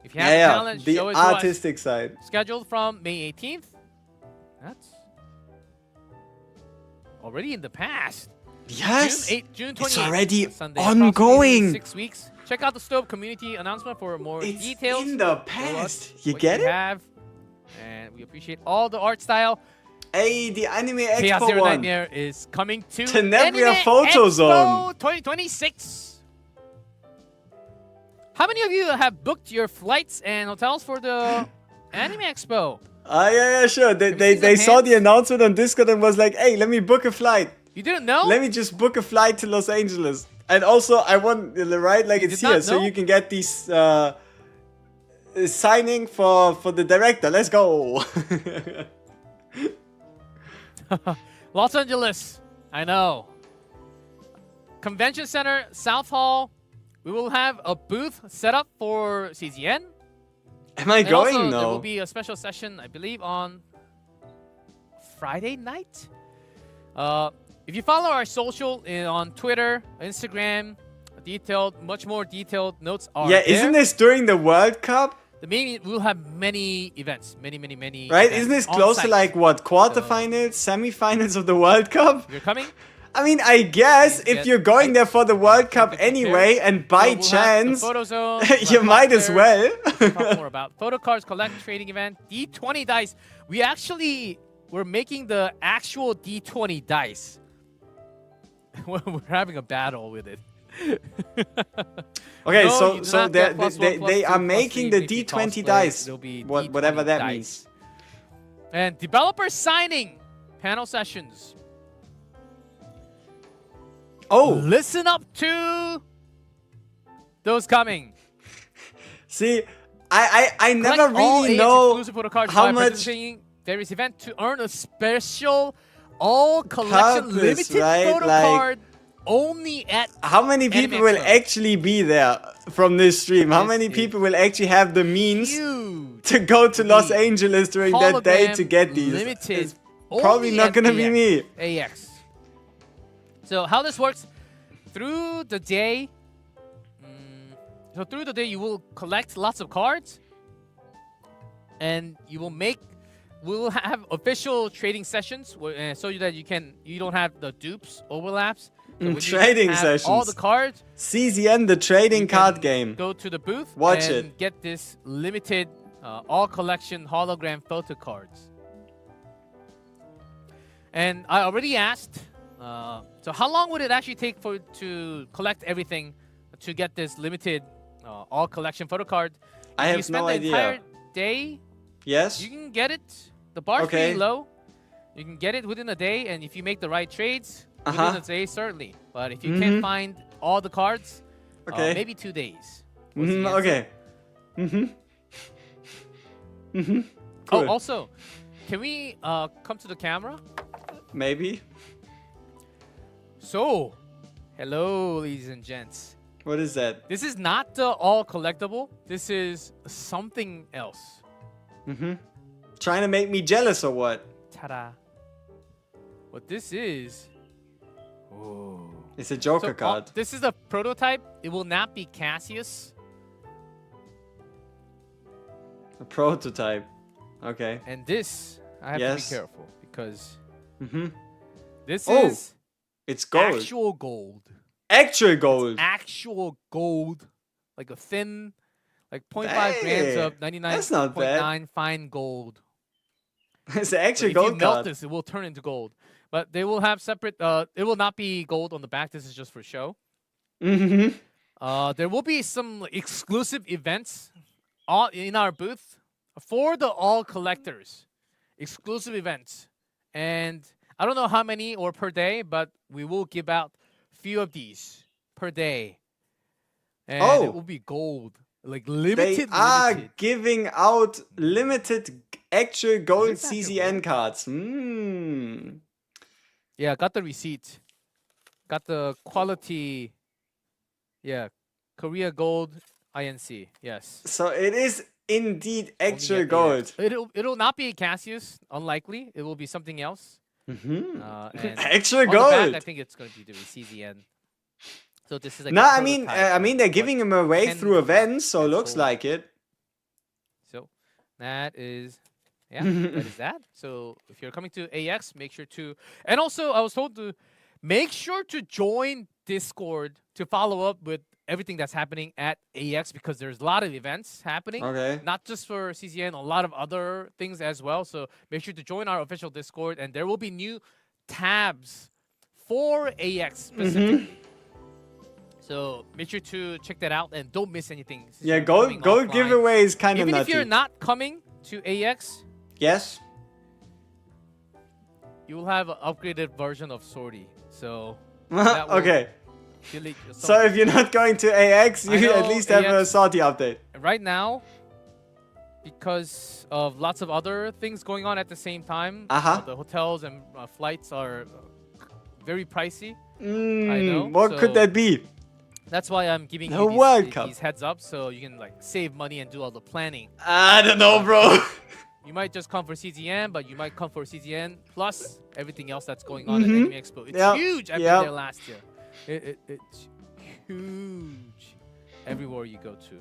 If you have yeah, talent, the show it to us. artistic side. Scheduled from May 18th. That's already in the past. Yes, June 28th. it's already Sunday, ongoing. approximately 6 weeks. Check out the Stove community announcement for more It's details. in the Show us past. You what get you it? have. And we appreciate all the art style. Hey, the Anime Chaos Expo Zero one. Nightmare is coming to Tenebria Anime Photo Expo Zone. 2026. How many of you have booked your flights and hotels for the Anime Expo? Yeah, sure. Have you They seen some saw hands? the announcement on Discord and was like, hey, let me book a flight. You didn't know? Let me just book a flight to Los Angeles. And also, I want, right, like You it's did not here, so know? you can get these signing for the director. Let's go. Los Angeles. I know. Convention Center, South Hall. We will have a booth set up for CZN. Am I And going? also, No. there will be a special session, I believe, on Friday night. If you follow our social on Twitter, Instagram, much more detailed notes are Yeah, there. isn't this during the World Cup? We'll have many events, many. Right? events Isn't this on close to site. like what, quarterfinals, semifinals of the World Cup? You're coming? I mean, I guess Get if you're going there for the World Cup get prepared. anyway, and by So we'll have the chance, photo zone, you we'll might have as there. well. Talk more about photo cards, collect trading event, D20 dice. We're making the actual D20 dice. We're having a battle with it. Okay, No, you do so not get +1, they +2, are +3 making the if you D20 cosplay. dice, It'll be whatever D20 that dice. means. And developer signing panel sessions. Oh, Listen up to those coming. see, I never Collect all really AX know exclusive photo cards how by much participating various event to earn a special all collection Purpose, limited right? photo Like- card only at how many people will Expo. actually be there from this stream. How This many is people will actually have the means huge. to go to Los The Angeles during that day to hologram get these? limited. It's probably only not at gonna be AX. me. AX. So how this works through the day. So through the day you will collect lots of cards, and we'll have official trading sessions so that you don't have the dupes overlaps. So when you Trading have sessions. all the cards. CZN, the trading You card can game. Go to the booth Watch and it. get this limited all collection hologram photo cards. And I already asked, so how long would it actually take to collect everything to get this limited all collection photo card? I If you have spend no the idea. entire day, Yes? you can get it. The bar's Okay. pretty low. You can get it within a day, and if you make the right trades, Uh-huh. within a day, certainly. But if you can't find all the cards, Okay. maybe 2 days. was the Mhm, answer. okay. Cool. Oh, also, can we come to the camera? Maybe. So, hello, ladies and gents. What is that? This is not the all collectible. This is something else. Trying to make me jealous or what? Ta-da. What this is... Oh. It's a Joker card. This is a prototype. It will not be Cassius. A prototype. Okay. And this, I have to be careful because this is it's gold. actual gold. Actual gold. Actual gold. Like a thin, like 0.5 grams of That's not bad. 99.9 fine gold. It's an actual If gold you melt card. this, it will turn into gold. But they will have separate, it will not be gold on the back. This is just for show. There will be some exclusive events in our booth for the all collectors. Exclusive events. And I don't know how many or per day, but we will give out few of these per day. And it will be gold. Like limited. They are giving out limited actual gold CZN cards. Yeah, got the receipt. Got the quality. Yeah, Korea Gold INC. Yes. So it is indeed actual gold. It'll not be Cassius. Unlikely. It will be something else. And Actual on gold. the back, I think it's going to be the CZN. So this is like no, I mean they're giving him away through events, so looks like it. So that is. Yeah, that is that. So if you're coming to AX, make sure to... And also, I was told to make sure to join Discord to follow up with everything that's happening at AX because there's a lot of events happening. Okay. Not just for CCN, a lot of other things as well. So make sure to join our official Discord, and there will be new tabs for AX specifically. So make sure to check that out and don't miss anything. Yeah, gold giveaway is kind of nutty. Even if you're not coming to AX... Yes. You will have an upgraded version of Swordy. So okay. So if you're not going to AX, you at least have a Swordy update. Right now, because of lots of other things going on at the same time, the hotels and flights are very pricey. I know. What could that be? That's why I'm giving you these heads up so you can like save money and do all the planning. I don't know, bro. You might just come for CZN, but you might come for CZN plus everything else that's going on at Anime Expo. It's huge. I've been there last year. It's huge everywhere you go to.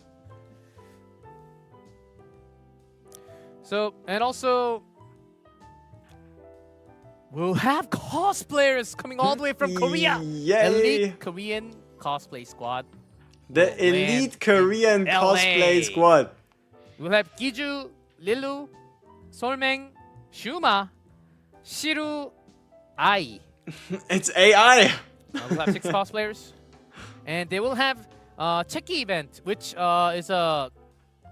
So, and also, we'll have cosplayers coming all the way from Korea. Yay. Elite Korean cosplay squad. The elite Korean cosplay squad. We'll have Giju, Lilu, Solmeng, Shuma, Shiru, Ai. It's AI. We'll have 6 cosplayers. And they will have Cheki event, which is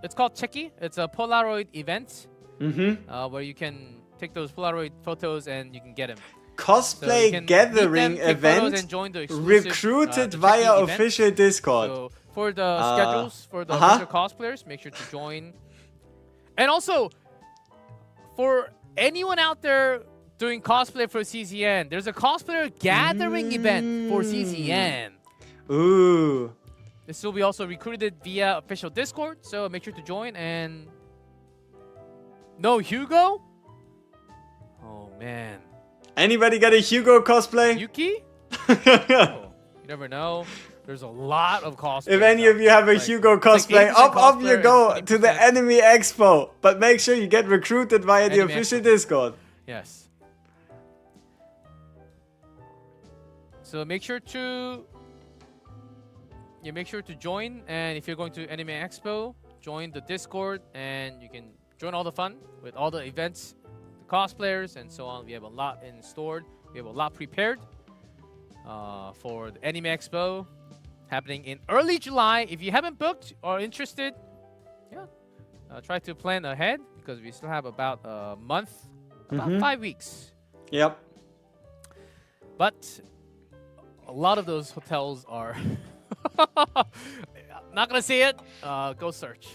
it's called Cheki. It's a Polaroid event where you can take those Polaroid photos and you can get them. Cosplay so gathering event and join the recruited via official Discord. So for the schedules for the official cosplayers, make sure to join. And also, for anyone out there doing cosplay for CZN, there's a cosplayer gathering event for CZN. Ooh. This will be also recruited via official Discord, so make sure to join. And no Hugo? Oh man. Anybody got a Hugo cosplay? Yuki? Oh, you never know. There's a lot of cosplayers. If any of you have a Hugo cosplay, up you go to the Anime Expo. But make sure you get recruited via the official Discord. Yes. So make sure to join, and if you're going to Anime Expo, join the Discord, and you can join all the fun with all the events, the cosplayers, and so on. We have a lot in store. We have a lot prepared for the Anime Expo happening in early July. If you haven't booked or interested, try to plan ahead because we still have about a month, about 5 weeks. Yep. But a lot of those hotels are not gonna say it. Go search.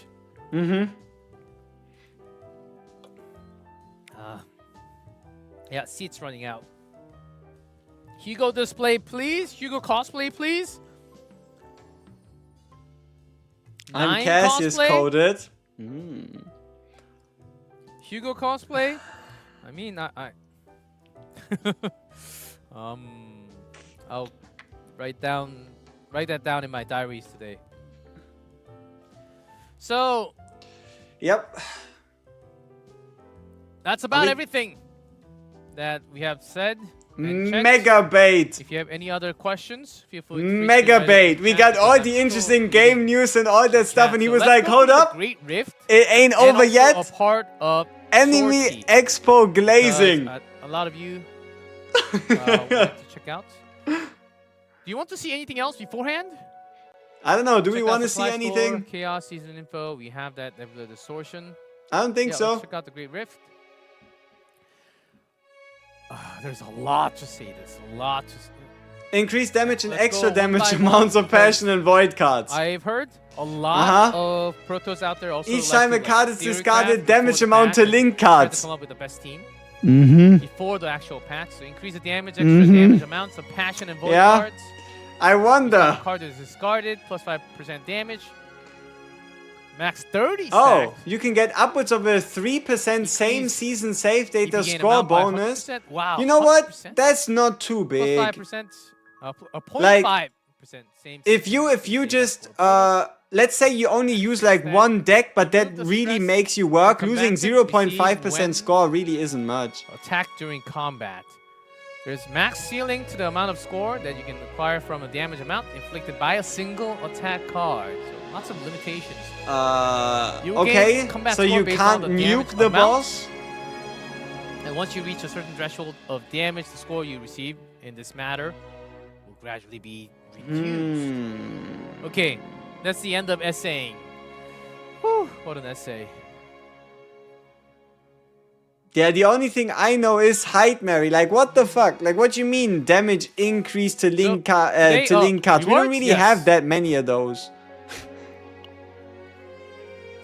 Yeah, seats running out. Hugo display, please. Hugo cosplay, please. I'm 9 Cassius cosplay. coded. Hugo cosplay. I mean, I I'll write that down in my diaries today. So, Yep. that's about we- everything that we have said. and checked. Mega bait. If you have any other questions, feel free to Mega write it bait. in We chat, got because all I'm the sure interesting you game can news and all that stuff, chat. and he So was let's like, go hold through the up. Great Rift. It ain't and over also yet. A part of Enemy Sortie, Expo because, glazing. a lot of you wanted to check out. Do you want to see anything else beforehand? I don't know. Do we Check out want to Supply see Store, anything? Chaos season info. We have that. The distortion. I don't think Yeah, so. let's check out the Great Rift. There's a lot to say. There's a lot to say. Increased damage and Let's extra go one damage by amounts one, of passion and void cards. I've heard a lot of Protoss out there also. Each like time to, a card is theory discarded, craft before damage the amount patch to and link try to cards. come up with the best team Mm-hmm. before the actual patch. So increase the damage, extra damage amounts of passion and void Yeah. cards. I Each time wonder. a card is discarded, plus 5% damage. Max 30 Oh, stacks. you can get upwards of a 3% same Increase season save data EPA score amount by bonus. 100%. Wow. You know what? 100%? That's not too Plus big. 5%. 0.5%. Like, Same. If you just let's say you only use like one deck, but that really makes you work, losing 0.5% score really isn't much. Attack during combat. There's max ceiling to the amount of score that you can acquire from a damage amount inflicted by a single attack card. So lots of limitations. You gain Okay, combat so score you based on can't the damage nuke the amount. boss? And once you reach a certain threshold of damage, the score you receive in this matter will gradually be reduced. Okay, that's the end of essaying. Whew, what an essay. Yeah, the only thing I know is Hide Mary. Like, what the fuck? Like, what you mean damage increase to link today, cards? We don't rewards? really Yes. have that many of those.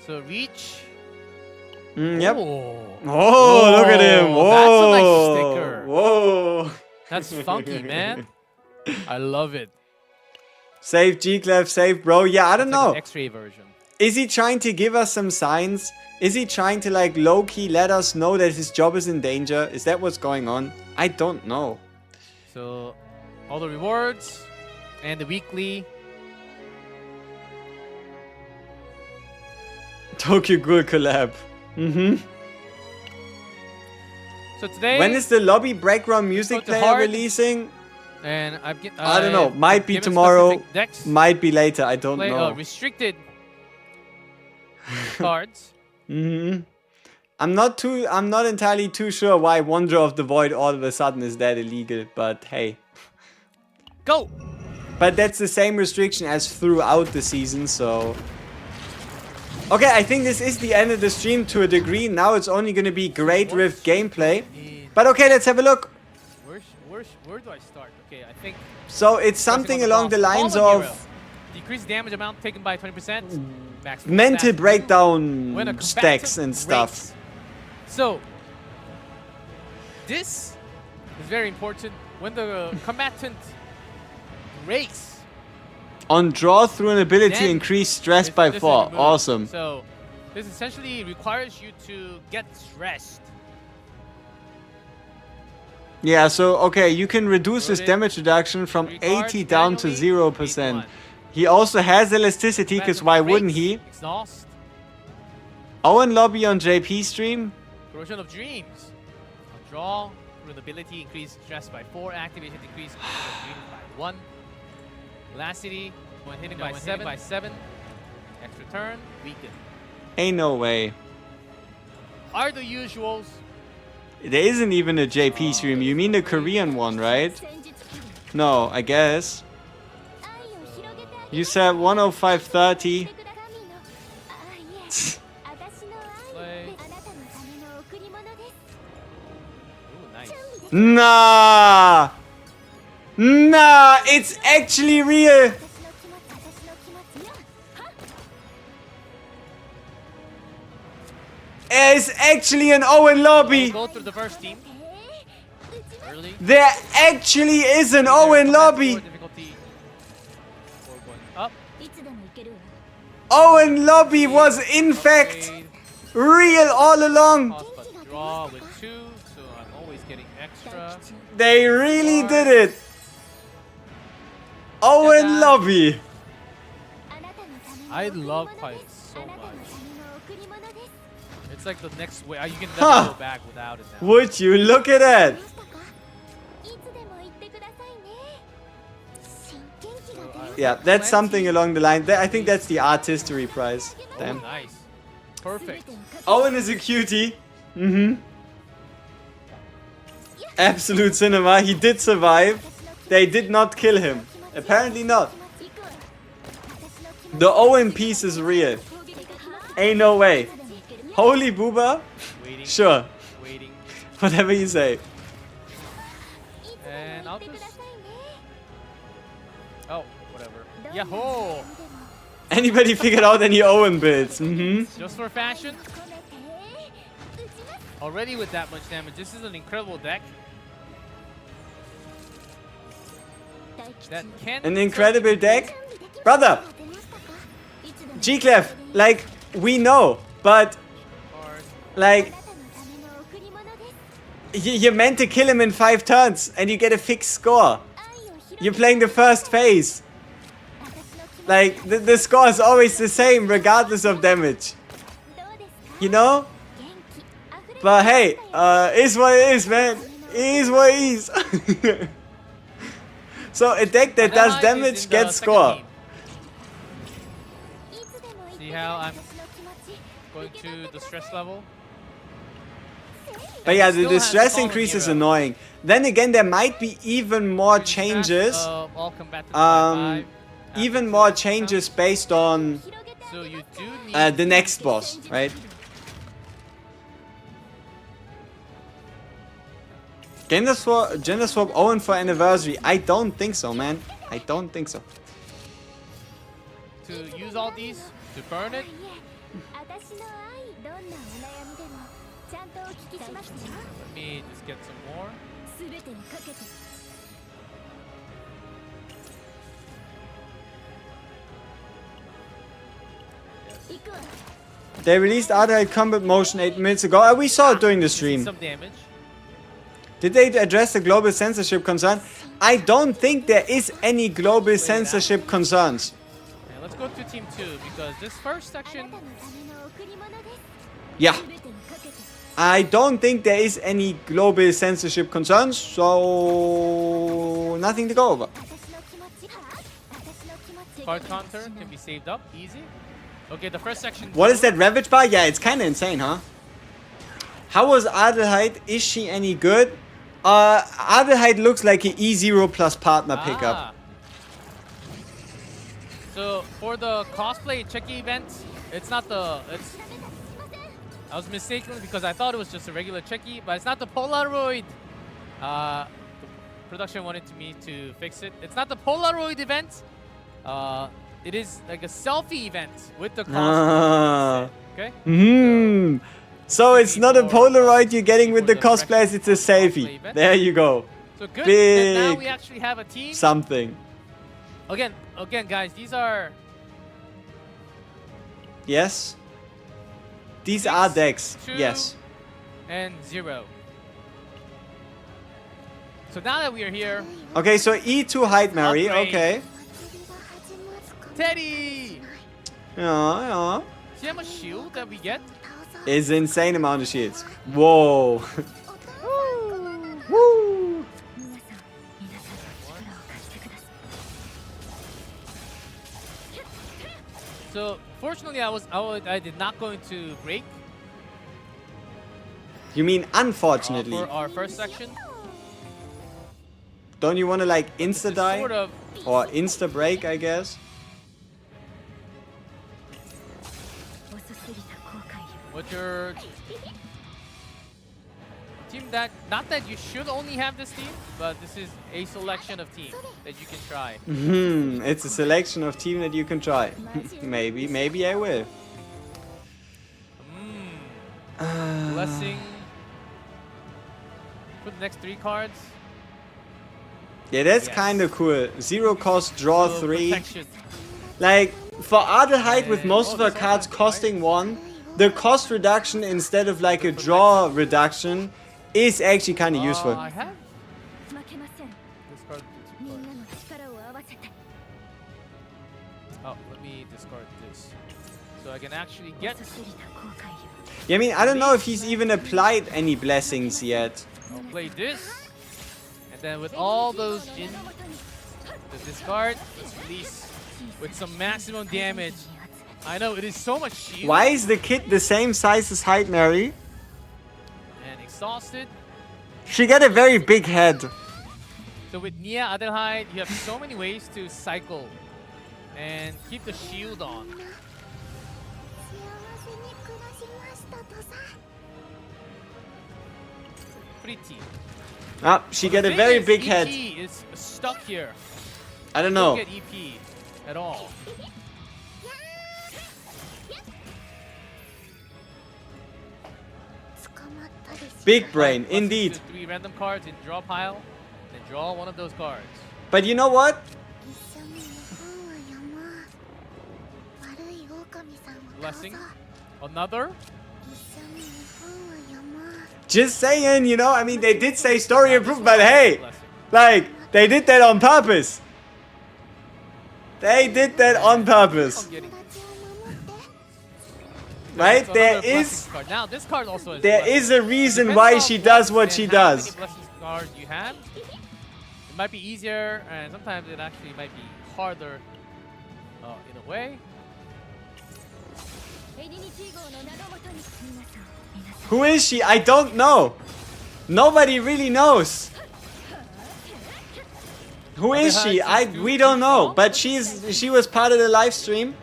So reach. Yep. Oh, Oh, look at him. Whoa. That's a nice sticker. Whoa. That's funky, man. I love it. Save G-Clef, save bro. Yeah, I don't It's like know. an X-ray version. Is he trying to give us some signs? Is he trying to like low-key let us know that his job is in danger? Is that what's going on? I don't know. So all the rewards and the weekly. Tokyo Ghoul collab. So today. When is the lobby background music Go to player hard. releasing? And I don't know. Might be given tomorrow. specific decks Might be later. I don't play, know. restricted cards. I'm not entirely too sure why Wanderer of the Void all of a sudden is that illegal, but hey. Go! But that's the same restriction as throughout the season, so... Okay, I think this is the end of the stream to a degree. Now it's only gonna be Great Rift gameplay. But okay, let's have a look. Where do I start? Okay, I think... So it's something along the lines of... Decrease damage amount taken by 20%. Max mental stats. breakdown When a stacks combatant and stuff. breaks. So, this is very important. When the combatant breaks, On draw through an ability, Then increase stress this- by this is 4. removed. Awesome. So, this essentially requires you to get stressed. Yeah, so okay, you can reduce his Loaded. damage reduction from 3 cards 80 down to manually, 0%. 81. He also has elasticity, because Combatant why breaks, wouldn't he? Exhaust. Owen Lobby on JP stream. Corrosion of Dreams. Draw through an ability, increase stress by 4. Activation, decrease corrosion of dreams by 1. Velocity, when hitting by 7. Extra turn, weaken. Ain't no way. Are the usuals. There isn't even a JP stream. You mean the Korean one, right? No, I guess. You said 105.30. Play. Ooh, nice. Nah! Nah! It's actually real! It's actually an Owen Lobby! Go through the first team. early. There actually is an Owen lobby. Difficulty. Or going up. Owen lobby was in fact Upgrade. real all along. Toss but draw with 2, so I'm always getting extra. They really did it. Owen lobby. I love Quiet so much. It's like the next way. You can never Huh. go back without it now. Would you look at that? Yeah, that's something along the line. I think that's the artistry prize. Oh, Damn. nice. Perfect. Owen is a cutie. Absolute cinema. He did survive. They did not kill him. Apparently not. The Owen piece is real. Ain't no way. Holy booba? Waiting. Sure. Waiting. Whatever you say. And I'll just. Oh, whatever. Yahoo! Anybody figured out any Owen builds? Just for fashion. Already with that much damage, this is an incredible deck. That can An incredible deck? Brother! G-Clef, like, we know, but, like, you're meant to kill him in 5 turns and you get a fixed score. You're playing the first phase. Like, the score is always the same regardless of damage. You know? But hey, is what it is, man. Is what it is. So a deck that does damage gets score. Team. See how I'm going to the stress level? But yeah, And the still has stress Fallen increase is Hero. annoying. Then again, there might be even more changes. All combat to 5/5 Even after more 2 changes based on rounds. So you do need the next boss, right? Gender swap Owen for anniversary. I don't think so, man. I don't think so. to use all these to burn it. Let me just get some more. They released ADELHEID combat motion 8 minutes ago. We saw it during the stream. Some damage. Did they address the global censorship concern? I don't think there is any global censorship concerns. Okay, let's go to team 2 because this first section. Yeah. I don't think there is any global censorship concerns, so nothing to go over. Card counter can be saved up easy. Okay, the first section. What is that Ravage bar? Yeah, it's kind of insane, huh? How was ADELHEID? Is she any good? ADELHEID looks like an E0 plus partner pickup. Ah. So for the cosplay checky event, it's not the. I was mistaken because I thought it was just a regular checky, but it's not the Polaroid. The production wanted me to fix it. It's not the Polaroid event. It is like a selfie event with the cosplay. Okay. So it's not a Polaroid you're getting with the cosplays, it's a selfie. There you go. So good. Big And now we actually have a team. something. Again, guys, these are. Yes. These 6, are decks. 2, Yes. and 0. So now that we are here, Okay, so E2 Hyde Mary. Upgrade. Okay. Teddy! Yeah. See how much shield that we get? It's an insane amount of shields. Whoa. Woo. So fortunately, I did not go into break You mean unfortunately? for our first section. Don't you want to like This insta is die? sort of Or insta break, I guess? what your team that not that you should only have this team, but this is a selection of teams that you can try. It's a selection of team that you can try. Maybe I will. Blessing. for the next 3 cards. Yeah, that's Yes. kind of cool. 0 cost, draw So 3. protection. Like, for Adelheid with And- most oh, of her that's cards also costing 1, the cost reduction instead of like a draw reduction is actually kind of useful. I have 負けません discarded 2 みん cards. なの力を合わせて Oh, let me discard this. So I can actually get. すすりた後悔よ Yeah, I mean, I don't know if he's even applied any blessings yet. I'll play this. And then with all those in the discard, let's release with some maximum damage. I know it is so much shield. Why is the kid the same size as Hyde Mary? And exhausted. She got a very big head. So with Nia Adelheid, you have so many ways to cycle and keep the shield on. 幸せに暮らしましたとさ Pretty. Ah, she got a Thing very is, big EP head. is stuck here. I don't Don't know. get EP at all. 捕まったりし Big brain, Plus indeed. 3 random cards in draw pile, then draw one of those cards. But you know what? 一緒に日本を読もう悪い狼さんを倒 Blessing. そう Another. 一緒に日本を読もう Just saying, you know, I mean, they did say story improvement, but hey, Blessing. like, they did that on purpose. They did that on purpose. I'm getting 友達を守って Right? So There another blessings is card. Now this card also is there blessing. is a reason Depending why on she does what and she how does. many blessings cards you have, it might be easier, and sometimes it actually might be harder in a way. エリニチー号の名のもとに皆さん Who is she? I don't know. Nobody really knows. Who is she? We don't know, but she was part of the live stream.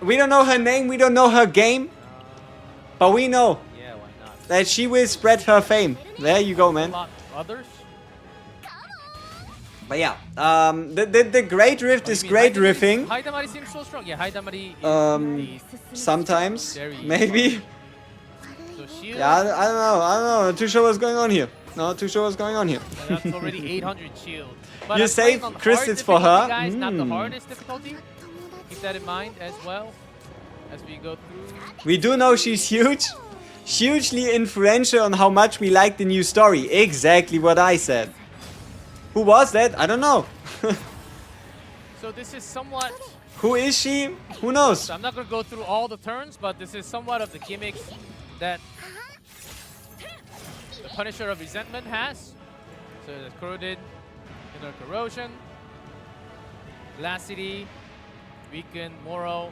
We don't know her name, we don't know her game, but we know Yeah, why not? that she will spread her fame. There you go, A man. lot others. But yeah, the Great Rift is great riffing. Haidamari seems so strong. Yeah, Haidamari is Um, Sometimes, Very- maybe. the shield. Yeah, I don't know. Not too sure what's going on here. Not too sure what's going on here. And that's already 800 shield. But You I'm playing save on hard crystals for difficulty, her? guys, not the Hmm. hardest difficulty. 友 Keep 達 that in mind as well as we go through. We do know she's huge. Hugely influential on how much we like the new story. Exactly what I said. Who was that? I don't know. So this is somewhat. Who is she? Who knows? So I'm not gonna go through all the turns, but this is somewhat of the gimmicks that the Punisher of Resentment has. So there's Corroded, Inner Corrosion, Velocity, Weaken, Moro.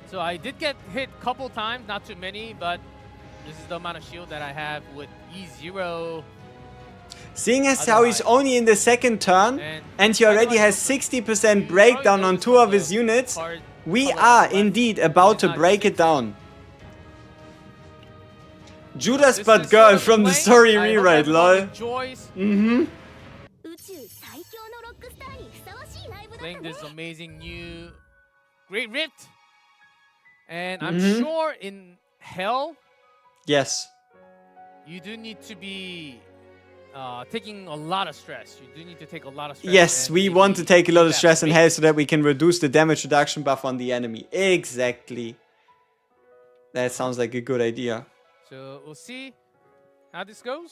So I did get hit a couple times, not too many, but this is the amount of shield that I have with E0. Seeing as how he's only in the second turn and he already has 60% breakdown on 2 of his units, we are indeed about to break it down. Judas This but is girl sort of from the playing. story I hope rewrite, everyone lol. enjoys Mm-hmm. 宇宙最強のロックスターにふさわしいライブだった playing ね this amazing new Great Rift. And I'm Mhm. sure in Hell, Yes. you do need to be taking a lot of stress. You do need to take a lot of stress. Yes, and we maybe want to take a lot of that stress and break. health so that we can reduce the damage reduction buff on the enemy. Exactly. That sounds like a good idea. So we'll see how this goes.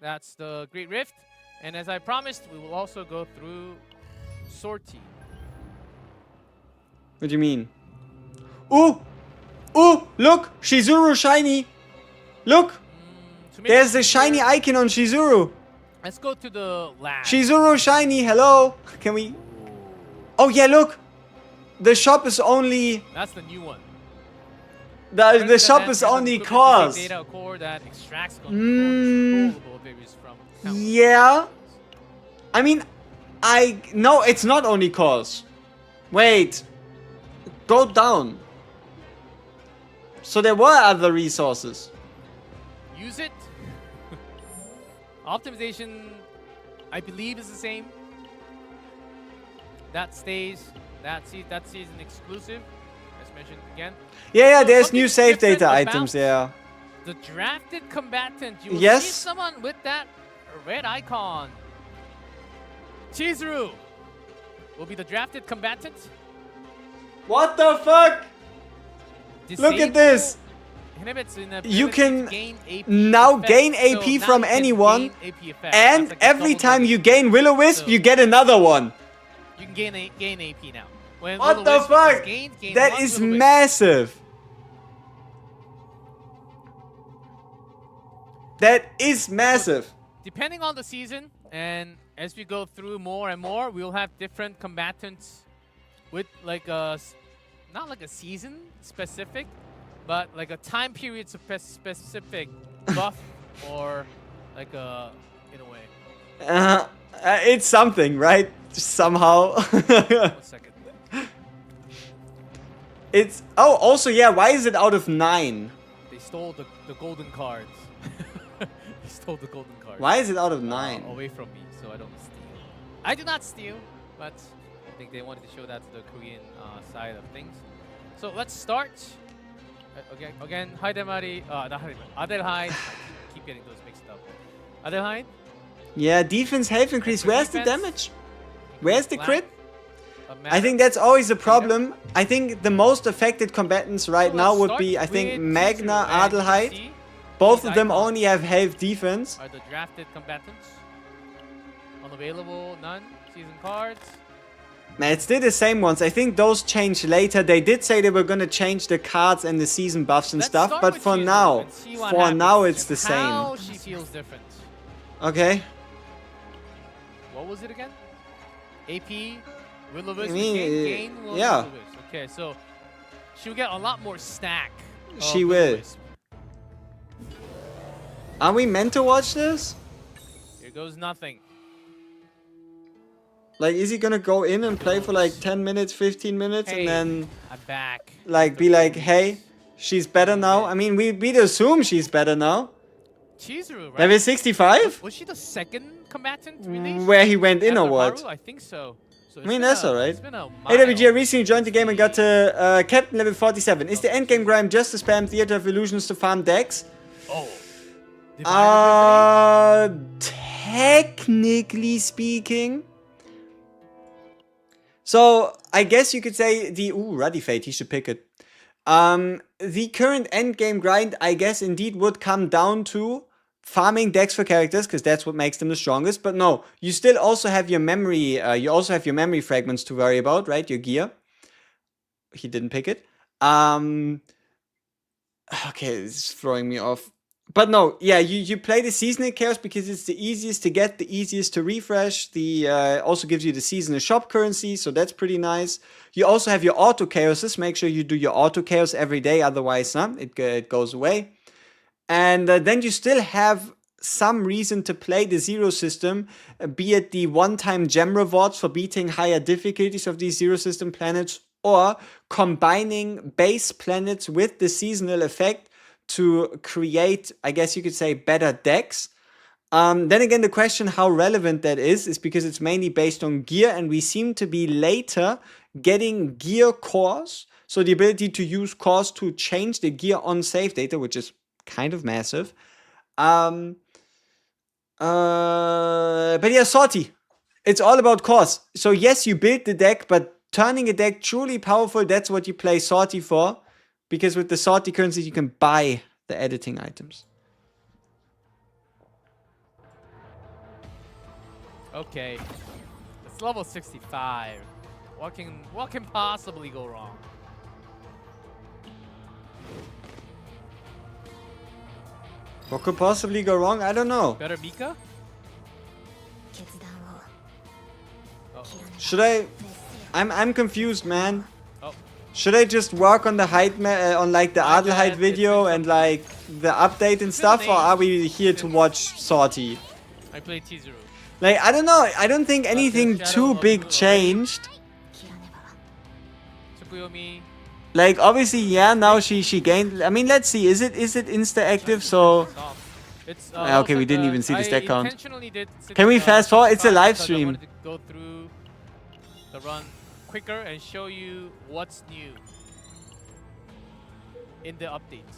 That's the Great Rift. And as I promised, we will also go through Sortie. What do you mean? Ooh! Ooh! Look! Shizuru shiny! Look! To make There's it a shiny easier, icon on Shizuru! Let's go to the lab. Shizuru shiny! Hello! Can we... Oh yeah, look! The shop is only... That's the new one. The shop is only cores! Data core that extracts Mm. controllable berries from count. Yeah? I mean, No, it's not only cores. Wait. Go down. So there were other resources. Use it. Optimization, I believe, is the same. That stays. That season exclusive, as mentioned again. Yeah, So there's something new save different data about items, yeah. The drafted combatant. You will Yes. see someone with that red icon. Chizuru will be the drafted combatant. What the fuck? Look at this. Inhibits an You ability can to gain AP now effect. gain So AP now from you can anyone, gain AP effect. and That's like a every double time you negative. gain Will-O-Wisp, So- you get another one. You can gain AP now. When What the Will-O-Wisp fuck? is gained, gain That one is Will-O-Wisp. massive. That is massive. Depending on the season, and as we go through more and more, we'll have different combatants with like not like a season specific, but like a time period specific buff or like a in a way. It's something, right? Somehow. 1 second. It's also yeah. Why is it out of 9? They stole the golden cards. They stole the golden cards. Why is it out of 9? Away from me, so I don't steal. I do not steal, but I think they wanted to show that to the Korean side of things. So let's start. Again, Haidemari, not Haidemari, Adelheid. I keep getting those mixed up. Adelheid. Yeah, defense health increase. for Where's the defense, damage? Where's the black, crit? a I mana. think that's always a problem. I think the most affected combatants right So now let's would start be, I think, with Magna, Chizuru, and Adelheid. you see Both these of them icons only have health defense. are the drafted combatants. Unavailable, none. Season cards. Man, it's still the same ones. I think those change later. They did say they were gonna change the cards and the season buffs and Let's stuff, start but with for Chizuru now, and see what for now happens it's the and same. How she feels different. Okay. What was it again? AP, Will-O-Wisp, I mean, gain one yeah. Will-O-Wisp. Okay, so she'll get a lot more stack. of She will. Will-O-Wisp. Are we meant to watch this? Here goes nothing. Like, is he gonna go in and play for like 10 minutes, 15 minutes, Hey, and then I'm back. like be like, hey, she's better now? I mean, we'd assume she's better now. Chizuru, right? Level 65? Was she the second combatant released? Where he went in or after what? Haru? I think so. So I mean, that's alright. It's been a AWG mile. recently joined the game and got to Captain level 47. Is the endgame grind just to spam Theater of Illusions to farm decks? Oh. Divine Technically speaking. So, I guess you could say the... Ooh, Ruddy Fate, he should pick it. The current endgame grind, I guess, indeed would come down to farming decks for characters, because that's what makes them the strongest. But no, you still also have your memory, memory fragments to worry about, right? Your gear. He didn't pick it. Okay, it's throwing me off. But no, yeah, you play the seasonal chaos because it's the easiest to get, the easiest to refresh. The also gives you the seasonal shop currency, so that's pretty nice. You also have your auto chaoses. Make sure you do your auto chaos every day, otherwise it goes away. And then you still have some reason to play the zero system, be it the one-time gem rewards for beating higher difficulties of these zero system planets, or combining base planets with the seasonal effect to create, I guess you could say, better decks. Then again, the question how relevant that is because it's mainly based on gear, and we seem to be later getting gear cores. So the ability to use cores to change the gear on save data, which is kind of massive. But yeah, Sortie. It's all about cores. So yes, you build the deck, but turning a deck truly powerful, that's what you play Sortie for. Because with the Sortie currency, you can buy the editing items. Okay. It's level 65. What can possibly go wrong? What could possibly go wrong? I don't know. Better Mika? Oh. Should I... I'm confused, man. Oh. Should I just work on the on like the My ADELHEID bad, video it's and like the update and stuff, or are we here to watch Sortie? I played Chizuru. Like, I don't know. I don't think anything Shadow too of big Blue changed. Tsukuyomi. Like, obviously, yeah, now she gained... I mean, let's see. Is it insta-active? So... It's, okay, also we didn't even see the stack count. intentionally did Can we fast forward? It's a 65 live because I stream. wanted to go through the run quicker and show you what's new. in the updates.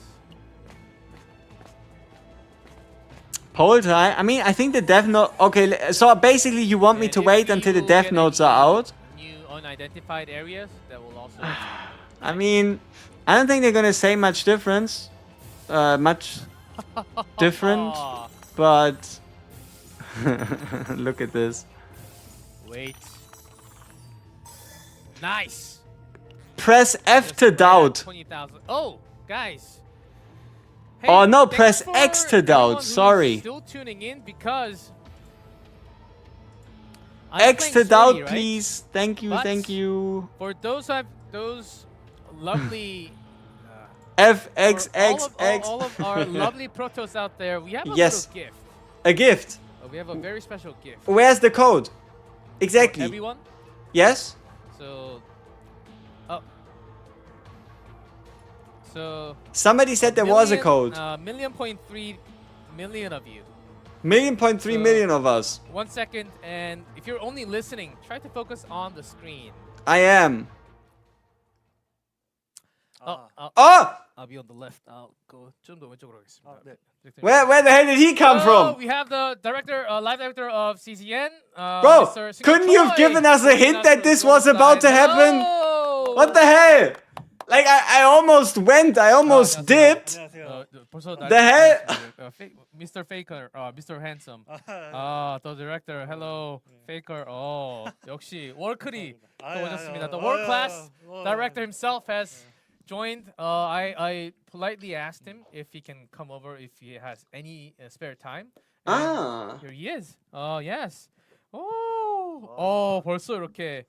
Poll time. I mean, I think the death note. Okay, so basically, you want me And to if wait we until the will death get notes any are out. New unidentified areas that will also. I mean, I don't think they're gonna say much difference. Much different, but look at this. Wait. Nice. Press F Just to right at doubt. 20,000. Oh, guys. Hey, Oh, no, thanks press for X to doubt, everyone who is sorry. Still tuning in because I'm X playing to Sorry, doubt, right? please. Thank you, But thank you. For those lovely F for X X X. all of our lovely protos out there, we have a Yes. little gift. A gift. We have a very special gift. Where's the code? For Exactly. everyone. Yes. So, so Somebody said there was a code. 1.3 million of you. 1.3 million of us. 1 second, and if you're only listening, try to focus on the screen. I am. Oh, Oh! I'll be on the left. I'll go 좀 더 왼쪽으로 가겠습니다. 네. Where the hell did he come from? We have the director, live director of CCN. Bro, Mr. couldn't you have given us a hint that this was about to happen? No! What the hell? Like, I almost went. I almost dipped. 안녕하세요. 벌써 The hell? Mr. Faker, Mr. Handsome. The director. Hello, Faker. 역시 월클이 또 오셨습니다. The world class director himself has joined. I politely asked him if he can come over if he has any spare time. And here he is. Yes. 벌써 이렇게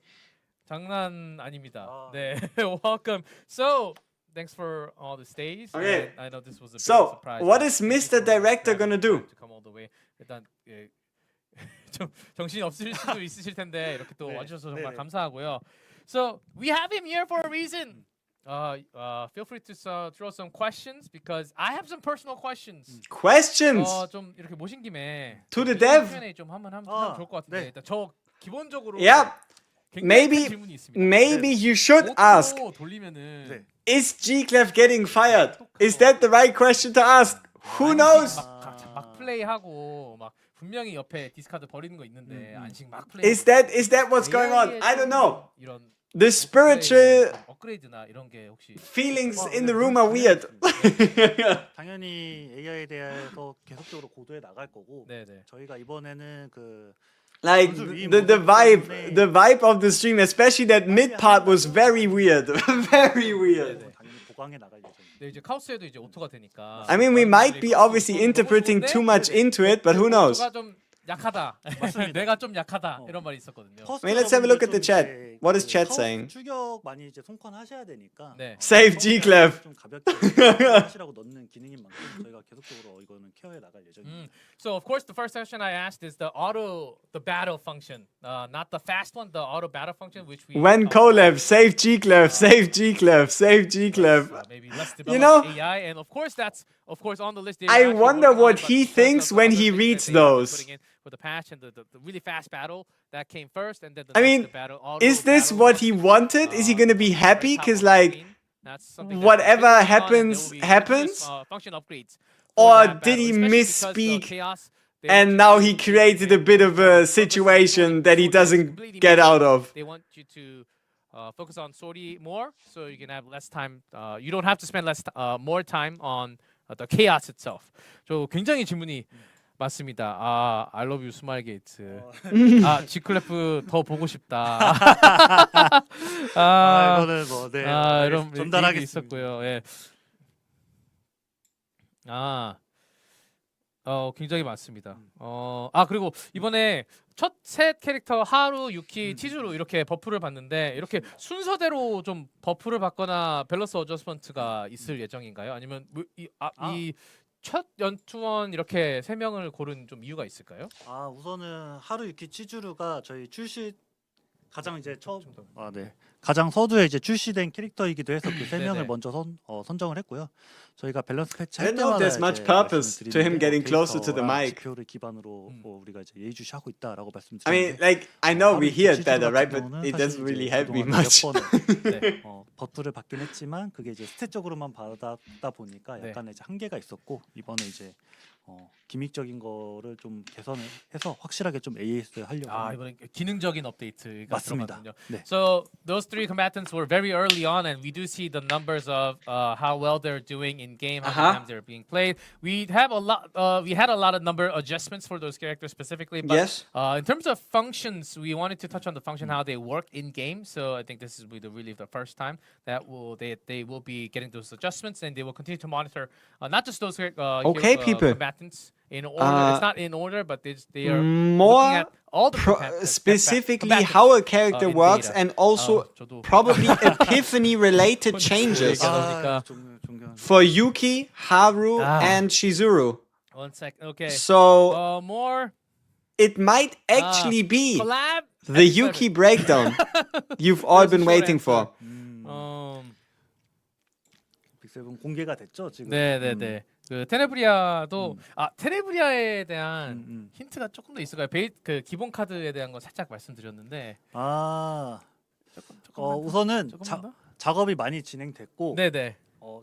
장난 아닙니다. 네. Welcome. So, thanks for all the stays. Okay. And I know this was a big So, surprise. what is Thank you Mr. for Director gonna do? to come all the way. 일단 좀 정신이 없을 수도 있으실 텐데 이렇게 또 네. 와주셔서 정말 네네. 감사하고요. So, we have him here for a reason. Feel free to throw some questions because I have some personal questions. Questions. 좀 이렇게 모신 김에 To the dev. Q&A 좀 하면 좋을 것 같은데 네. 일단 저 기본적으로 Yeah. 굉장히 Maybe, 큰 질문이 있습니다. maybe you should ask, 오토로 돌리면은 네. is G-Clef getting fired? Is that the right question to ask? Who 안식 knows? 막 플레이하고 막 분명히 옆에 디스카드 버리는 거 있는데 안식 막 플레이. Is that what's going on? I don't know. 이런 The spiritual 업그레이드나 이런 게 혹시 feelings in the room are weird. 당연히 AI에 대해서 계속적으로 고도해 나갈 거고 네네. 저희가 이번에는 그 Like the vibe of the stream, especially that mid part was very weird, very weird. 당연히 보강해 나갈 예정입니다. 네, 이제 카우스에도 이제 오토가 되니까. I mean, we might be obviously interpreting too much into it, but who knows? 오토가 좀 약하다. 내가 좀 약하다. 이런 말이 있었거든요. I mean, let's have a look at the chat. What is chat saying? 출격 많이 이제 손권하셔야 되니까. 네. Save G-Clef. 좀 가볍게 하시라고 넣는 기능인 만큼 저희가 계속적으로 이거는 케어해 나갈 예정입니다. So of course the first question I asked is the battle function, not the fast one, the auto battle function which we When collab, save G-Clef, save G-Clef, save G-Clef. maybe let's develop You know, AI, and of course that's on the list. They're I actually wonder working on what it, but he because thinks of when other he things that reads they have been those. putting in with the patch and the really fast battle that came first, and then the I mean, the battle, auto is this battle what he wanted? Is he gonna be happy? top Cause of the like, screen. That's something that whatever we're working on, and happens, there will be happens? continuous, function upgrades for Or that did battle, he especially because the misspeak chaos, they want and you now to he created a bit of a situation that he doesn't get out of? They want you to focus on sortie more, so you can have less time. You don't have to spend more time on the chaos itself. 저 굉장히 질문이 많습니다. I love you 스마일 게이트. G클래프 더 보고 싶다. 이거는 뭐 네. 이런 얘기 전달하겠습니다. 있었고요. 예. 굉장히 많습니다. 그리고 이번에 첫 셋 캐릭터 하루, 유키, 치즈로 이렇게 버프를 받는데 이렇게 순서대로 좀 버프를 받거나 밸런스 어저스먼트가 있을 예정인가요? 아니면 이 첫 연투원 이렇게 세 명을 고른 좀 이유가 있을까요? 우선은 하루 유키 치주루가 저희 출시 가장 이제 처음 가장 서두에 이제 출시된 캐릭터이기도 해서 그 세 네네. 명을 먼저 선정을 했고요. 저희가 밸런스 패치 I 할 don't know if 때마다 there's much 이제 purpose 말씀을 to him 드리는데 getting closer to the 데이터랑 mic. 지표를 기반으로 우리가 이제 예의주시하고 있다라고 I mean, 말씀드렸는데 like I know we 하루 hear it 이틀 better, 같은 right? But 경우는 it 사실 doesn't really 이제 help me 그동안 몇 much. 번을 네. 버프를 받긴 했지만 그게 이제 스탯적으로만 받았다 보니까 네. 약간의 이제 한계가 있었고 이번에 이제 기믹적인 거를 좀 개선을 해서 확실하게 좀 AS 하려고 아 합니다. 이번엔 기능적인 업데이트가 맞습니다. 들어가군요. 네. So those three combatants were very early on, and we do see the numbers of how well they're doing in game, how many times they're being played. We have a lot. We had a lot of number adjustments for those characters specifically. But, Yes. In terms of functions, we wanted to touch on the function how they work in game. So I think this is really the first time that they will be getting those adjustments, and they will continue to monitor not just those Okay, people. combatants in order. It's not in order, but they are More looking at all the specifically combatants, how a character in works data. and also 저도 probably epiphany related changes 그러니까. 존경합니다. for Yuki, Haru, Ah. and Shizuru. One sec. Okay. So More it might actually be collab. the Yuki breakdown you've all That's the been short waiting answer. for. 빅7 공개가 됐죠 지금. 네네네. 그 테네브리아도 테네브리아에 대한 힌트가 조금 더 있을까요? 그 기본 카드에 대한 거 살짝 말씀드렸는데. 우선은 조금만 더? 작업이 많이 진행됐고 네네.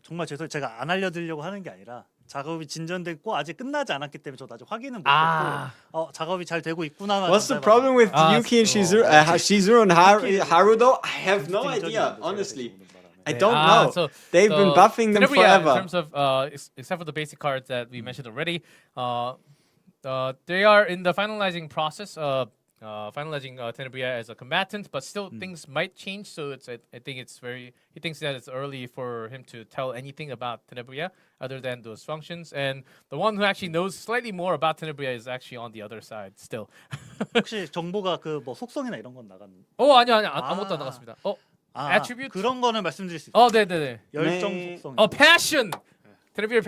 정말 죄송해요. 제가 안 알려드리려고 하는 게 아니라 작업이 진전됐고 아직 끝나지 않았기 때문에 저도 아직 확인은 못했고 작업이 잘 되고 있구나. What's the problem with Yuki and Shizuru? Shizuru and Haru though? I have no 긍정적인 idea, 문제 honestly. 제가 I don't know. So They've been buffing them Tenebria, forever. In terms of except for the basic cards that we mentioned already, they are in the finalizing process of finalizing Tenebria as a combatant, but still things might change. So it's I think it's he thinks that it's early for him to tell anything about Tenebria other than those functions. And the one who actually knows slightly more about Tenebria is actually on the other side still. 혹시 정보가 그 뭐 속성이나 이런 건 나갔나요? 아니요 아무것도 안 나갔습니다. attribute? 그런 거는 말씀드릴 수 있어요. 네네네. 열정 네. 속성. passion. Tenebria,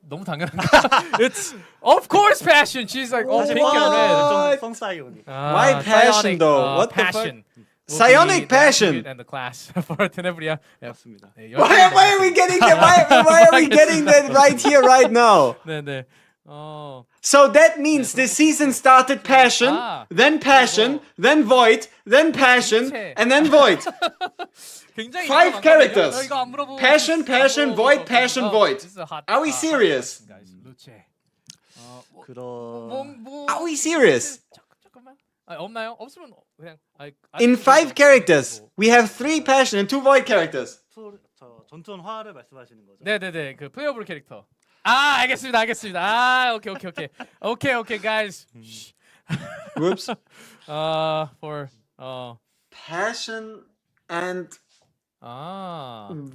너무 당연한가? It's of course passion. She's like all pink and red. What? 열정 사이오닉. Why passion, though? What the fuck? passion? will Psionic be the passion. attribute and the class for Tenebria. 맞습니다. 네, Why are we getting that? Why are we getting that right here, right now? 네네. So that means the season started passion, then passion, then void, then passion, and then void. 굉장히 5 characters. 이거 안 물어보고 Passion, passion, void, passion, void. This is a hot, Are we serious? guys, 루체. Are we serious? 잠깐만. 없나요? 없으면 그냥. In 5 characters, we have 3 passion and 2 void characters. 저 전투원화를 말씀하시는 거죠? 네네네. 그 플레이어블 캐릭터. 알겠습니다. 오케이, guys. Whoops. For Passion and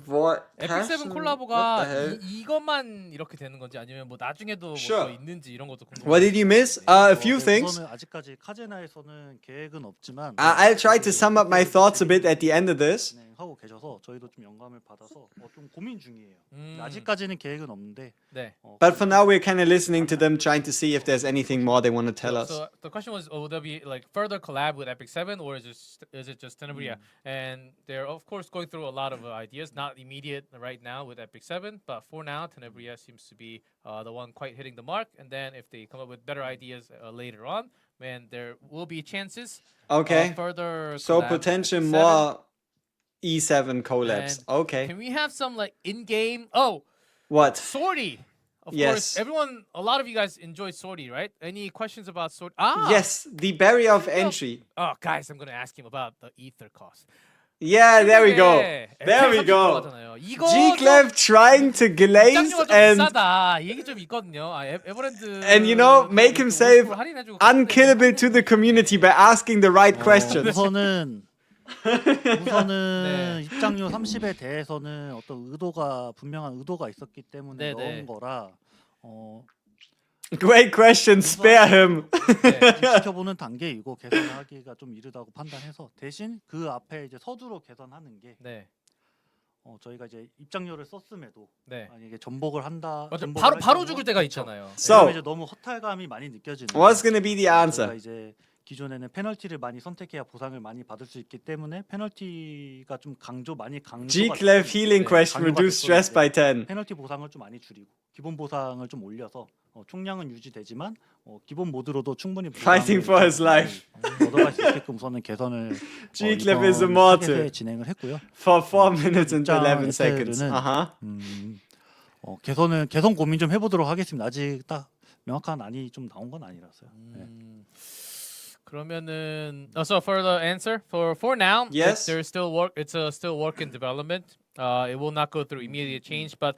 void. 에픽7 콜라보가 이것만 이렇게 되는 건지 아니면 뭐 나중에도 Sure. 뭐 있는지 이런 것도 궁금해요. What did you miss? A few things. 우선은 아직까지 카제나에서는 계획은 없지만 I'll try to sum up my thoughts a bit at the end of this. 진행하고 계셔서 저희도 좀 영감을 받아서 좀 고민 중이에요. 아직까지는 계획은 없는데. 네. But for now, we're kind of listening to them, trying to see if there's anything more they want to tell us. So the question was, will there be like further collab with Epic7, or is it just Tenebria? And they're of course going through a lot of ideas, not immediate right now with Epic7, but for now, Tenebria seems to be the one quite hitting the mark. And then if they come up with better ideas later on, then there will be chances. Okay. Further. So collab with potential Epic7. more E7 collabs. And Okay. Can we have some like in-game? What? Swordy. Of Yes. course, a lot of you guys enjoy Swordy, right? Any questions about Swordy? Yes, the barrier of entry. Oh, guys, I'm gonna ask him about the ether cost. Yeah, there we go. 네, There we go. 이거 G-Clef trying to glaze 입장료가 좀 and 비싸다. 이 얘기 좀 있거든요. 에버랜드 and you know make himself unkillable to the community by asking the right questions. 우선은 네. 입장료 30에 대해서는 어떤 분명한 의도가 있었기 때문에 네, 네. 넣은 거라 Great question. Spare him. 지켜보는 단계이고 개선하기가 좀 이르다고 판단해서 대신 그 앞에 이제 서두로 개선하는 게 네. 저희가 이제 입장료를 썼음에도 네. 만약에 전복을 한다. 맞아. 전복을 할 바로 경우, 죽을 때가 있잖아요. So, 이제 너무 허탈감이 많이 느껴지는. what's gonna be the answer? 저희가 이제 기존에는 페널티를 많이 선택해야 보상을 많이 받을 수 있기 때문에 페널티가 좀 많이 강조가 G-Clef 됐었는데, healing question. 강요가 Reduce stress by 됐었는데 10. 페널티 보상을 좀 많이 줄이고 기본 보상을 좀 올려서 총량은 유지되지만 기본 모드로도 충분히 Fighting for his life. 얻어갈 수 있게끔 우선은 개선을 G-Clef is 이번 immortal. 타겟에 진행을 했고요. For 4 minutes and 입장 11 seconds. 에테르는 개선 고민 좀 해보도록 하겠습니다. 아직 딱 명확한 안이 좀 나온 건 아니라서요. 네. 그러면은 so for the answer for now, Yes. there's still work. It's a still work in development. It will not go through immediate change, but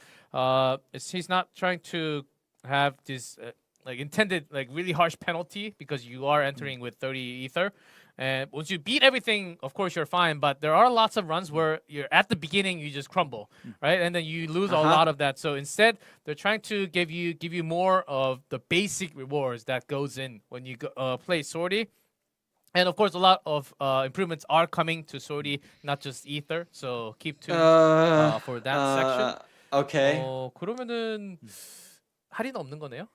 he's not trying to have this like intended like really harsh penalty because you are entering with 30 ether. And once you beat everything, of course you're fine. But there are lots of runs where you're at the beginning, you just crumble, right? And then you lose a lot of that. So instead, they're trying to give you more of the basic rewards that goes in when you play Swordy. And of course, a lot of improvements are coming to Swordy, not just Ether. So keep tuned for that section. Okay. 그러면은 할인 없는 거네요?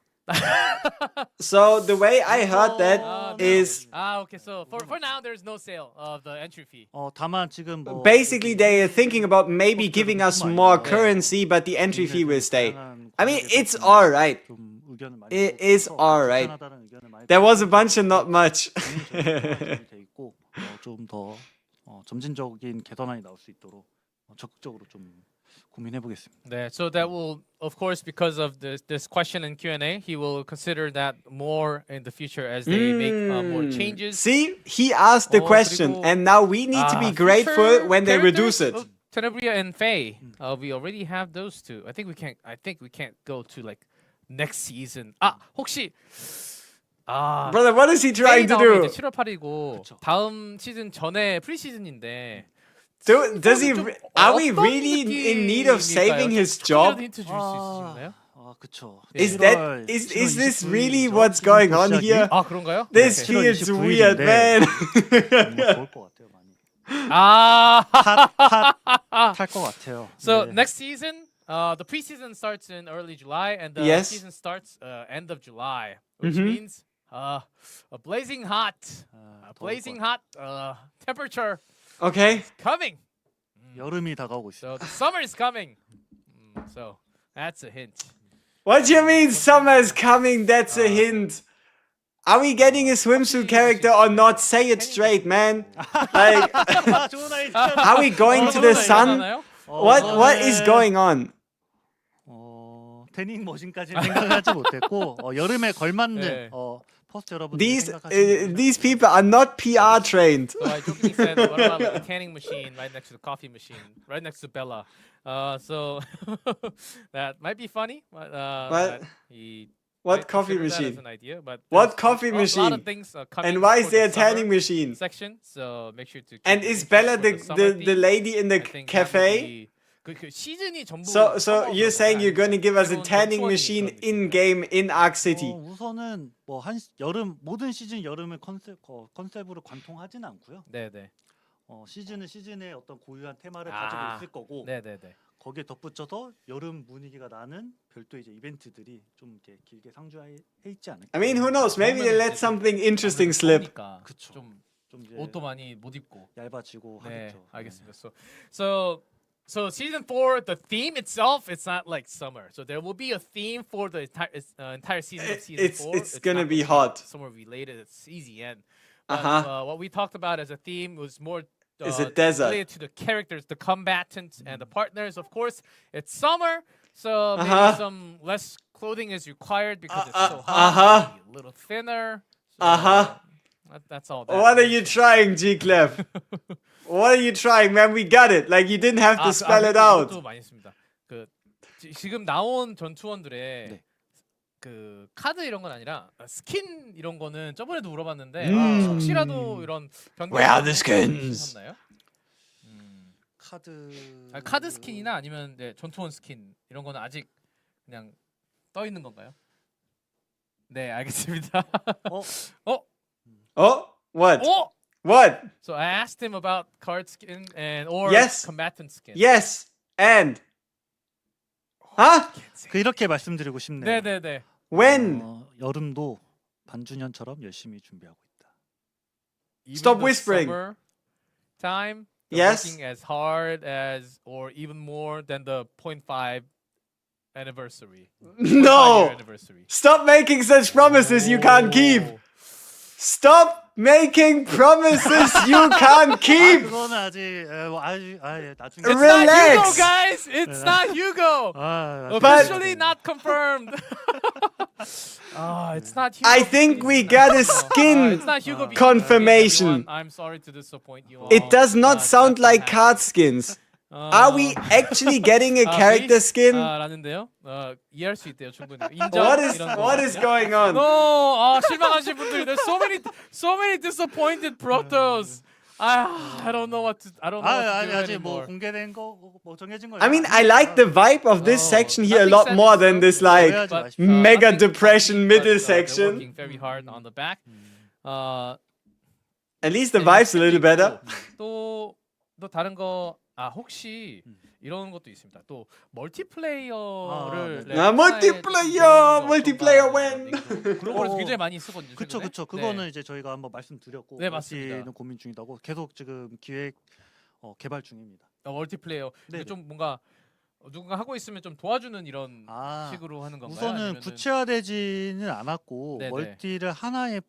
So the way I heard that is okay. So for now, there's no sale of the entry fee. 다만 지금 뭐 basically they are thinking about maybe giving us more currency, but the entry fee will stay. I mean, it's all right. 좀 의견을 많이 It 줬고, is all right. 불편하다는 의견을 많이 There was a bunch and not much. 돼 있고 좀 더 점진적인 개선안이 나올 수 있도록 적극적으로 좀 고민해 보겠습니다. Yeah, so that will, of course, because of this question and Q&A, he will consider that more in the future as they make more changes. See, he asked the question, 그리고, and now we need to be grateful when they reduce it. Tenebria and Faye, we already have those two. I think we can't go to like next season. 혹시 Brother, what is he trying to do? 7월 8일이고 다음 시즌 전에 프리시즌인데. Does he? Are we really in need of saving his job? 힌트 줄 수 있나요? 그렇죠. Is this really what's going on here? 그런가요? This 오케이. feels 7월 weird, 29일인데. man. 좋을 것 같아요, 많이. 탈것 같아요. So 네. next season, the preseason starts in early July, and the Yes. season starts end of July, which means a blazing hot temperature Okay. coming. 여름이 다가오고 있어요. So the summer is coming. So that's a hint. What do you mean summer's coming? That's a hint. Are we getting a swimsuit character or not? Say it straight, man. Like, 좋은 아이디어. are we going to the sun? What is going on? 태닝 머신까지는 생각하지 못했고 여름에 걸맞는 네. 퍼스트 여러분들 These people are not PR trained. So I jokingly said, what about like a tanning machine right next to the coffee machine, right next to Bella? So that might be funny. But, What? he What might coffee consider that as machine? an idea, but What there's coffee a lot machine? of things coming And why is for there a the summer tanning machine? section? So make sure to. And keep is it Bella for summer the theme. lady in the I think that would cafe? be- 그 시즌이 전부. So you're saying you're going to give us a 새로운 tanning 전투원이 machine 그런 in 느낌이야. game in Arc City? 우선은 뭐 여름 모든 시즌 여름을 컨셉으로 관통하진 않고요. 네네. 시즌은 시즌의 어떤 고유한 테마를 가지고 있을 거고 네네네. 거기에 덧붙여서 여름 분위기가 나는 별도 이제 이벤트들이 좀 이렇게 길게 상주해 있지 않을까. I mean, who knows? Maybe they let something interesting slip. 그쵸. 좀 좀 이제 옷도 많이 못 입고. 얇아지고 네, 하겠죠. 알겠습니다. So season 4, the theme itself, it's not like summer. So there will be a theme for the entire season of season 4. It's gonna not be gonna hot. Summer related. It's easy and. But, Uh-huh. what we talked about as a theme was more. Is a desert. Related to the characters, the combatants, and the partners. Of course, it's summer, so maybe Uh-huh. some less clothing is required because it's so hot. Uh-huh. Maybe a little thinner. So, Uh-huh. That's all. What are you trying, G-Clef? What are you trying, man? We got it. Like, you didn't have to spell it out. 또 많이 씁니다. 지금 나온 전투원들의 네. 그 카드 이런 건 아니라 스킨 이런 거는 저번에도 물어봤는데 혹시라도 이런 변경 Where are the skins? 있었나요? 카드 스킨이나 아니면 전투원 스킨 이런 거는 아직 그냥 떠 있는 건가요? 네, 알겠습니다. Oh? What? 어? What? So I asked him about card skin or Yes. combatant skin. Yes. And? Huh? 이렇게 말씀드리고 싶네요. 네네네. When? 여름도 반주년처럼 열심히 준비하고 있다. even Stop the whispering. Summer time. They're Yes. working as hard as, or even more than the 0.5 anniversary. 0.5 year No. anniversary. Stop making such promises you can't keep. Oh. Stop making promises you can't keep. 그거는 아직 나중에. It's Relax. not Hugo, guys. It's not Hugo. Officially not confirmed. It's not Hugo. I think we got a skin it's not Hugo being confirmation. everyone. I'm sorry to disappoint you all. It does not sound that's like not card skins. Are we actually getting a character skin? 라는데요. 이해할 수 있대요, 충분히. 인정. What is going on? No, 실망하신 분들이 there's so many disappointed protos. I don't know what to do 아직 뭐 anymore. 공개된 거 뭐 정해진 거. I mean, I like the vibe of this section here a nothing lot set more in than stone, this like but, mega nothing depression concrete, middle but, they're section. working very hard on the back. At least the vibe's a little better. 또 다른 거 혹시 이런 것도 있습니다. 또 멀티플레이어를 네. multiplayer when. 그런 거를 굉장히 많이 쓰거든요. 그쵸. 최근에. 그거는 이제 저희가 한번 말씀드렸고 네, 맞습니다. 멀티는 고민 중이다고 계속 지금 기획 개발 중입니다. 멀티플레이어 네. 좀 뭔가 누군가 하고 있으면 좀 도와주는 이런 식으로 하는 건가요? 우선은 구체화되지는 않았고 네네. 멀티를 하나의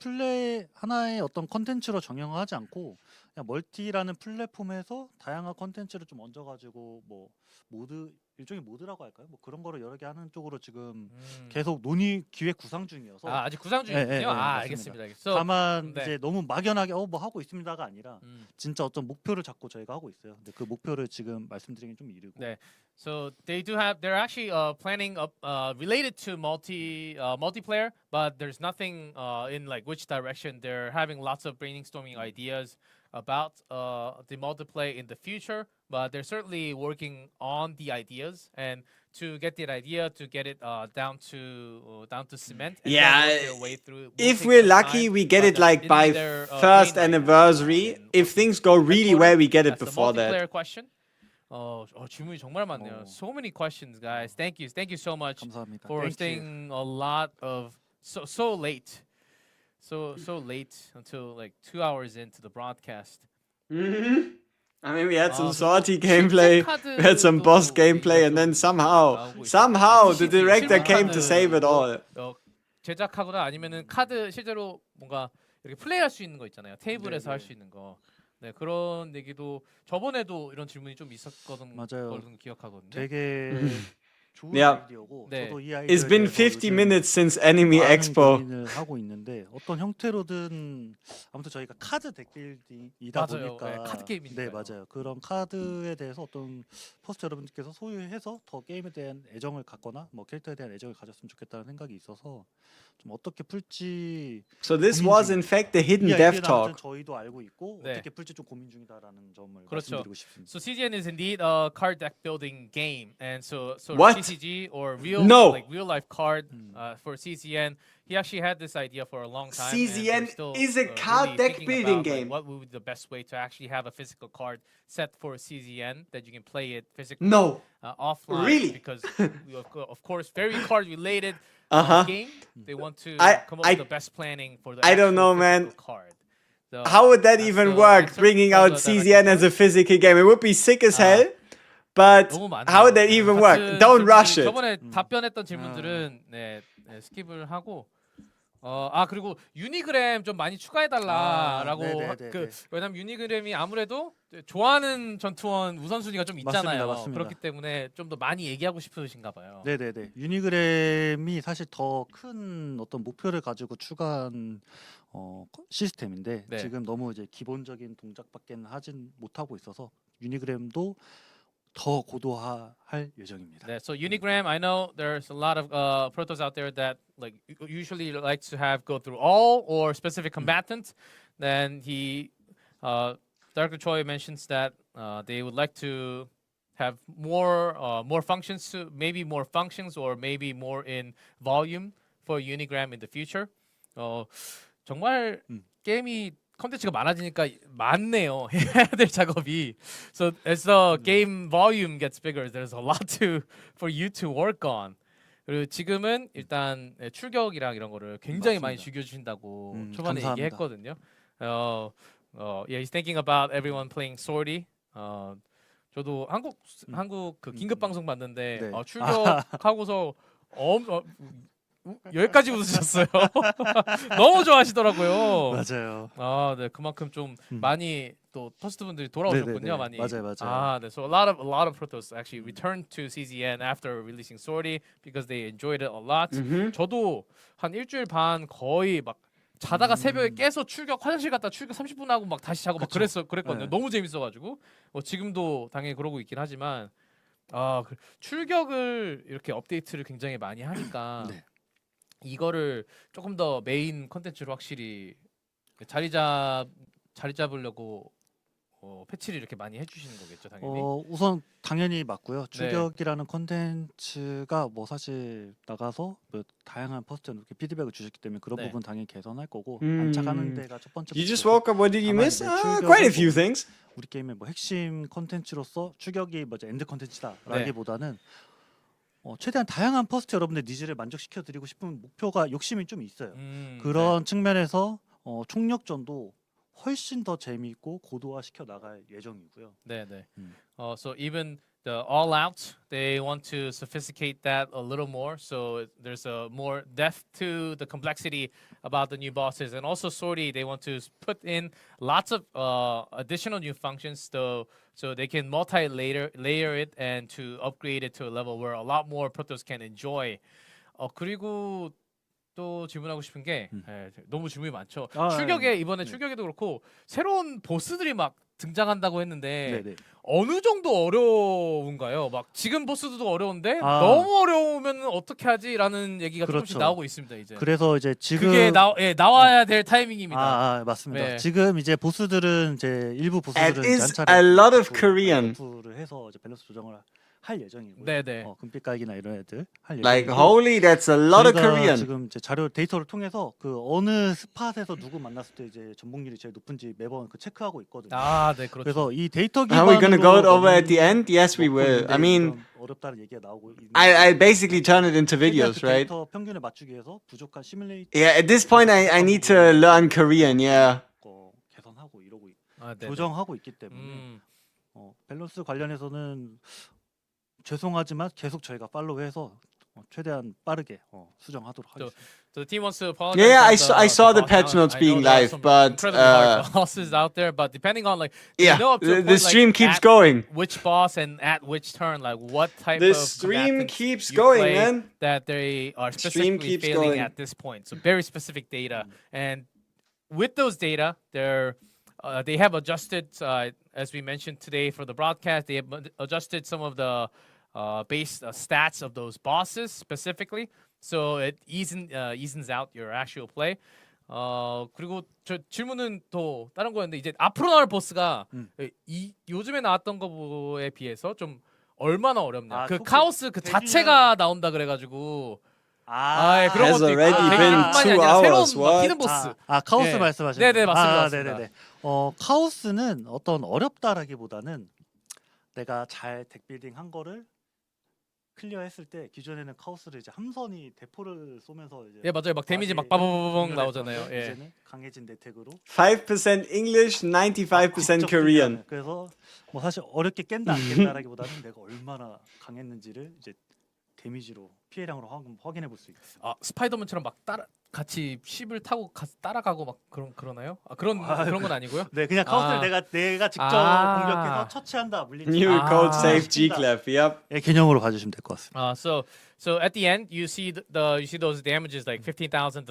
어떤 컨텐츠로 정형화하지 않고 그냥 멀티라는 플랫폼에서 다양한 컨텐츠를 좀 얹어가지고 뭐 모드 일종의 모드라고 할까요? 뭐 그런 거를 여러 개 하는 쪽으로 지금 계속 논의 기획 구상 중이어서 아직 구상 중이군요. 네, 알겠습니다. 다만 네. 이제 너무 막연하게 뭐 하고 있습니다가 아니라 진짜 어떤 목표를 잡고 저희가 하고 있어요. 근데 그 목표를 지금 말씀드리긴 좀 이르고. 네. So they're actually planning related to multiplayer, but there's nothing in like which direction. They're having lots of brainstorming ideas about the multiplayer in the future, but they're certainly working on the ideas and to get that idea to get it down to cement. And Yeah, then work their way through. It will If take we're some lucky, time, we get but it like it'll by be their, first main idea. anniversary. And If things go really well, we get it that's the before that. multiplayer question. 질문이 정말 많네요. So many questions, guys. Thank you so much 감사합니다. for Thank you. staying a lot of so late, so late until like 2 hours into the broadcast. I mean, we had some 그리고 salty gameplay, we had some boss gameplay, and then somehow the director came to save it all. 제작하거나 아니면은 카드 실제로 뭔가 이렇게 플레이할 수 있는 거 있잖아요. 테이블에서 할 수 있는 거. 네, 그런 얘기도 저번에도 이런 질문이 좀 있었거든. 맞아요. 걸로 기억하거든요. 되게 좋은 Yeah. 아이디어고 네. 저도 이 It's 아이디어에 been 대해서 50 요즘 minutes since Enemy 많은 Expo. 고민을 하고 있는데 어떤 형태로든 아무튼 저희가 카드 덱빌딩이다 맞아요. 보니까 네, 카드 게임이니까요. 네, 맞아요. 그런 카드에 대해서 어떤 포스터 여러분들께서 소유해서 더 게임에 대한 애정을 갖거나 뭐 캐릭터에 대한 애정을 가졌으면 좋겠다는 생각이 있어서 좀 어떻게 풀지 So this was in fact the hidden 이 dev 아이디어는 아무튼 talk. 저희도 알고 있고 네. 어떻게 풀지 좀 고민 중이다라는 점을 그렇죠. 말씀드리고 싶습니다. So CGN is indeed a card deck building game, and so What? CCG or real No. like real life card for CCN. He actually had this idea for a long time. and CCN they're still, is a really card deck thinking building about, like, game. what would be the best way to actually have a physical card set for CCN that you can play it physically No. offline? Really? Because of course, very card related game. They want to come up with the best planning for the. I don't know, actual man. physical Card. So, How would that even work, bringing out CZN as a physical game? It would be sick as hell, but 너무 많네요. how would that even work? 같은 Don't 질문이 rush it. 저번에 답변했던 질문들은 스킵을 하고 그리고 유니그램 좀 많이 추가해달라라고 네네네네. 왜냐면 유니그램이 아무래도 좋아하는 전투원 우선순위가 좀 있잖아요. 맞습니다. 그렇기 때문에 좀 더 많이 얘기하고 싶으신가 봐요. 네네네. 유니그램이 사실 더 큰 어떤 목표를 가지고 추가한 시스템인데 네. 지금 너무 이제 기본적인 동작밖에는 하진 못하고 있어서 유니그램도 더 고도화할 예정입니다. So Unigram, I know there's a lot of protos out there that like usually like to have go through all or specific combatant. Then Director Choi mentions that they would like to have more functions, maybe more functions or maybe more in volume for Unigram in the future. 정말 게임이 컨텐츠가 많아지니까 많네요. 해야 될 작업이. So as the game volume gets bigger, there's a lot for you to work on. 그리고 지금은 일단 출격이랑 이런 거를 굉장히 많이 맞습니다. 죽여주신다고 초반에 감사합니다. 얘기했거든요. Yeah, he's thinking about everyone playing Swordy. 저도 한국 그 긴급 방송 봤는데 네. 출격하고서 여기까지 웃으셨어요. 너무 좋아하시더라고요. 맞아요. 아, 네, 그만큼 좀 많이 또 터스트 분들이 돌아오셨군요, 네네네. 많이. 맞아요. 아, 네. So a lot of Protoss actually returned to CZN after releasing Swordy because they enjoyed it a lot. 저도 한 일주일 반 거의 막 자다가 새벽에 깨서 화장실 갔다 출격 30분 하고 막 다시 자고 막 그랬거든요. 네. 너무 재밌어가지고 지금도 당연히 그러고 있긴 하지만 출격을 이렇게 업데이트를 굉장히 많이 하니까 네. 이거를 조금 더 메인 컨텐츠로 확실히 자리 잡으려고 패치를 이렇게 많이 해주시는 거겠죠, 당연히. 우선 당연히 맞고요. 네. 출격이라는 콘텐츠가 뭐 사실 나가서 뭐 다양한 퍼스트 이렇게 피드백을 주셨기 때문에 그런 네. 부분 당연히 개선할 거고 안착하는 데가 첫 번째. You just woke up. What did you 아마 miss? 이제 출격은 Quite a few things. 우리 게임의 뭐 핵심 콘텐츠로서 출격이 뭐죠 엔드 콘텐츠다라기보다는 최대한 다양한 퍼스트 여러분들 니즈를 만족시켜 드리고 싶은 목표가 욕심이 좀 있어요. 그런 측면에서 총력전도 훨씬 더 재미있고 고도화 시켜 나갈 예정이고요. 네. So even the all out, they want to sophisticate that a little more. So there's a more depth to the complexity about the new bosses, and also Swordy, they want to put in lots of additional new functions, so they can layer it and to upgrade it to a level where a lot more Protoss can enjoy. 그리고 또 질문하고 싶은 게 너무 질문이 많죠. 이번에 출격에도 그렇고 새로운 보스들이 막 등장한다고 했는데 네네. 어느 정도 어려운가요? 막 지금 보스들도 어려운데 너무 어려우면 어떻게 하지라는 얘기가 조금씩 그렇죠. 나오고 있습니다. 이제 그래서 이제 지금 그게 나와야 될 타이밍입니다. 맞습니다. 네. 지금 이제 보스들은 이제 일부 It 보스들은 is a lot of Korean. 를 해서 이제 밸런스 조정을 할 예정이고요. 네네. 금빛 깔기나 이런 애들 할 Like 예정이고 holy, that's a lot of 저희가 Korean. 지금 이제 자료 데이터를 통해서 그 어느 스팟에서 누구 만났을 때 이제 전복률이 제일 높은지 매번 그 체크하고 있거든요. 네, 그렇죠. 그래서 이 데이터 Are we gonna go 기반으로 over at the end? Yes, we will. I mean, 어렵다는 얘기가 나오고 있는데 I basically turn it into videos, 그 right? 데이터 평균을 맞추기 위해서 부족한 시뮬레이터 Yeah, at this point, I need to learn Korean. Yeah. 개선하고 이러고 네네. 조정하고 있기 때문에 밸런스 관련해서는 죄송하지만 계속 저희가 팔로우해서 최대한 빠르게 수정하도록 하겠습니다. So the team wants to apologize. Yeah, for I saw the boss. patch notes I being know there are live, some but incredibly hard bosses out there. But depending on yeah, up to a the point, stream keeps at going. which boss and at which turn, like what type The of stream combatants keeps you going, play man. that they are Stream specifically keeps failing going. at this point. So very specific data, and with those data, they have adjusted, as we mentioned today for the broadcast, they have adjusted some of the base stats of those bosses specifically, so it evens out your actual play. 그리고 저 질문은 또 다른 거였는데 이제 앞으로 나올 보스가 요즘에 나왔던 거에 비해서 좀 얼마나 어렵냐? 그 카오스 그 자체가 나온다 그래가지고. 예, 그런 Has 것도 있고. already been 뿐만이 2 아니라 새로운 hours. What? 히든 보스. 카오스 네. 말씀하시는 네네, 맞습니다. 네네네. 카오스는 어떤 어렵다라기보다는 내가 잘 덱빌딩 한 거를 클리어했을 때 기존에는 카오스를 이제 함선이 대포를 쏘면서 이제 예, 맞아요. 막 데미지 막 빠바바바방 나오잖아요. 예. 이제는 강해진 대택으로 5% English, 95% Korean. 그래서 뭐 사실 어렵게 깬다 안 깬다라기보다는 내가 얼마나 강했는지를 이제 데미지로 피해량으로 확인해 볼 수 있어요. 스파이더맨처럼 막 같이 쉽을 타고 따라가고 막 그러나요? 그런 건 아니고요. 네, 그냥 카오스를 내가 직접 공격해서 처치한다 물리치. New code save G-Clef. Yep. 예, 개념으로 봐주시면 될 것 같습니다. So at the end you see those damages like 15,000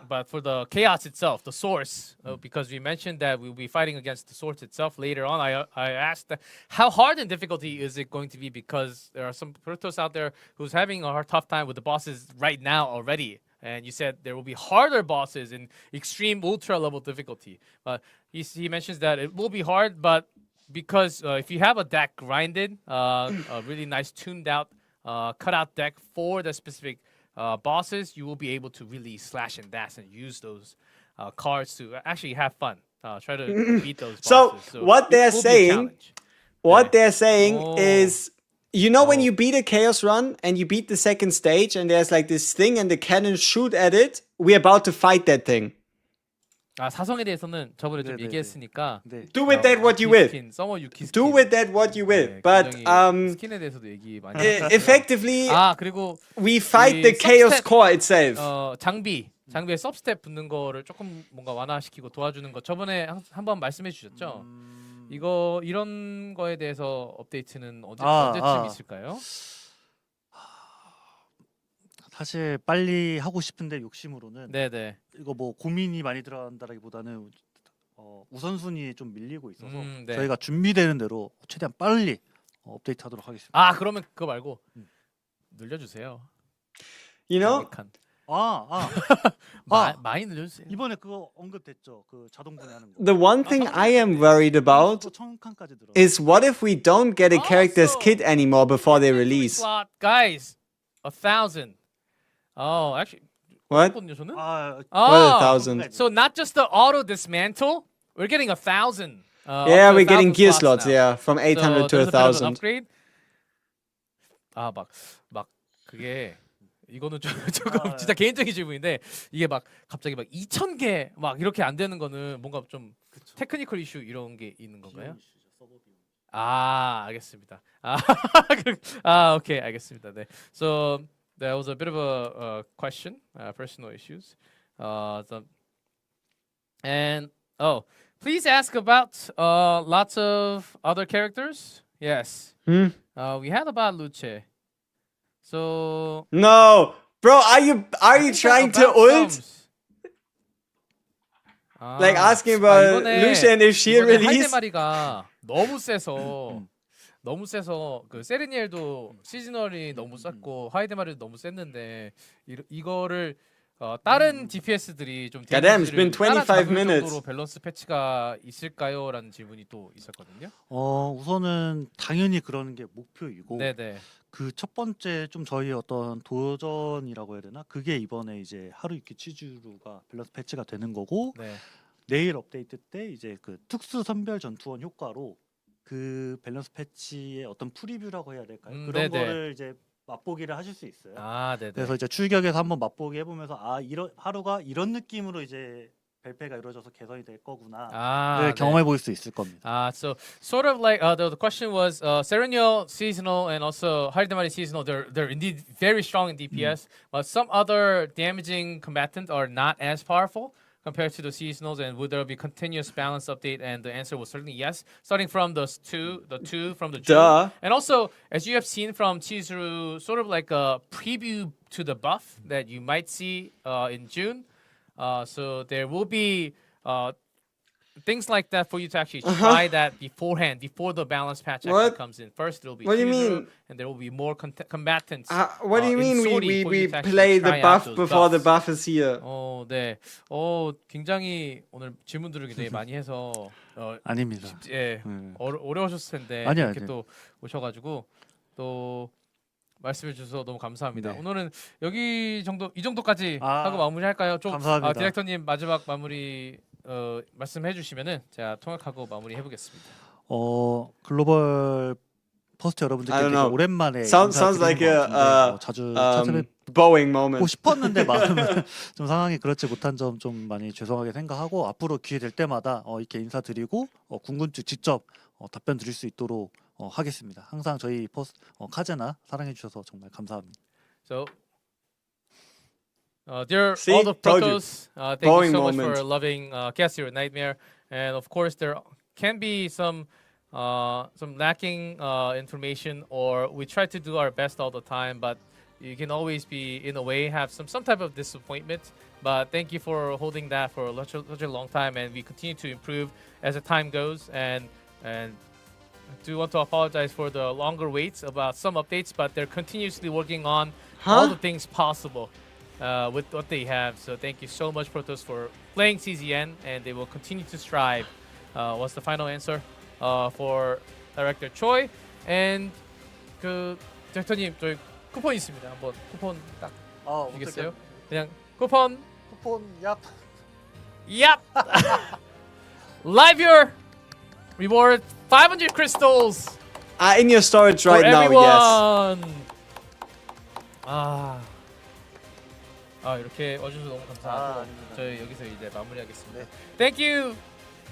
but for the chaos itself, the source, because we mentioned that we'll be fighting against the source itself later on, I asked how hard and difficulty is it going to be, because there are some Protoss out there who's having a tough time with the bosses right now already. And you said there will be harder bosses in extreme ultra level difficulty. But he mentions that it will be hard, but because if you have a deck grinded, a really nice tuned out cutout deck for the specific bosses, you will be able to really slash and dash and use those cards to actually have fun. Try to beat those bosses. So what they're it will be a saying, challenge. what they're saying is, you know, when Oh. you beat a chaos run and you beat the second stage and there's like this thing and the cannons shoot at it, we're about to fight that thing. 아 사성에 대해서는 저번에 좀 네네네. 얘기했으니까 네. Do with that what you will. 스킨, 서머 유키 스킨. Do with that what you will. 네, But 굉장히 스킨에 대해서도 얘기 많이 하셨어요. effectively, 아 그리고 we fight 이 the chaos substep, core itself. 장비에 섭스텝 붙는 거를 조금 뭔가 완화시키고 도와주는 거 저번에 한번 말씀해 주셨죠. 이런 거에 대해서 업데이트는 언제쯤 있을까요? 사실 빨리 하고 싶은데 욕심으로는 네네. 이거 뭐 고민이 많이 들어간다라기보다는 우선순위에 좀 밀리고 있어서 네. 저희가 준비되는 대로 최대한 빨리 업데이트하도록 하겠습니다. 아 그러면 그거 말고 늘려주세요. You know, 장기칸. 많이 늘려주세요. 이번에 그거 언급됐죠. 그 자동 분해하는 거. the one thing I am worried about 1000칸까지 들어. is what if we don't get a character's Also, kit anymore before they release? Slot. Guys, 1,000. Oh, actually, What? 했거든요, 저는? What Oh, 1,000? so not just the auto dismantle, we're getting 1,000. Yeah, up to we're getting 1,000 gear slots slots. now. Yeah, from So 800 to there's a bit of an 1,000. upgrade. 아, 막 그게 이거는 조금 진짜 개인적인 질문인데 이게 막 갑자기 막 2,000개 막 이렇게 안 되는 거는 뭔가 좀 테크니컬 이슈 이런 게 있는 건가요? 아, 알겠습니다. 오케이, 알겠습니다. 네. So that was a bit of a question, personal issues. And please ask about lots of other characters. Yes. We had about Luce. So No, bro, are you trying to ult? Like asking about Lucian if she'll release? 하이데마리가 너무 세서 그 세르니엘도 시즈널이 너무 셌고 하이데마리도 너무 셌는데 이거를 다른 DPS들이 좀 God damn, it's been 25 minutes. 정도로 밸런스 패치가 있을까요?라는 질문이 또 있었거든요. 우선은 당연히 그러는 게 목표이고 네네. 그 첫 번째 좀 저희 어떤 도전이라고 해야 되나? 그게 이번에 이제 하루이키 치즈루가 밸런스 패치가 되는 거고 네. 내일 업데이트 때 이제 그 특수 선별 전투원 효과로 그 밸런스 패치의 어떤 프리뷰라고 해야 될까요? 그런 네네. 거를 이제 맛보기를 하실 수 있어요. 아, 네네. 그래서 이제 출격에서 한번 맛보기 해보면서 이런 하루가 이런 느낌으로 이제 발표가 이루어져서 개선이 될 거구나. 네, 경험해 볼 수 있을 겁니다. So sort of like the question was Serenio seasonal and also Haridamari seasonal. They're indeed very strong in DPS, but some other damaging combatants are not as powerful compared to the seasonals. And would there be continuous balance update? And the answer was certainly yes. Starting from the two from the June. Duh. And also, as you have seen from Chizuru, sort of like a preview to the buff that you might see in June. So there will be things like that for you to actually try that beforehand, before the balance patch actually What? comes in. First, it'll be What do you Chizuru, mean? and there will be more combatants. What do you in mean Sori for we you to actually play the try out buff those before the buffs. buff is here? 네. 굉장히 오늘 질문들을 굉장히 많이 해서 아닙니다. 어려우셨을 텐데 아니요, 이렇게 아니요. 또 오셔가지고 또 말씀해 주셔서 너무 감사합니다. 네. 오늘은 이 정도까지 하고 마무리할까요? 좀 감사합니다. 디렉터님 마지막 마무리 말씀해 주시면은 제가 통역하고 마무리해 보겠습니다. 글로벌 퍼스트 여러분들께 I don't 되게 know. 오랜만에 Sounds like 인사드리는 것 같은데, 자주 찾아뵙고 Boeing moment. 싶었는데 마음은 좀 상황이 그렇지 못한 점 좀 많이 죄송하게 생각하고 앞으로 기회 될 때마다 이렇게 인사드리고 궁금증 직접 답변 드릴 수 있도록 하겠습니다. 항상 저희 카제나 사랑해 주셔서 정말 감사합니다. So, dear See? all the Told you. protos, thank Boeing you so much moment. for loving Chaos Hero Nightmare, and of course there can be some lacking information, or we try to do our best all the time, but you can always be in a way have some type of disappointment. But thank you for holding that for such a long time, and we continue to improve as the time goes, and do want to apologize for the longer waits about some updates, but they're continuously working on all the things possible with what they have. So thank you so much, Protoss, for playing CZN, and they will continue to strive. What's the final answer for Director Choi? And 그 디렉터님 저희 쿠폰 있습니다. 한번 쿠폰 딱 주시겠어요? 그냥 쿠폰 얍. Yep. Live your reward 500 crystals In your storage for right now, yes. everyone. 이렇게 와주셔서 너무 감사하고 아닙니다. 저희 여기서 이제 마무리하겠습니다. 네. Thank you,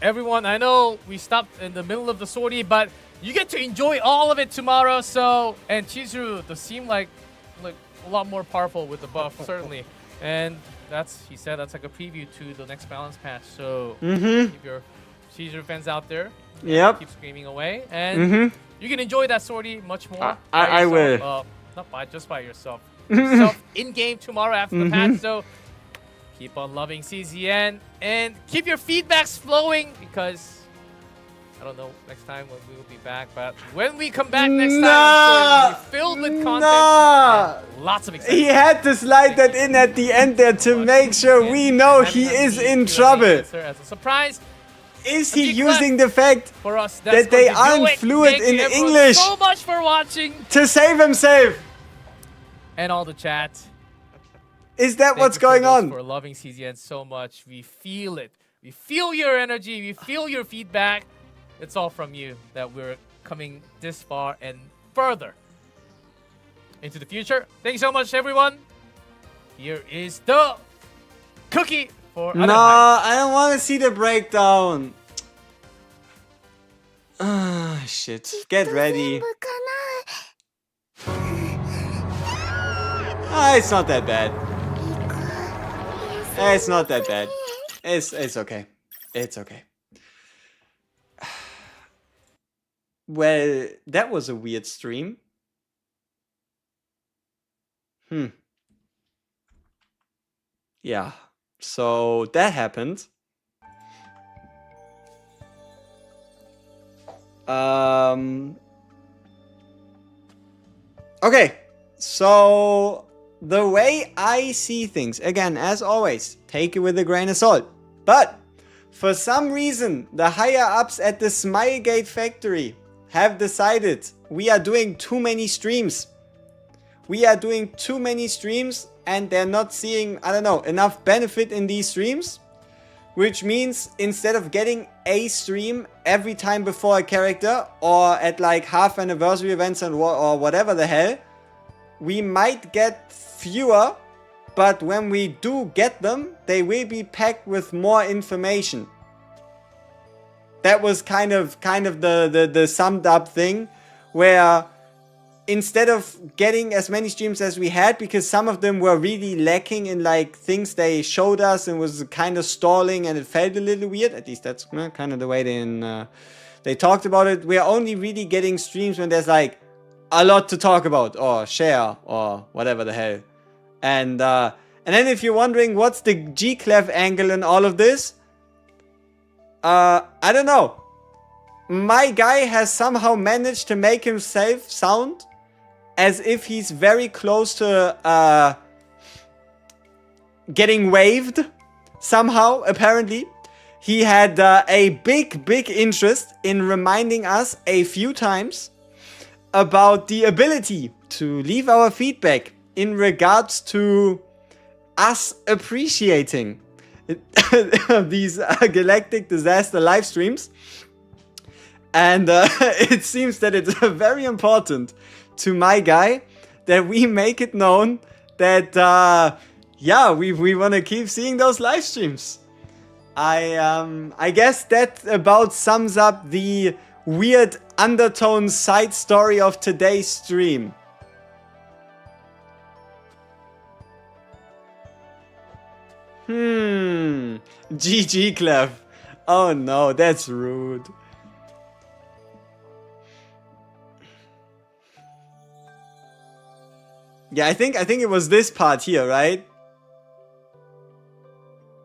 everyone. I know we stopped in the middle of the sortie, but you get to enjoy all of it tomorrow. So, and Chizuru does seem like a lot more powerful with the buff, certainly. And he said that's like a preview to the next balance patch. So, keep your Chizuru fans out there. Yep. Keep screaming away, and you can enjoy that sortie much more. I will. Not just by yourself. Yourself in game tomorrow after the patch. So keep on loving CZN and keep your feedbacks flowing because I don't know next time when we will be back, but when we come back next time, I'm sure it'll be filled with content. And lots of excitement. He had to slide that in at the end there to make sure we know he is in trouble. As a surprise. Is he using the fact For us, that they aren't fluent in Thank you English so much for watching to save himself? and all the chat. Is that Thank what's you going for those on? For loving CZN so much, we feel it. We feel your energy. We feel your feedback. It's all from you that we're coming this far and further into the future. Thank you so much, everyone. Here is the cookie for No, ADELHEID. I don't want to see the breakdown. Ah, shit. Get ready. 全部か Ah, it's not that bad. な It's not that bad. It's okay. It's okay. Well, that was a weird stream. Yeah. So that happened. Okay. So the way I see things, again, as always, take it with a grain of salt. But for some reason, the higher ups at the Smilegate factory have decided we are doing too many streams. We are doing too many streams and they're not seeing, I don't know, enough benefit in these streams. Which means instead of getting a stream every time before a character or at like half anniversary events and or whatever the hell, we might get fewer, but when we do get them, they will be packed with more information. That was kind of the summed up thing, where instead of getting as many streams as we had, because some of them were really lacking in like things they showed us and was kind of stalling and it felt a little weird, at least that's kind of the way they talked about it. We're only really getting streams when there's like a lot to talk about or share or whatever the hell. And then if you're wondering what's the G-Clef angle in all of this, I don't know. My guy has somehow managed to make himself sound as if he's very close to getting waived somehow, apparently. He had a big interest in reminding us a few times about the ability to leave our feedback in regards to us appreciating these Galactic Disaster live streams. And it seems that it's very important to my guy that we make it known that, yeah, we want to keep seeing those live streams. I guess that about sums up the weird undertone side story of today's stream. GG Clef. Oh no, that's rude. Yeah, I think it was this part here, right?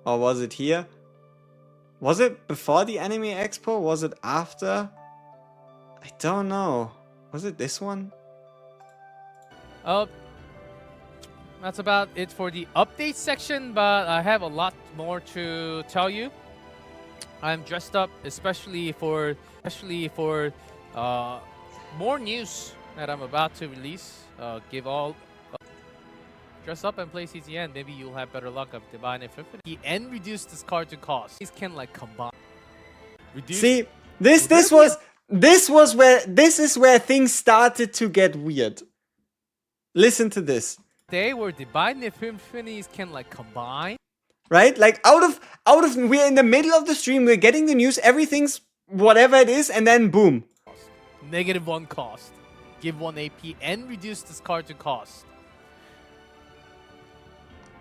Or was it here? Was it before the Anime Expo? Was it after? I don't know. Was it this one? That's about it for the update section, but I have a lot more to tell you. I'm dressed up especially for more news that I'm about to release. Dress up and play CTN. Maybe you'll have better luck of Divine Epiphany and reduce this card to cost. These can like combine. See, this is where things started to get weird. Listen to this. day where divine epiphanies can like combine? Right? Like out of we're in the middle of the stream, we're getting the news, everything's whatever it is, and then boom. -1 cost. Give 1 AP and reduce discard to cost.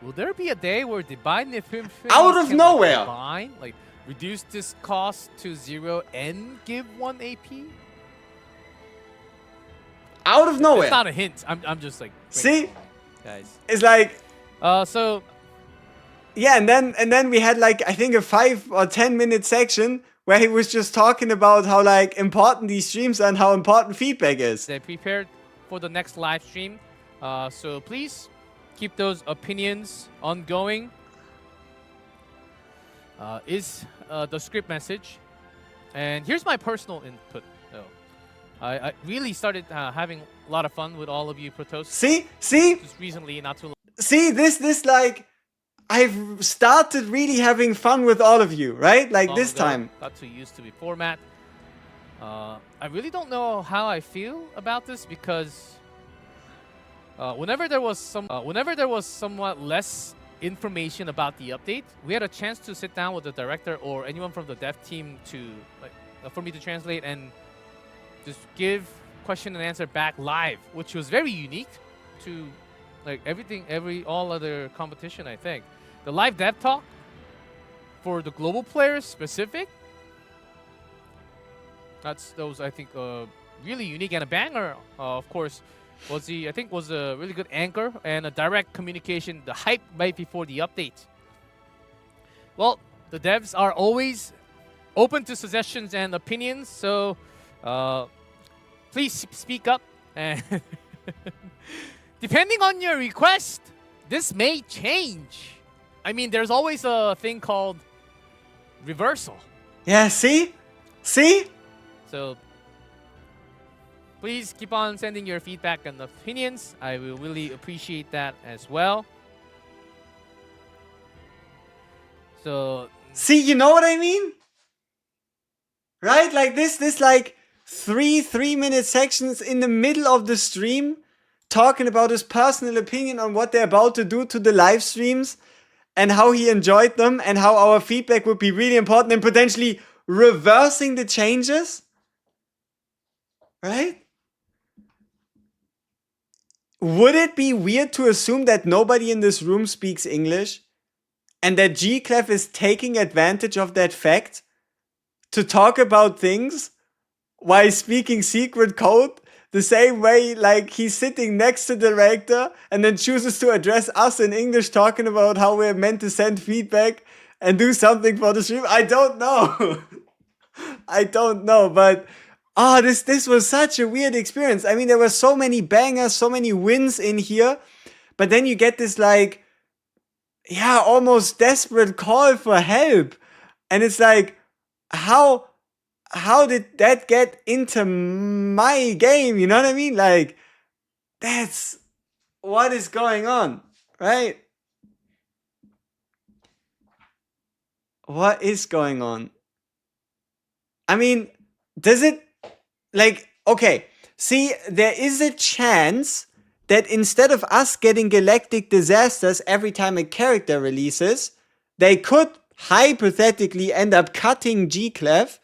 Will there be a day where divine epiphanies Out of can, nowhere. like, combine? Like reduce this cost to 0 and give 1 AP? Out of nowhere. It's not a hint. I'm just like See? guys. It's like So yeah, and then we had like I think a 5 or 10 minute section where he was just talking about how like important these streams are and how important feedback is. they prepared for the next live stream. So please keep those opinions ongoing. Is the script message. And here's my personal input though. I really started having a lot of fun with all of you Protos See? just recently, not too long. See, this like I've started really having fun with all of you, right? Like this ago. time. Got too used to the format. I really don't know how I feel about this because whenever there was somewhat less information about the update, we had a chance to sit down with the director or anyone from the dev team to like for me to translate and just give question and answer back live, which was very unique to like all other competition. I think the live dev talk for the global players specific. That was I think really unique and a banger. Of course, was a really good anchor and a direct communication. The hype right before the update. Well, the devs are always open to suggestions and opinions, so please speak up. And depending on your request, this may change. I mean, there's always a thing called reversal. Yeah, see? See? So please keep on sending your feedback and opinions. I will really appreciate that as well. So See, you know what I mean? Right? Like this like three-minute sections in the middle of the stream talking about his personal opinion on what they're about to do to the live streams and how he enjoyed them and how our feedback would be really important and potentially reversing the changes. Right? Would it be weird to assume that nobody in this room speaks English and that G-Clef is taking advantage of that fact to talk about things while speaking secret code the same way like he's sitting next to the director and then chooses to address us in English talking about how we're meant to send feedback and do something for the stream? I don't know. I don't know, but this was such a weird experience. I mean, there were so many bangers, so many wins in here, but then you get this like, yeah, almost desperate call for help. And it's like, how did that get into my game? You know what I mean? Like, that's what is going on, right? What is going on? I mean, does it, like, okay, see, there is a chance that instead of us getting galactic disasters every time a character releases, they could hypothetically end up cutting G-Clef.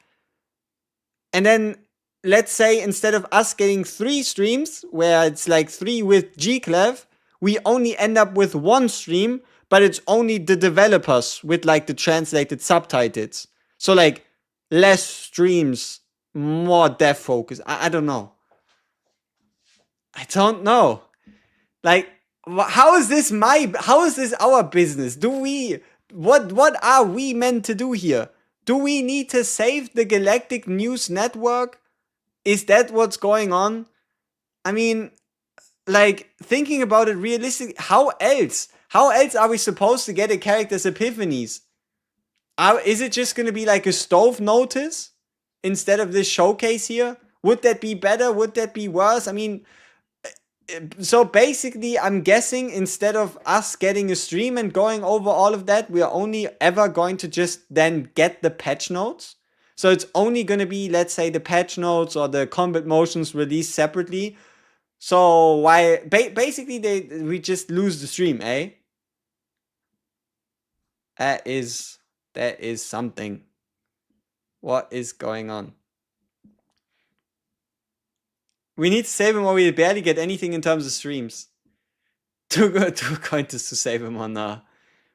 And then, let's say, instead of us getting 3 streams, where it's like 3 with G-Clef, we only end up with 1 stream, but it's only the developers with like the translated subtitles. So like, less streams, more dev focus. I don't know. I don't know. Like, how is this our business? What are we meant to do here? Do we need to save the Galactic News Network? Is that what's going on? I mean, like, thinking about it realistically, how else are we supposed to get a character's epiphanies? Is it just gonna be like a stove notice instead of this showcase here? Would that be better? Would that be worse? I mean, so basically, I'm guessing instead of us getting a stream and going over all of that, we're only ever going to just then get the patch notes. So it's only going to be, let's say, the patch notes or the combat motions released separately. So why basically we just lose the stream, eh? That is something. What is going on? We need to save him or we barely get anything in terms of streams. Too going to save him on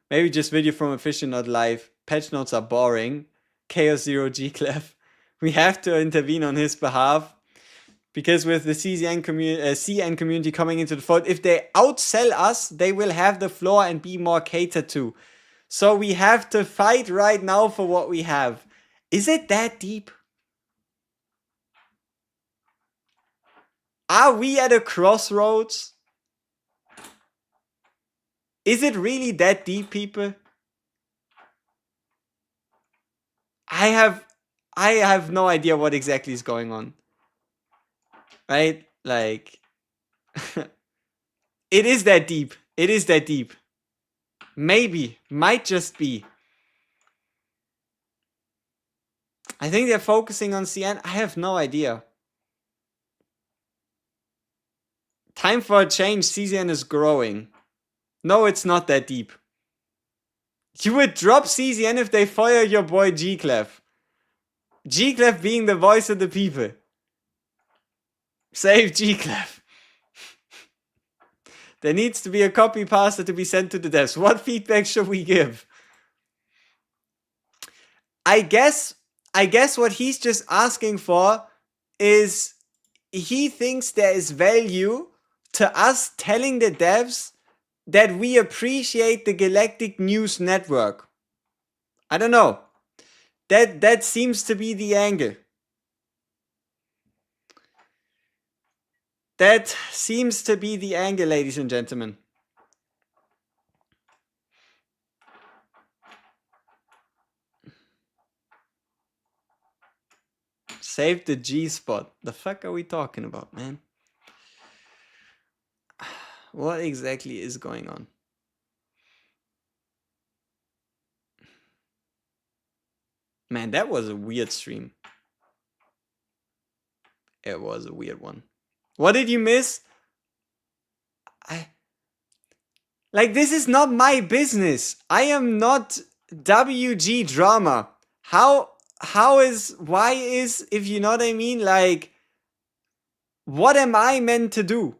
maybe just video from official, not live. Patch notes are boring. Chaos Zero G-Clef. We have to intervene on his behalf. Because with the CN community coming into the fold, if they outsell us, they will have the floor and be more catered to. So we have to fight right now for what we have. Is it that deep? Are we at a crossroads? Is it really that deep, people? I have no idea what exactly is going on. Right? Like, it is that deep. It is that deep. Maybe. Might just be. I think they're focusing on CN. I have no idea. Time for a change. CZN is growing. No, it's not that deep. You would drop CZN if they fire your boy G-Clef. G-Clef being the voice of the people. Save G-Clef. There needs to be a copy pasta to be sent to the devs. What feedback should we give? I guess what he's just asking for is he thinks there is value to us telling the devs that we appreciate the Galactic News Network. I don't know. That seems to be the angle. That seems to be the angle, ladies and gentlemen. Save the G-spot. The fuck are we talking about, man? What exactly is going on? Man, that was a weird stream. It was a weird one. What did you miss? Like, this is not my business. I am not WG drama. Why is, if you know what I mean, like, what am I meant to do?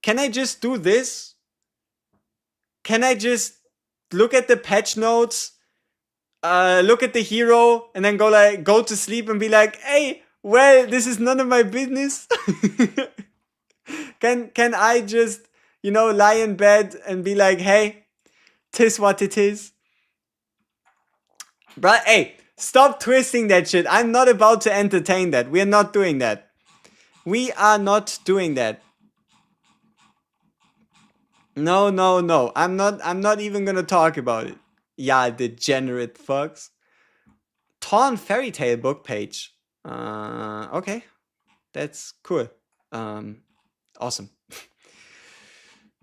Can I just do this? Can I just look at the patch notes, look at the hero, and then go to sleep and be like, hey, well, this is none of my business? Can I just, lie in bed and be like, hey, 'tis what it is? But hey, stop twisting that shit. I'm not about to entertain that. We're not doing that. We are not doing that. No. I'm not even gonna talk about it. Yeah, degenerate fucks. Torn Fairy Tale book page. Okay. That's cool. Awesome.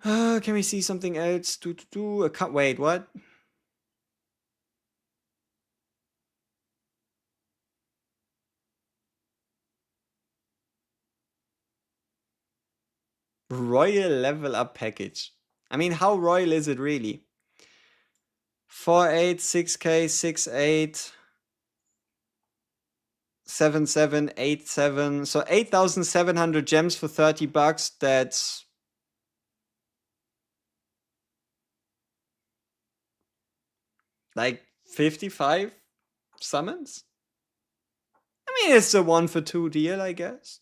Can we see something else? Wait, what? Royal level up package. I mean, how royal is it really? 4-8, 6k, 6-8, 7-7, 8-7. So 8,700 gems for 30 bucks. That's like 55 summons? I mean, it's a 1-for-2 deal, I guess.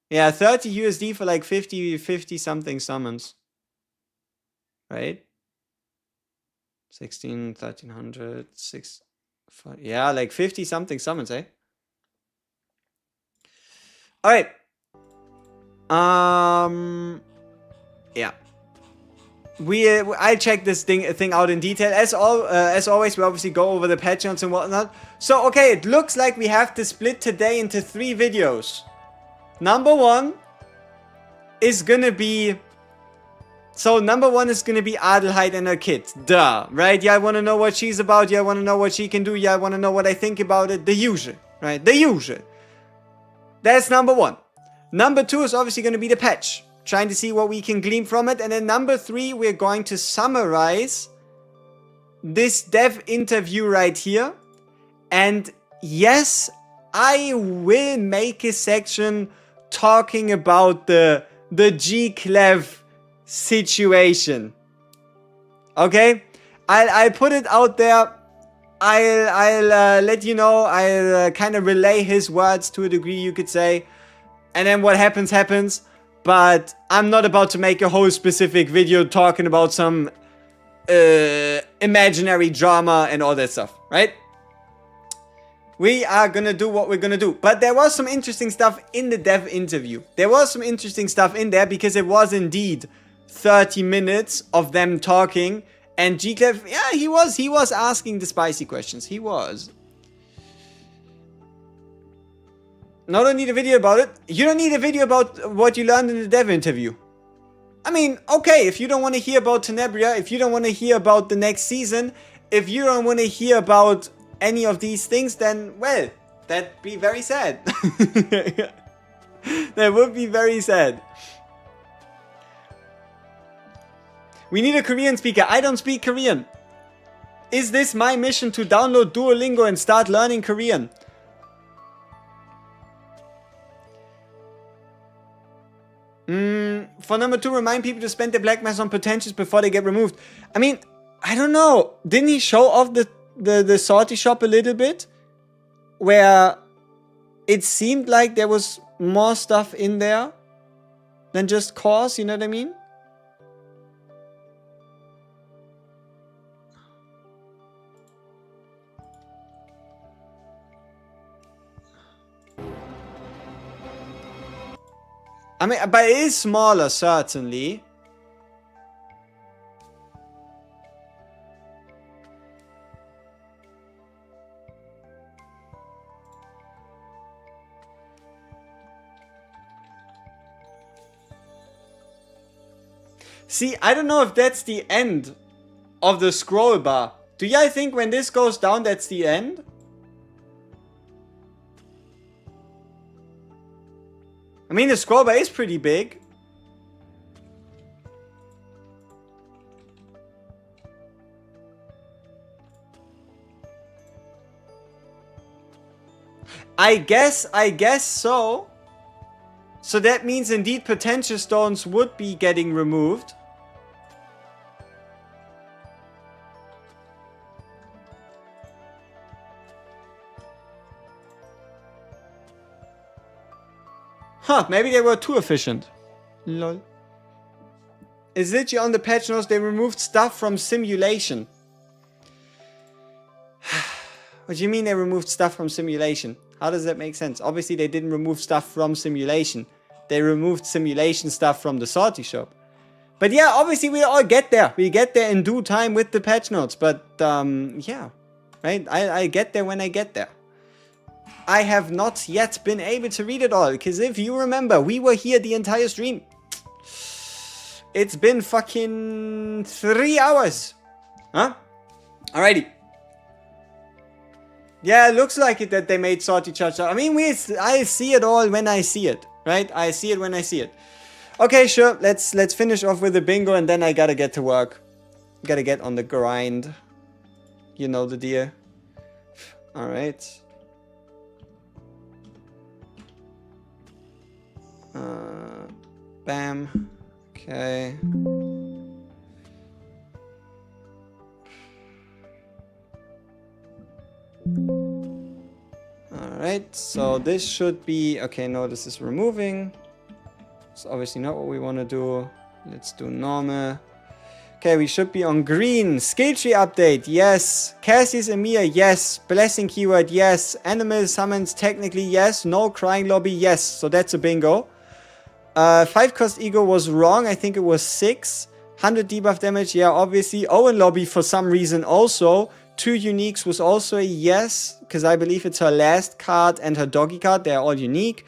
Yeah, 30 USD for like 50 something summons. Right? 16, 1300, 6, 5, yeah, like 50 something summons, eh? Alright. Yeah. I'll check this thing out in detail. As always, we obviously go over the patch notes and whatnot. So, okay, it looks like we have to split today into 3 videos. Number one is gonna be... So, number one is gonna be ADELHEID and her kid. Duh, right? Yeah, I wanna know what she's about. Yeah, I wanna know what she can do. Yeah, I wanna know what I think about it. The usual, right? The usual. That's number one. Number 2 is obviously going to be the patch. Trying to see what we can glean from it. And then number 3, we're going to summarize this dev interview right here. And yes, I will make a section talking about the G-Clev situation. Okay? I'll put it out there. I'll let you know. I'll kind of relay his words to a degree, you could say. And then what happens, happens. But I'm not about to make a whole specific video talking about some imaginary drama and all that stuff, right? We are gonna do what we're gonna do. But there was some interesting stuff in the dev interview. There was some interesting stuff in there because it was indeed 30 minutes of them talking. And G-Clev, yeah, he was asking the spicy questions. He was. No, don't need a video about it. You don't need a video about what you learned in the dev interview. I mean, okay, if you don't want to hear about Tenebria, if you don't want to hear about the next season, if you don't want to hear about any of these things, then, well, that'd be very sad. That would be very sad. We need a Korean speaker. I don't speak Korean. Is this my mission to download Duolingo and start learning Korean? For number 2, remind people to spend their black mass on potentials before they get removed. I mean, I don't know. Didn't he show off the salty shop a little bit? Where it seemed like there was more stuff in there than just cores, you know what I mean? I mean, but it is smaller, certainly. See, I don't know if that's the end of the scroll bar. Do y'all think when this goes down, that's the end? I mean, the scroll bar is pretty big. I guess so. So that means indeed potential stones would be getting removed. Huh, maybe they were too efficient. Lol. Is literally on the patch notes they removed stuff from simulation. What do you mean they removed stuff from simulation? How does that make sense? Obviously they didn't remove stuff from simulation. They removed simulation stuff from the salty shop. But yeah, obviously we all get there. We get there in due time with the patch notes. But yeah, right? I get there when I get there. I have not yet been able to read it all, because if you remember, we were here the entire stream. It's been fucking 3 hours. Huh? Alrighty. Yeah, it looks like it that they made Salty Cha-Cha. I mean, I see it all when I see it, right? I see it when I see it. Okay, sure. Let's finish off with the bingo, and then I gotta get to work. Gotta get on the grind. You know the deal. Alright. Bam. Okay. Alright, so this should be... Okay, no, this is removing. It's obviously not what we want to do. Let's do normal. Okay, we should be on green. Skill tree update, yes. Cassie's Emir, yes. Blessing keyword, yes. Animal summons, technically, yes. No crying lobby, yes. So that's a bingo. 5 cost ego was wrong. I think it was 6. 100 debuff damage, yeah, obviously. Owen lobby for some reason also. 2 uniques was also a yes, because I believe it's her last card and her doggy card. They're all unique.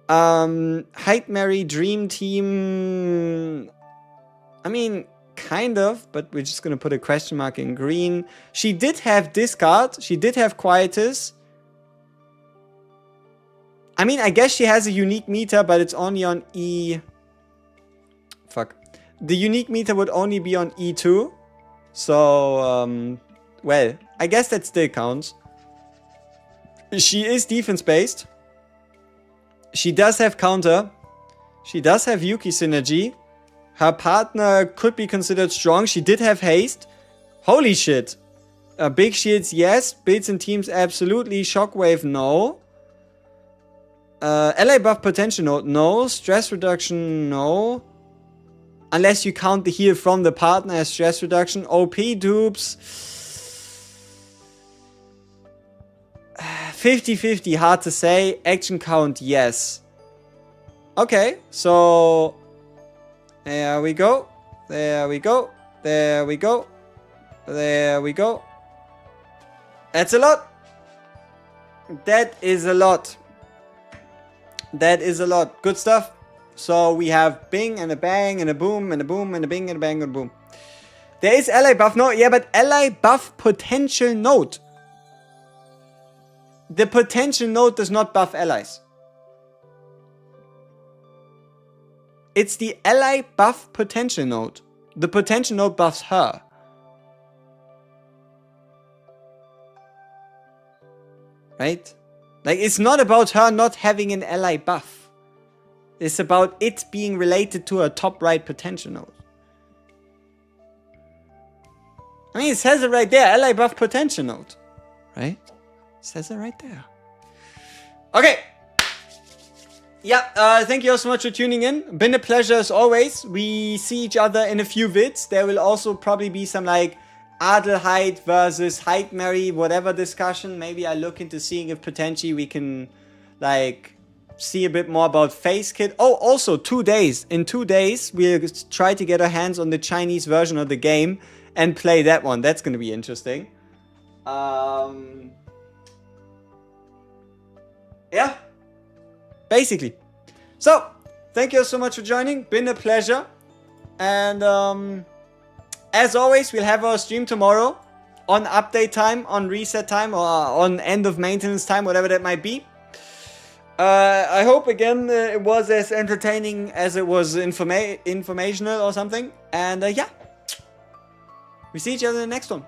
Hyde Mary Dream Team. I mean, kind of, but we're just going to put a question mark in green. She did have discard. She did have quietus. I mean, I guess she has a unique meter, but it's only on E... Fuck. The unique meter would only be on E2. So, well, I guess that still counts. She is defense-based. She does have counter. She does have Yuki synergy. Her partner could be considered strong. She did have haste. Holy shit. Big shields, yes. Builds and teams, absolutely. Shockwave, no. Ally buff potential node, no. Stress reduction, no. Unless you count the heal from the partner as stress reduction. OP dupes. 50-50, hard to say. Action count, yes. Okay, so... There we go. There we go. There we go. There we go. That's a lot. That is a lot. That is a lot. Good stuff. So we have bing and a bang and a boom and a boom and a bing and a bang and a boom. There is ally buff. No, yeah, but ally buff potential node. The potential node does not buff allies. It's the ally buff potential node. The potential node buffs her. Right? Like, it's not about her not having an ally buff. It's about it being related to her top right potential node. I mean, it says it right there. Ally buff potential node. Right? It says it right there. Okay. Yeah, thank you all so much for tuning in. Been a pleasure as always. We see each other in a few vids. There will also probably be some like Adelheid versus Heidmary, whatever discussion. Maybe I look into seeing if potentially we can like see a bit more about Face Kit. Oh, also 2 days. In 2 days, we'll try to get our hands on the Chinese version of the game and play that one. That's going to be interesting. Yeah. Basically. So, thank you so much for joining. Been a pleasure. And as always, we'll have our stream tomorrow on update time, on reset time, or on end of maintenance time, whatever that might be. I hope again it was as entertaining as it was informational or something. And yeah, we see each other in the next one.